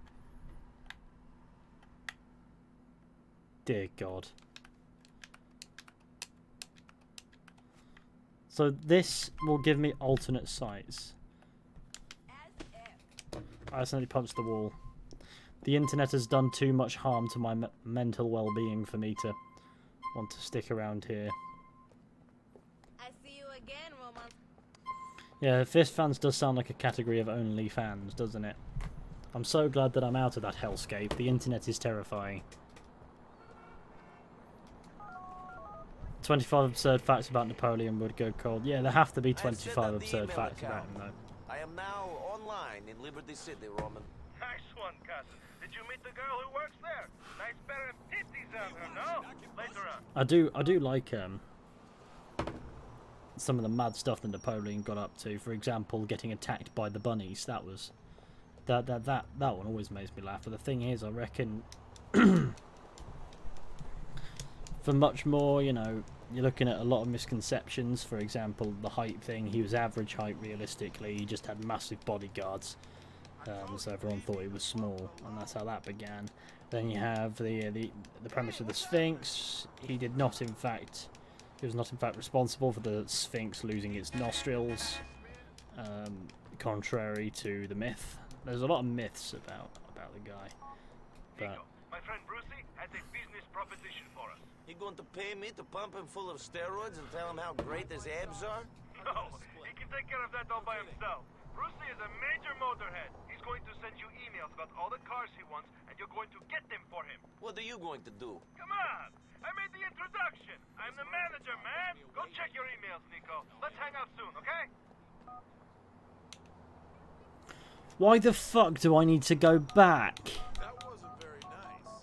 Dear God. So this will give me alternate sites. I accidentally punched the wall. The internet has done too much harm to my mental well-being for me to want to stick around here. I see you again, Roman. Yeah, Fist Fans does sound like a category of only fans, doesn't it? I'm so glad that I'm out of that hellscape. The internet is terrifying. 25 absurd facts about Napoleon would go cold. Yeah, there have to be 25 absurd facts about him, though. I am now online in Liberty City, Roman. Nice one, cousin. Did you meet the girl who works there? Nice pair of titties on her, no? Later on. I do like some of the mad stuff that Napoleon got up to. For example, getting attacked by the bunnies. That was that one always makes me laugh. But the thing is, I reckon for much more, you know, you're looking at a lot of misconceptions. For example, the height thing. He was average height realistically. He just had massive bodyguards. So everyone thought he was small, and that's how that began. Then you have the premise of the Sphinx. He was not in fact responsible for the Sphinx losing its nostrils, contrary to the myth. There's a lot of myths about the guy. But my friend Brucey has a business proposition for us. He going to pay me to pump him full of steroids and tell him how great his abs are? No, he can take care of that all by himself. Brucey is a major motorhead. He's going to send you emails about all the cars he wants, and you're going to get them for him. What are you going to do? Come on! I made the introduction. I'm the manager, man. Go check your emails, Nico. Let's hang out soon, okay? why the fuck do I need to go back? That wasn't very nice.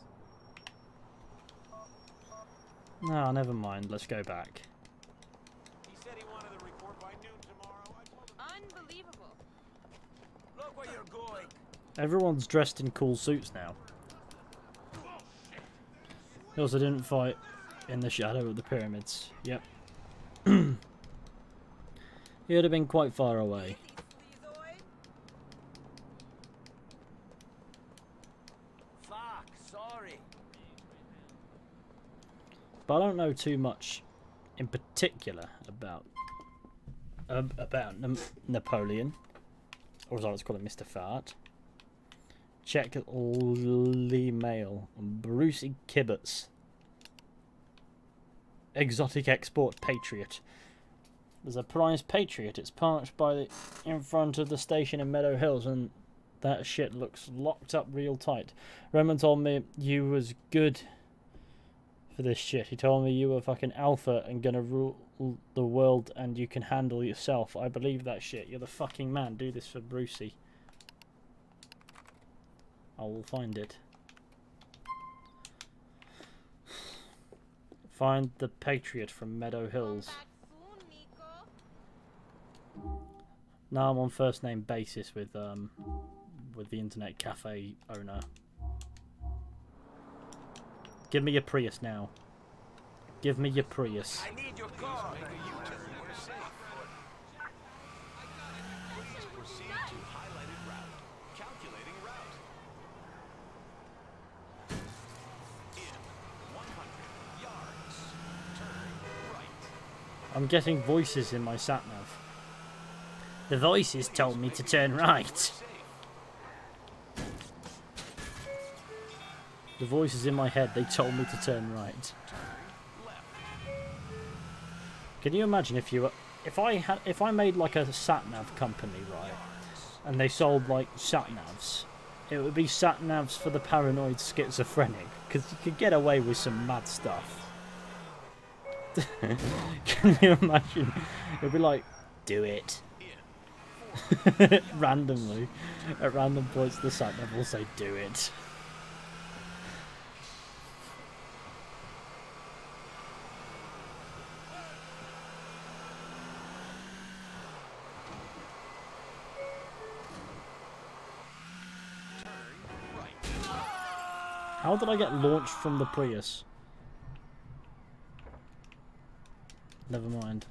No, never mind. Let's go back. He said he wanted to report by noon tomorrow. I told him. Unbelievable. Look where you're going. Everyone's dressed in cool suits now. They also didn't fight in the shadow of the pyramids. Yep. He would have been quite far away. Fuck, sorry. But I don't know too much in particular about Napoleon, or as I was calling Mr. Fart. Check the mail. Brucey Kibbutz. Exotic export Patriot. There's a prize Patriot. It's parked in front of the station in Meadow Hills, and that shit looks locked up real tight. Roman told me you was good for this shit. He told me you were fucking alpha and gonna rule the world and you can handle yourself. I believe that shit. You're the fucking man. Do this for Brucey. I will find it. Find the Patriot from Meadow Hills. Now I'm on first name basis with the internet cafe owner. Give me your Prius now. Give me your Prius. I need your car. Make a U-turn. We're safe. Please proceed to highlighted route. Calculating route. In 100 yards. Turn right. I'm getting voices in my sat-nav. The voices told me to turn right. The voices in my head, they told me to turn right. Can you imagine if I made like a sat-nav company, right, and they sold like sat-navs, it would be sat-navs for the paranoid schizophrenic, because you could get away with some mad stuff. Can you imagine? It'd be like, do it. Randomly, at random points the sat-nav will say, do it. How did I get launched from the Prius? Never mind.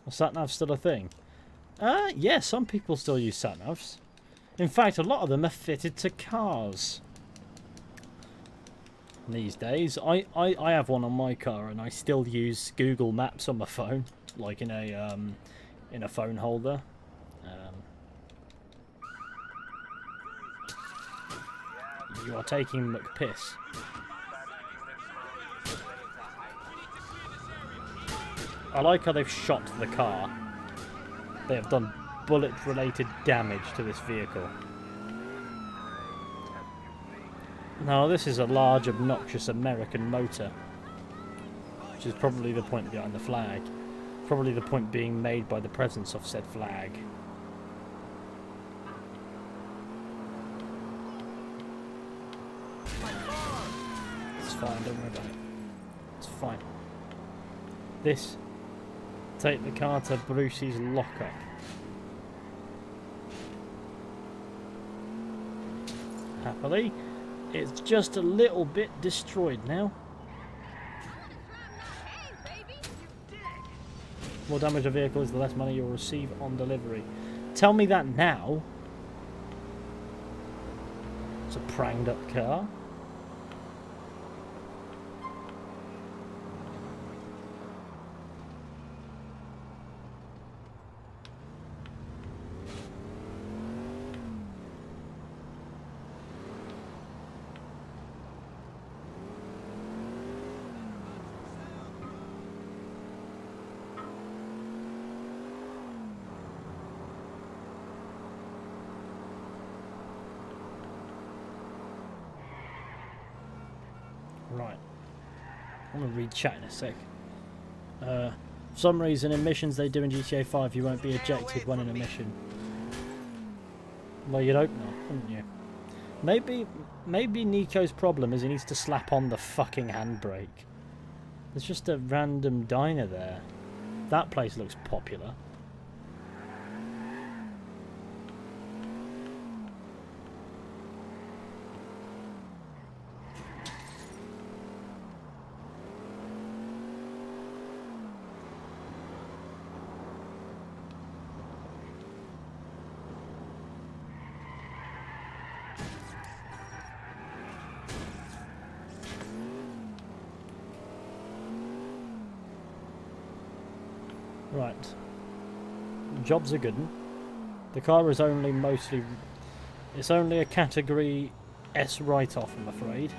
Is sat-nav still a thing? Yeah, some people still use sat-navs. In fact, a lot of them are fitted to cars. These days, I have one on my car, and I still use Google Maps on my phone, like in a phone holder. You are taking McPiss. I like how they've shot the car. They have done bullet-related damage to this vehicle. Now, this is a large, obnoxious American motor, which is probably the point behind the flag. Probably the point being made by the presence of said flag. It's fine, don't worry about it. It's fine. This. Take the car to Brucey's lockup. Happily, it's just a little bit destroyed now. The more damage a vehicle is, the less money you'll receive on delivery. Tell me that now. It's a pranged up car. Right. I'm going to read chat in a sec. For some reason, in missions they do in GTA 5, you won't be ejected when in a mission. Well, you'd hope not, wouldn't you? Maybe Nico's problem is he needs to slap on the fucking handbrake. There's just a random diner there. That place looks popular. Right. Job's a good one. The car is only mostly... It's only a category S write-off, I'm afraid.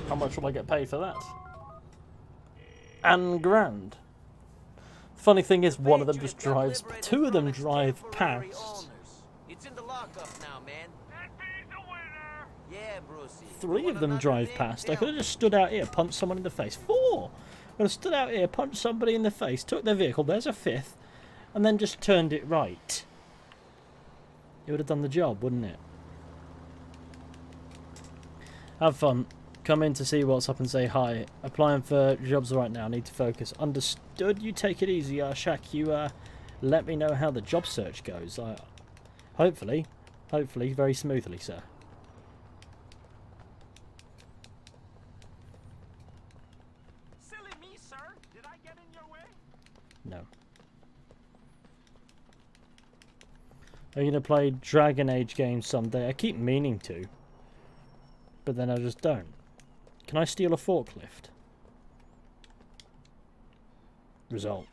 How much will I get paid for that? And grand. Funny thing is, one of them just drives. Two of them drive past. It's in the lockup now, man. Yeah, Brucey. Three of them drive past. I could have just stood out here, punched someone in the face. Four! I could have stood out here, punched somebody in the face, took their vehicle, there's a fifth, and then just turned it right. It would have done the job, wouldn't it? Have fun. Come in to see what's up and say hi. Applying for jobs right now. Need to focus. Understood. You take it easy, Shaq. You let me know how the job search goes. Hopefully, very smoothly, sir. Silly me, sir. Did I get in your way? No. Are you gonna play Dragon Age games someday? I keep meaning to, but then I just don't. Can I steal a forklift? Result.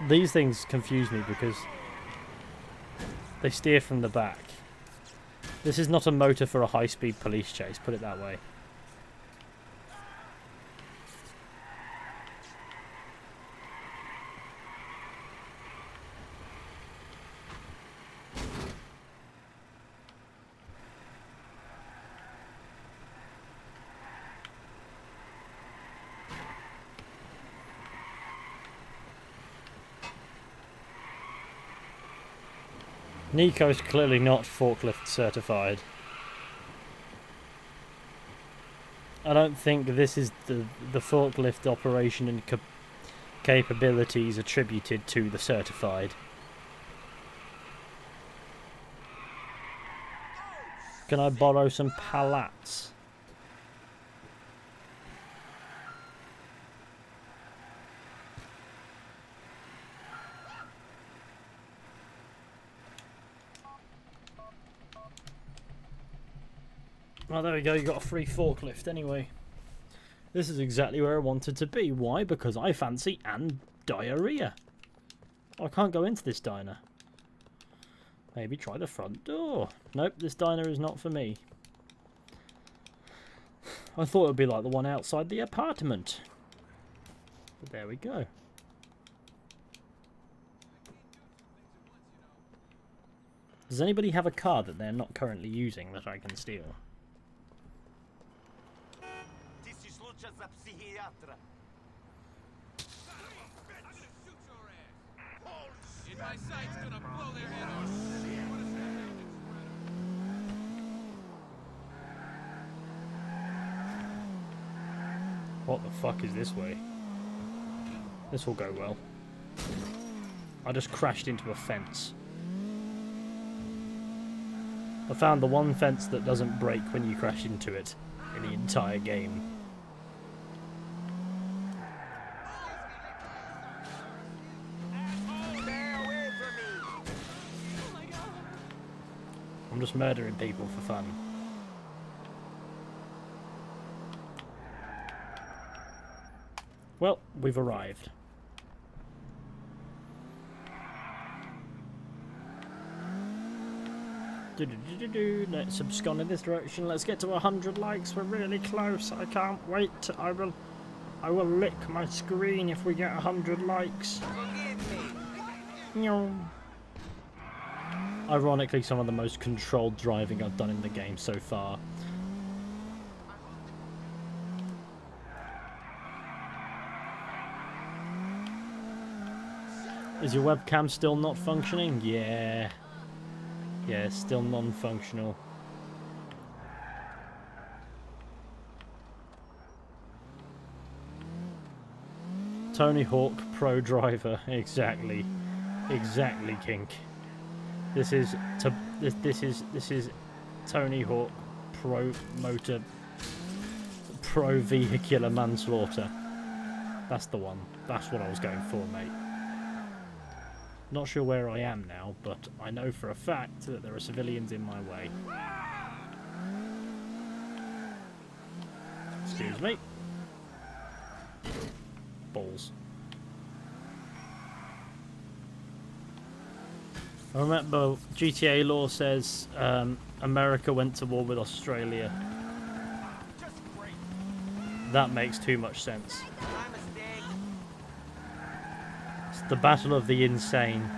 These things confuse me because they steer from the back. This is not a motor for a high-speed police chase, put it that way. Nico's clearly not forklift certified. I don't think this is the forklift operation and capabilities attributed to the certified. Can I borrow some pallets? Oh, there we go, you got a free forklift anyway. This is exactly where I wanted to be. Why? Because I fancy and diarrhea. Oh, I can't go into this diner. Maybe try the front door. Nope, this diner is not for me. I thought it would be like the one outside the apartment. But there we go. Does anybody have a car that they're not currently using that I can steal? My sight's gonna blow their head off. What the fuck is this way? This will go well. I just crashed into a fence. I found the one fence that doesn't break when you crash into it in the entire game. I'm just murdering people for fun. Well, we've arrived. Let's abscond in this direction. Let's get to 100 likes. We're really close. I can't wait. I will lick my screen if we get 100 likes. Ironically, some of the most controlled driving I've done in the game so far. Is your webcam still not functioning? Yeah. Yeah, still non-functional. Tony Hawk Pro Driver. Exactly. Exactly, Kink. This is Tony Hawk Pro Motor Pro Vehicular Manslaughter. That's the one. That's what I was going for, mate. Not sure where I am now, but I know for a fact that there are civilians in my way. Excuse me. Balls. I remember GTA law says America went to war with Australia. That makes too much sense. My mistake. It's the battle of the insane.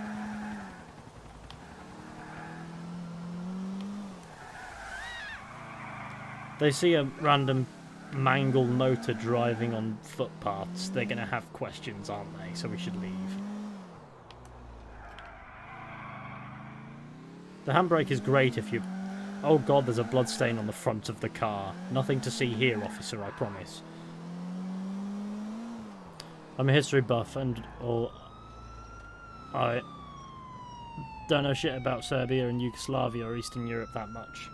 They see a random mangled motor driving on footpaths. They're going to have questions, aren't they? So we should leave. The handbrake is great if you... Oh god, there's a bloodstain on the front of the car. Nothing to see here, officer, I promise. I'm a history buff and... I don't know shit about Serbia and Yugoslavia or Eastern Europe that much.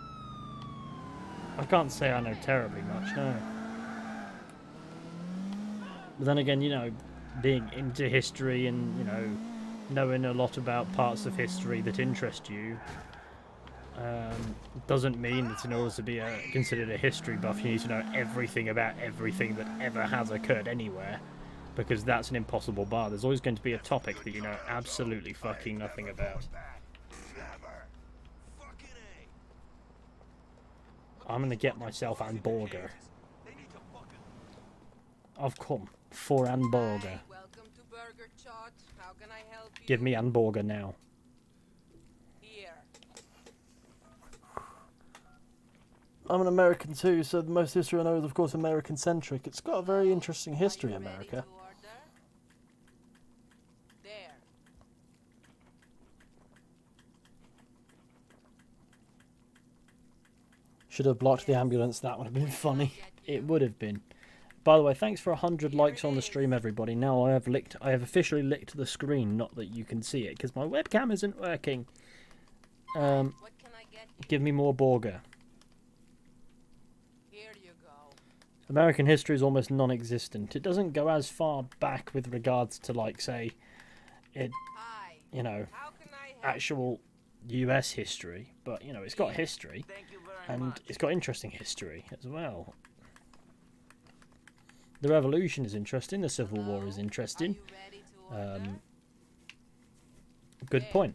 I can't say I know terribly much, no. But then again, you know, being into history and, you know, knowing a lot about parts of history that interest you doesn't mean that in order to be considered a history buff you need to know everything about everything that ever has occurred anywhere, because that's an impossible bar. There's always going to be a topic that you know absolutely fucking nothing about. I'm gonna get myself hamburger. I've come for hamburger. Welcome to Burger Chart. How can I help you? Give me hamburger now. Here. I'm an American too, so the most history I know is of course American-centric. It's got a very interesting history, America. There. Should have blocked the ambulance, that would have been funny. It would have been. By the way, thanks for 100 likes on the stream, everybody. Now I have officially licked the screen, not that you can see it, because my webcam isn't working. Give me more burger. Here you go. American history is almost non-existent. It doesn't go as far back with regards to, like, say, you know, actual US history, but, you know, it's got history, and it's got interesting history as well. The Revolution is interesting, the Civil War is interesting. Good point.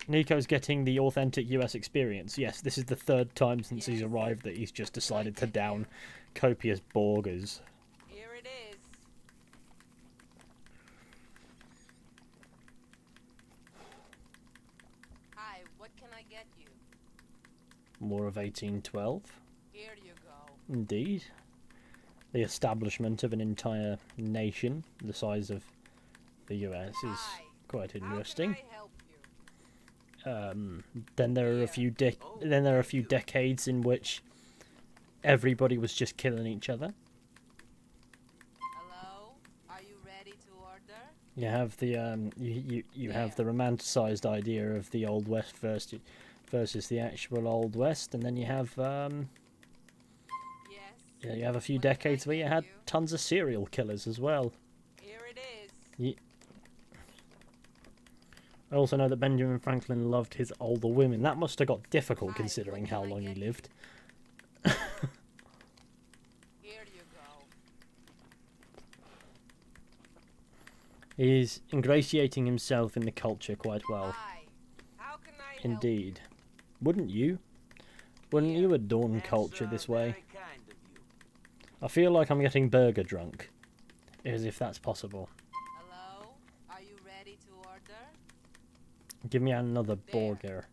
Nico's getting the authentic US experience. Yes, this is the third time since he's arrived that he's just decided to down copious burgers. Here it is. Hi, what can I get you? War of 1812. Here you go. Indeed. The establishment of an entire nation the size of the US is quite interesting. Then there are a few decades in which everybody was just killing each other. Hello? Are you ready to order? You have the you have the romanticized idea of the Old West versus the actual Old West, and then you have yeah, you have a few decades where you had tons of serial killers as well. Here it is. I also know that Benjamin Franklin loved his older women. That must have got difficult considering how long he lived. Here you go. He's ingratiating himself in the culture quite well. How can I Indeed. Wouldn't you? Wouldn't you adorn culture this way? I feel like I'm getting burger drunk. As if that's possible. Hello? Are you ready to order? Give me another burger.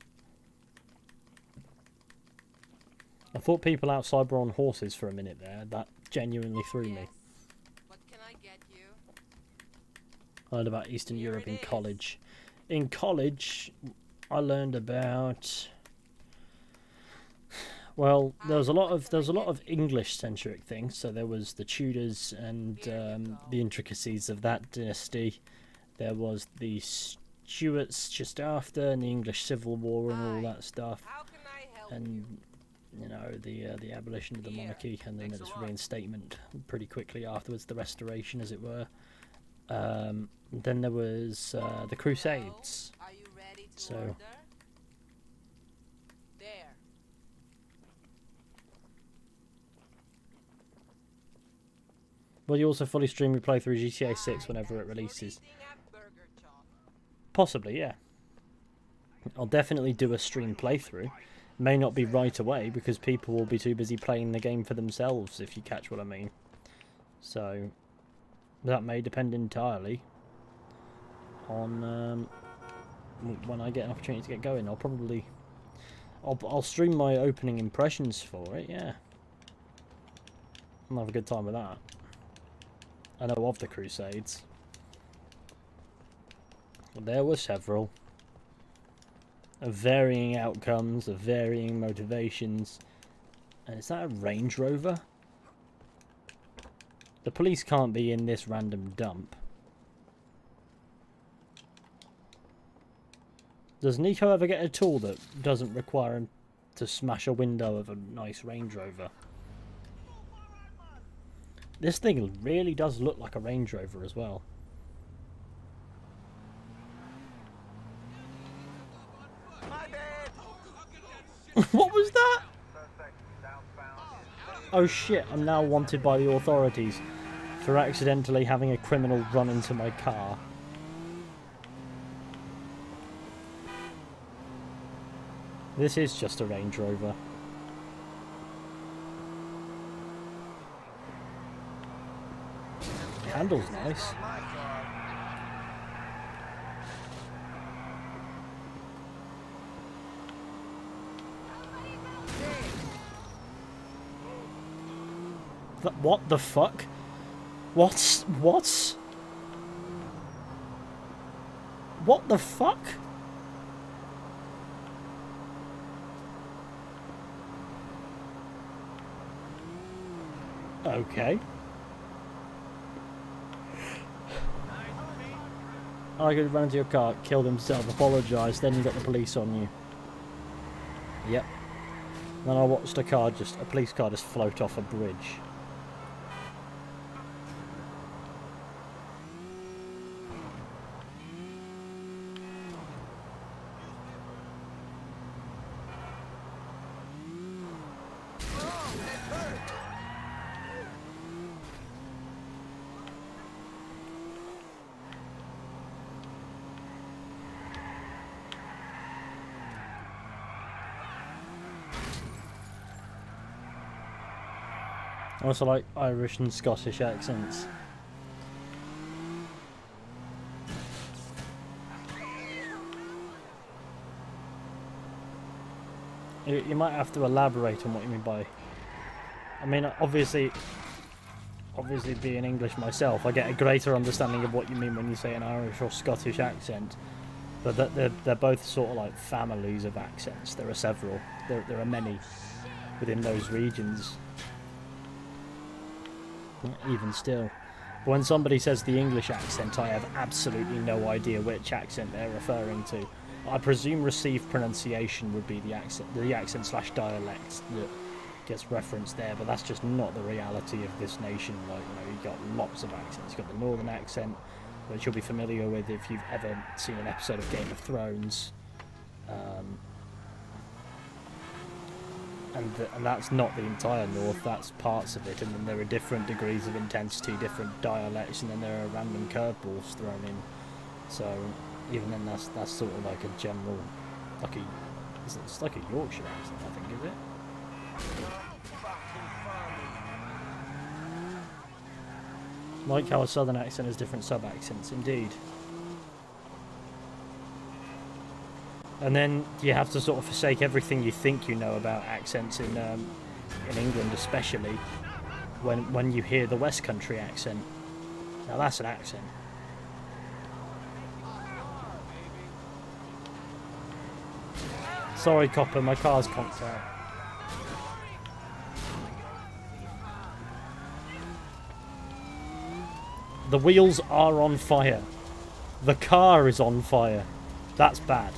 I thought people outside were on horses for a minute there. That genuinely threw me. What can I get you? I learned about Eastern Europe in college. In college, I learned about... Well, there was a lot of English-centric things. So there was the Tudors and the intricacies of that dynasty. There was the Stuarts just after, and the English Civil War and all that stuff. And you know the abolition of the monarchy, and then its reinstatement pretty quickly afterwards, the Restoration, as it were. Then there was the Crusades. So. Well, you also fully stream your playthrough GTA 6 whenever it releases. Possibly, yeah. I'll definitely do a stream playthrough. May not be right away because people will be too busy playing the game for themselves, if you catch what I mean. So that may depend entirely on when I get an opportunity to get going. I'll stream my opening impressions for it, yeah. I'll have a good time with that. I know of the Crusades. There were several. Of varying outcomes, of varying motivations. And is that a Range Rover? The police can't be in this random dump. Does Nico ever get a tool that doesn't require him to smash a window of a nice Range Rover? This thing really does look like a Range Rover as well. What was that? Oh shit, I'm now wanted by the authorities for accidentally having a criminal run into my car. This is just a Range Rover. The handle's nice. What the fuck? What? What the fuck? Okay. I could run into your car, killed himself, apologise, then you got the police on you. Yep. Then I watched a police car just float off a bridge. I also like Irish and Scottish accents. You might have to elaborate on what you mean by... I mean, obviously being English myself, I get a greater understanding of what you mean when you say an Irish or Scottish accent. But they're both sort of like families of accents. There are several. There are many within those regions. Even still. But when somebody says the English accent, I have absolutely no idea which accent they're referring to. I presume received pronunciation would be the accent slash dialect that gets referenced there, but that's just not the reality of this nation. Like, you know, you've got lots of accents. You've got the northern accent, which you'll be familiar with if you've ever seen an episode of Game of Thrones. And that's not the entire north, that's parts of it, and then there are different degrees of intensity, different dialects, and then there are random curveballs thrown in. So even then, that's sort of like a general, it's like a Yorkshire accent, I think, is it? Like how a southern accent has different sub-accents, indeed. And then you have to sort of forsake everything you think you know about accents in England, especially when you hear the West Country accent. Now that's an accent. Sorry, copper, my car's conked out. The wheels are on fire. The car is on fire. That's bad.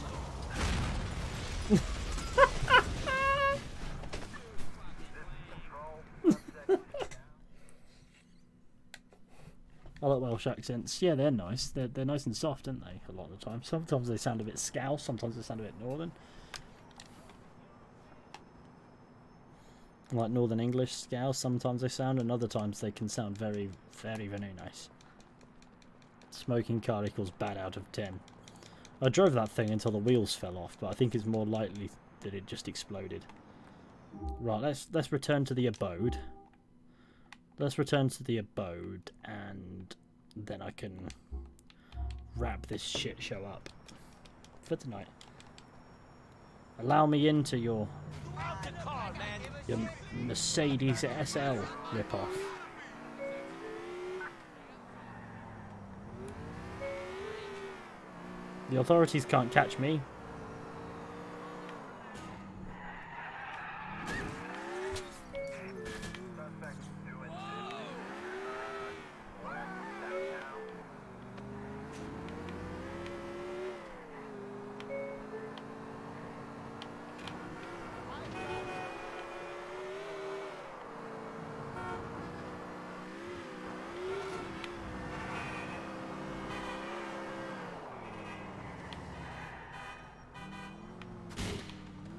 I like Welsh accents. Yeah, they're nice. They're nice and soft, aren't they? A lot of the time. Sometimes they sound a bit scouse. Sometimes they sound a bit northern. Like Northern English scouse. Sometimes they sound, and other times they can sound very, very, very nice. Smoking car equals bad out of 10. I drove that thing until the wheels fell off, but I think it's more likely that it just exploded. Right, let's return to the abode. Let's return to the abode, and then I can wrap this shit show up for tonight. Allow me into your Mercedes SL ripoff. The authorities can't catch me.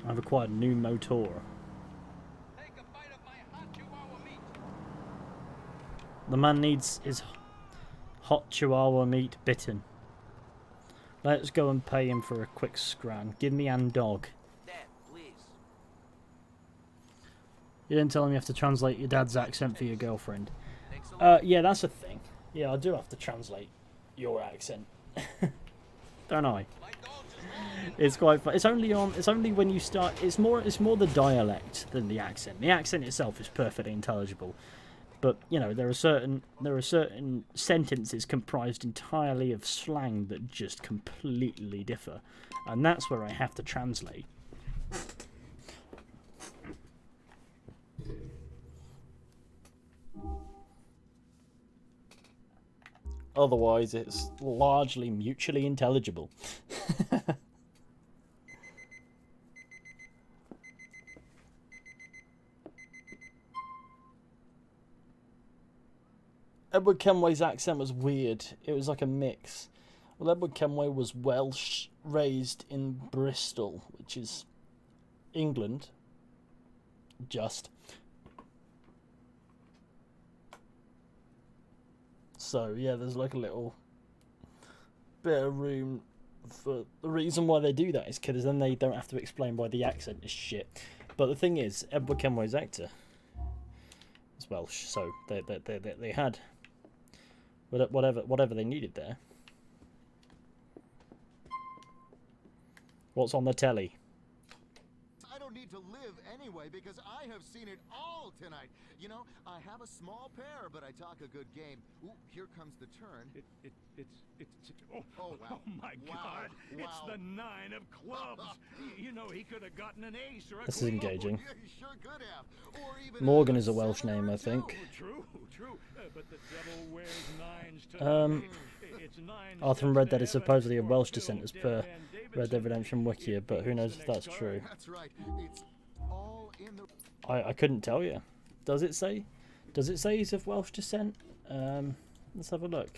I've acquired a new motor. The man needs his hot chihuahua meat bitten. Let's go and pay him for a quick scran. Give me and dog. Dad, please. You didn't tell him you have to translate your dad's accent for your girlfriend. Yeah, that's a thing. Yeah, I do have to translate your accent. Don't I? It's quite fun. It's only when you start. It's more the dialect than the accent. The accent itself is perfectly intelligible, but you know there are certain sentences comprised entirely of slang that just completely differ, and that's where I have to translate. Otherwise, it's largely mutually intelligible. Edward Kenway's accent was weird. It was like a mix. Well, Edward Kenway was Welsh, raised in Bristol, which is England. Just. So, yeah, there's like a little bit of room for... The reason why they do that is because then they don't have to explain why the accent is shit. But the thing is, Edward Kenway's actor is Welsh, so they had whatever they needed there. What's on the telly? I don't need to live anyway because I have seen it all tonight. You know, I have a small pair, but I talk a good game. Ooh, here comes the turn. Oh, wow. Oh my Wow. God! Wow. It's the 9 of clubs. You know, he could have gotten an ace or a This is queen. engaging. Yeah, you sure could have. Or even Morgan is a Welsh name, I think. True. But the devil wears 9s tonight. It's 9 Arthur from steps Red to Dead is heaven supposedly of or Welsh kill descent as Dead per Man Red Dead Redemption Wiki, but who knows if that's true. That's right. It's all in the... I couldn't tell you. Does it say? Does it say he's of Welsh descent? Let's have a look.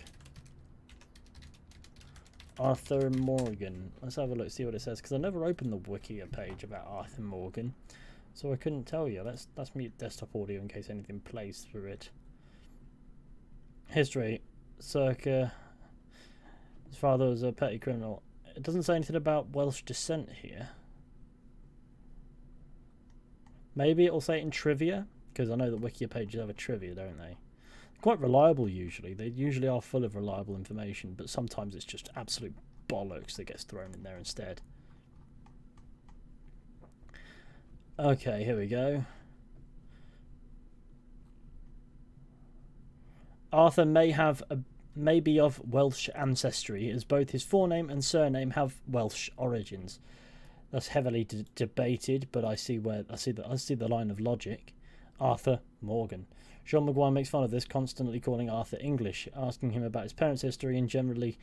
Arthur Morgan. Let's have a look, see what it says, because I never opened the Wiki page about Arthur Morgan, so I couldn't tell you. Let's mute desktop audio in case anything plays through it. History. Circa. His father was a petty criminal. It doesn't say anything about Welsh descent here. Maybe it'll say it in trivia, because I know that Wiki pages have a trivia, don't they? Quite reliable usually. They usually are full of reliable information, but sometimes it's just absolute bollocks that gets thrown in there instead. Okay, here we go. Arthur may be of Welsh ancestry, as both his forename and surname have Welsh origins. That's heavily debated, but I see the line of logic. Arthur Morgan. Sean Maguire makes fun of this, constantly calling Arthur English, asking him about his parents' history, and generally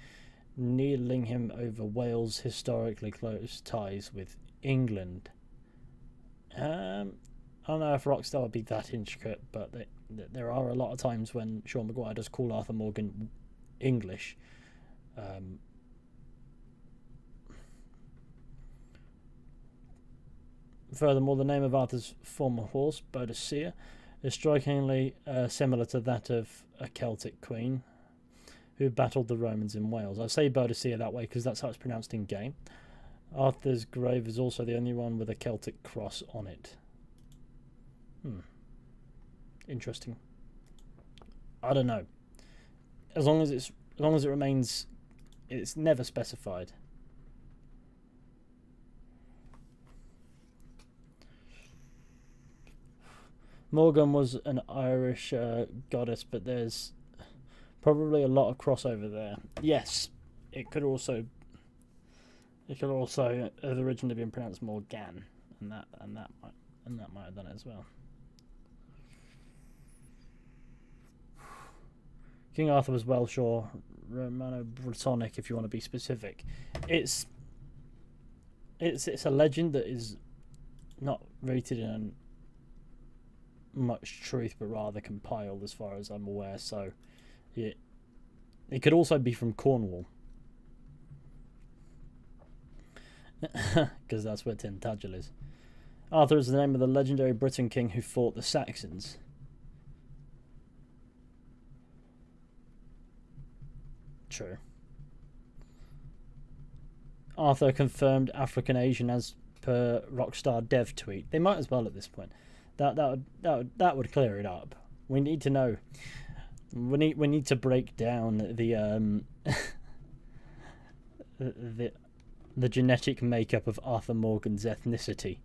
needling him over Wales' historically close ties with England. I don't know if Rockstar would be that intricate, but there are a lot of times when Sean Maguire does call Arthur Morgan English. Furthermore, the name of Arthur's former horse, Boadicea, is strikingly similar to that of a Celtic queen who battled the Romans in Wales. I say Boadicea that way because that's how it's pronounced in game. Arthur's grave is also the only one with a Celtic cross on it. Interesting. I don't know. As long as it remains, it's never specified. Morgan was an Irish goddess, but there's probably a lot of crossover there. Yes, it could also have originally been pronounced Morgan, and that might have done it as well. King Arthur was Welsh or Romano-Brittonic, if you want to be specific. It's a legend that is not rooted in much truth, but rather compiled, as far as I'm aware. So, it could also be from Cornwall, because that's where Tintagel is. Arthur is the name of the legendary Briton king who fought the Saxons. True. Arthur confirmed African Asian as per Rockstar Dev tweet. They might as well at this point. That would clear it up. We need to know. We need to break down the the genetic makeup of Arthur Morgan's ethnicity.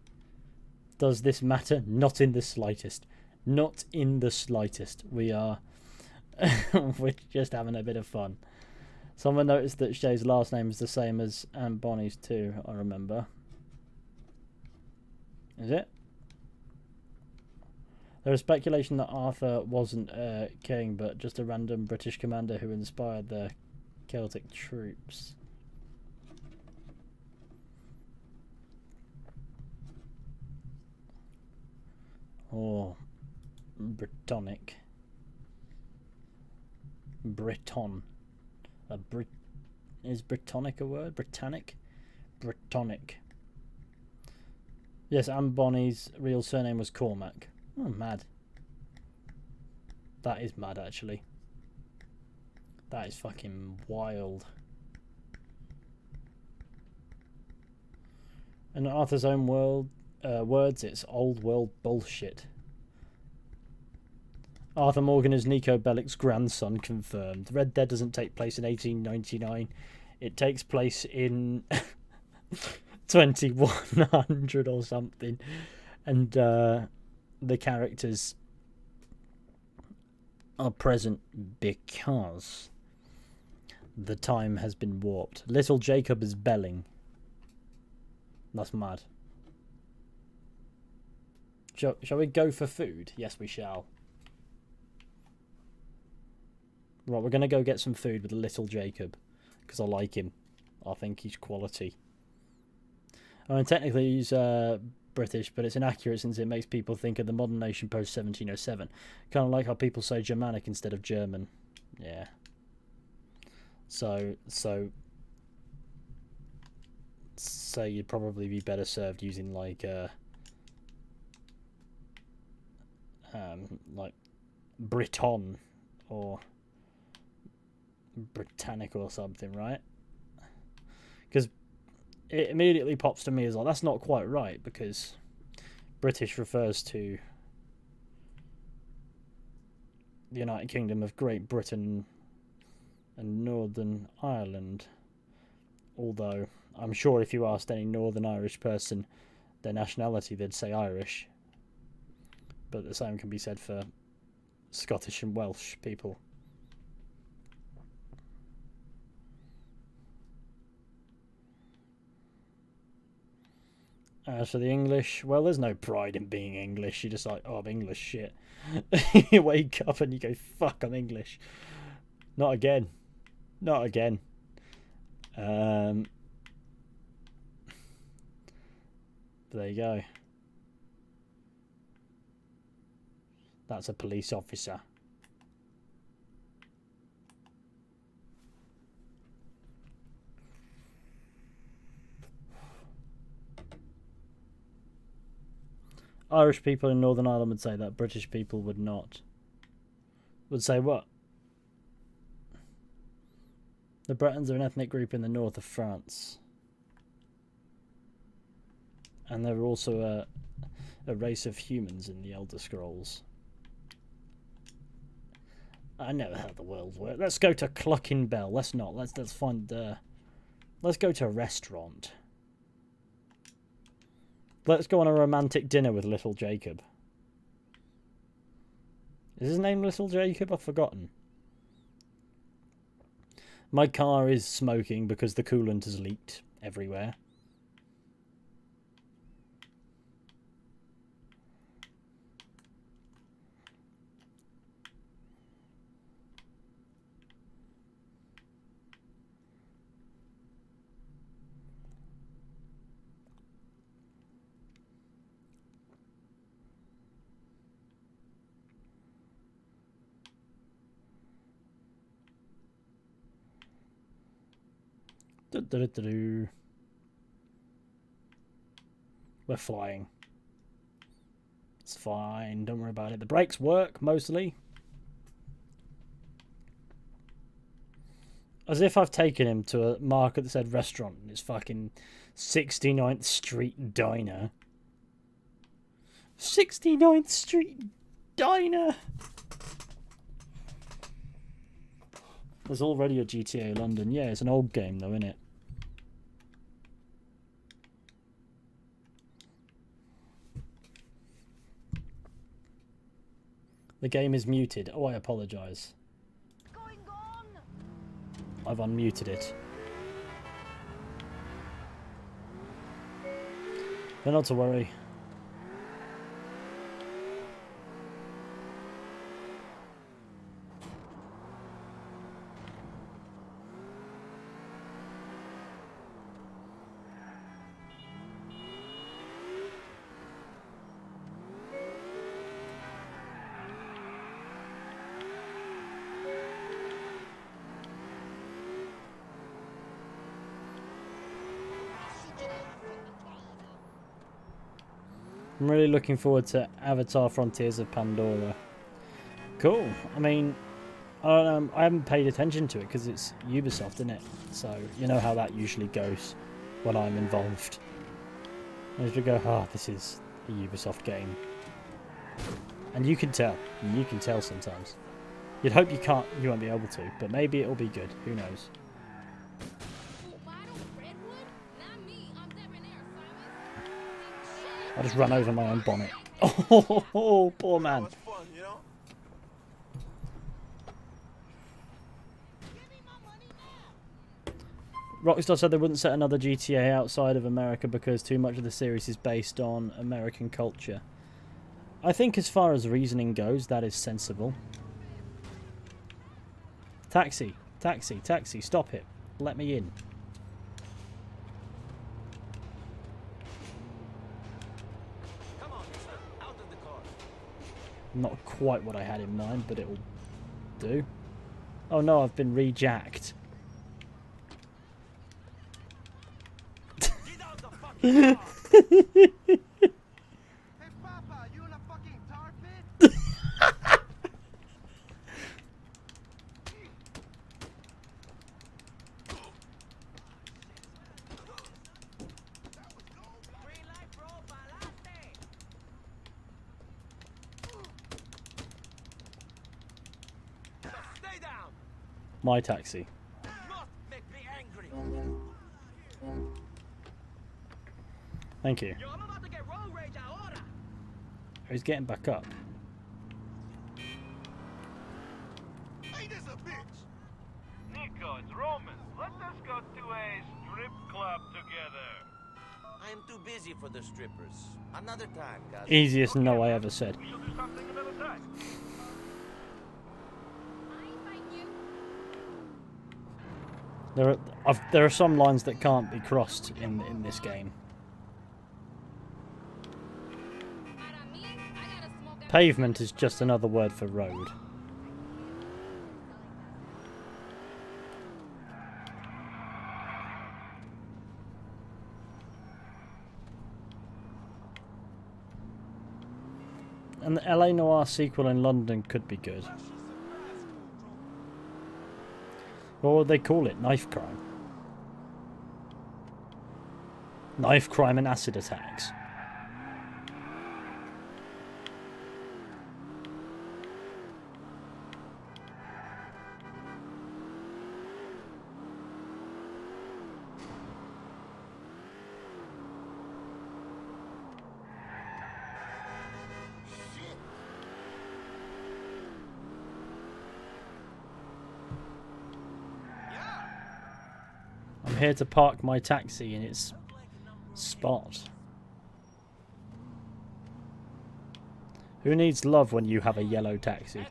Does this matter? Not in the slightest. Not in the slightest. We are we're just having a bit of fun. Someone noticed that Shay's last name is the same as Anne Bonny's too, I remember. Is it? There is speculation that Arthur wasn't a king, but just a random British commander who inspired the Celtic troops. Or Brittonic. Breton. Is Brittonic a word? Britannic? Brittonic. Yes, Anne Bonny's real surname was Cormac. Oh, mad. That is mad, actually. That is fucking wild. In Arthur's own words, it's old world bullshit. Arthur Morgan is Nico Bellic's grandson, confirmed. Red Dead doesn't take place in 1899. It takes place in 2100 or something. And the characters are present because the time has been warped. Little Jacob is Belling. That's mad. Shall we go for food? Yes, we shall. Right, we're going to go get some food with Little Jacob, because I like him. I think he's quality. I mean, technically he's British, but it's inaccurate since it makes people think of the modern nation post-1707. Kind of like how people say Germanic instead of German. Yeah. So you'd probably be better served using like Briton or Britannic or something, right? Because it immediately pops to me as like, that's not quite right, because British refers to the United Kingdom of Great Britain and Northern Ireland. Although I'm sure if you asked any Northern Irish person their nationality, they'd say Irish. But the same can be said for Scottish and Welsh people. As for the English, well, there's no pride in being English. You're just like, oh, I'm English, shit. You wake up and you go, fuck, I'm English. Not again. Not again. There you go. That's a police officer. Irish people in Northern Ireland would say that. British people would not. Would say what? The Bretons are an ethnic group in the north of France. And there were also a race of humans in the Elder Scrolls. I know how the world works. Let's go to Clucking Bell. Let's not. Let's find. Let's go to a restaurant. Let's go on a romantic dinner with Little Jacob. Is his name Little Jacob? I've forgotten. My car is smoking because the coolant has leaked everywhere. We're flying. It's fine, don't worry about it. The brakes work, mostly. As if I've taken him to a market that said restaurant and it's fucking 69th Street Diner. 69th Street Diner! There's already a GTA London. Yeah, it's an old game though, isn't it? The game is muted. Oh, I apologise. I've unmuted it. But not to worry. I'm really looking forward to Avatar Frontiers of Pandora. Cool. I mean, I don't know, I haven't paid attention to it because it's Ubisoft, isn't it? So, you know how that usually goes when I'm involved. I usually go, oh, this is a Ubisoft game. And you can tell. You can tell sometimes. You'd hope you won't be able to, but maybe it'll be good. Who knows? I just run over my own bonnet. Oh, poor man. Rockstar said they wouldn't set another GTA outside of America because too much of the series is based on American culture. I think as far as reasoning goes, that is sensible. Taxi, taxi, taxi, stop it. Let me in. Not quite what I had in mind, but it'll do. Oh no, I've been rejacked. Hey, Papa, you in a fucking tar pit? Stay down. My taxi. Must make me angry. Thank you. Yo, I'm about to get road rage ahora. He's getting back up. Hey, this a bitch. Nico, it's Roman. Let us go to a strip club together. I am too busy for the strippers. Another time, guys. Easiest no I ever said. We shall do something another time. There are some lines that can't be crossed in this game. Pavement is just another word for road. And the LA Noire sequel in London could be good. Or they call it knife crime. Knife crime and acid attacks. I'm here to park my taxi in its spot. Who needs love when you have a yellow taxi?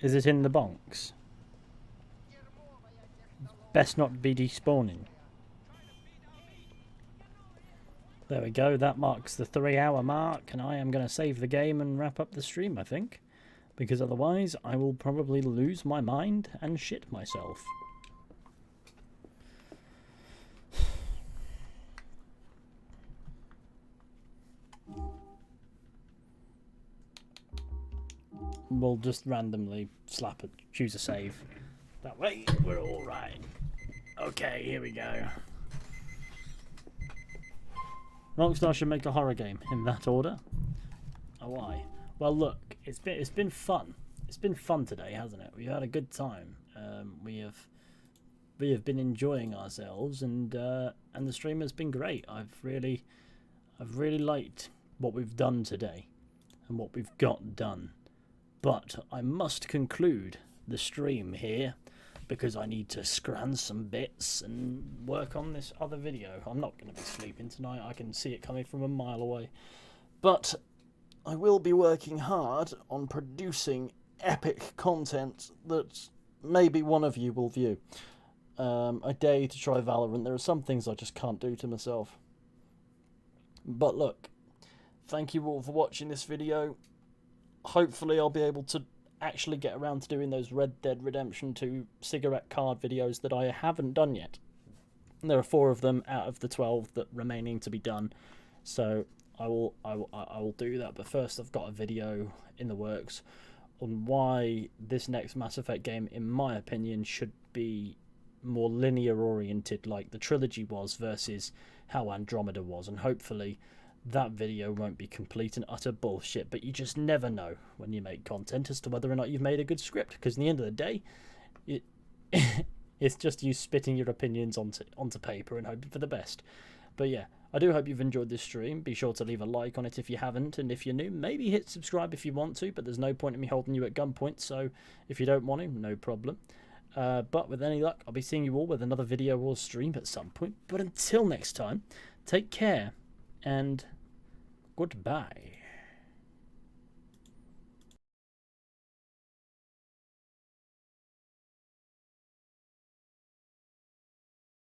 Is it in the bonks? Best not be despawning. There we go, that marks the 3-hour mark, and I am going to save the game and wrap up the stream, I think. Because otherwise, I will probably lose my mind and shit myself. We'll just randomly choose a save. That way, we're all right. Okay, here we go. Rockstar should make a horror game in that order. Oh, why? Well, look, it's been fun. It's been fun today, hasn't it? We've had a good time. We have been enjoying ourselves, and the stream has been great. I've really liked what we've done today, and what we've got done. But I must conclude the stream here because I need to scran some bits and work on this other video. I'm not going to be sleeping tonight. I can see it coming from a mile away. But I will be working hard on producing epic content that maybe one of you will view. I dare you to try Valorant. There are some things I just can't do to myself. But look, thank you all for watching this video. Hopefully I'll be able to actually get around to doing those Red Dead Redemption 2 cigarette card videos that I haven't done yet. And there are 4 of them out of the 12 that remaining to be done. So I will do that. But first I've got a video in the works on why this next Mass Effect game, in my opinion, should be more linear oriented like the trilogy was versus how Andromeda was, and hopefully that video won't be complete and utter bullshit, but you just never know when you make content as to whether or not you've made a good script, because in the end of the day it's just you spitting your opinions onto paper and hoping for the best. But yeah, I do hope you've enjoyed this stream. Be sure to leave a like on it if you haven't, and if you're new, maybe hit subscribe if you want to, but there's no point in me holding you at gunpoint, so if you don't want to, no problem. But with any luck, I'll be seeing you all with another video or stream at some point. But until next time, take care, and goodbye.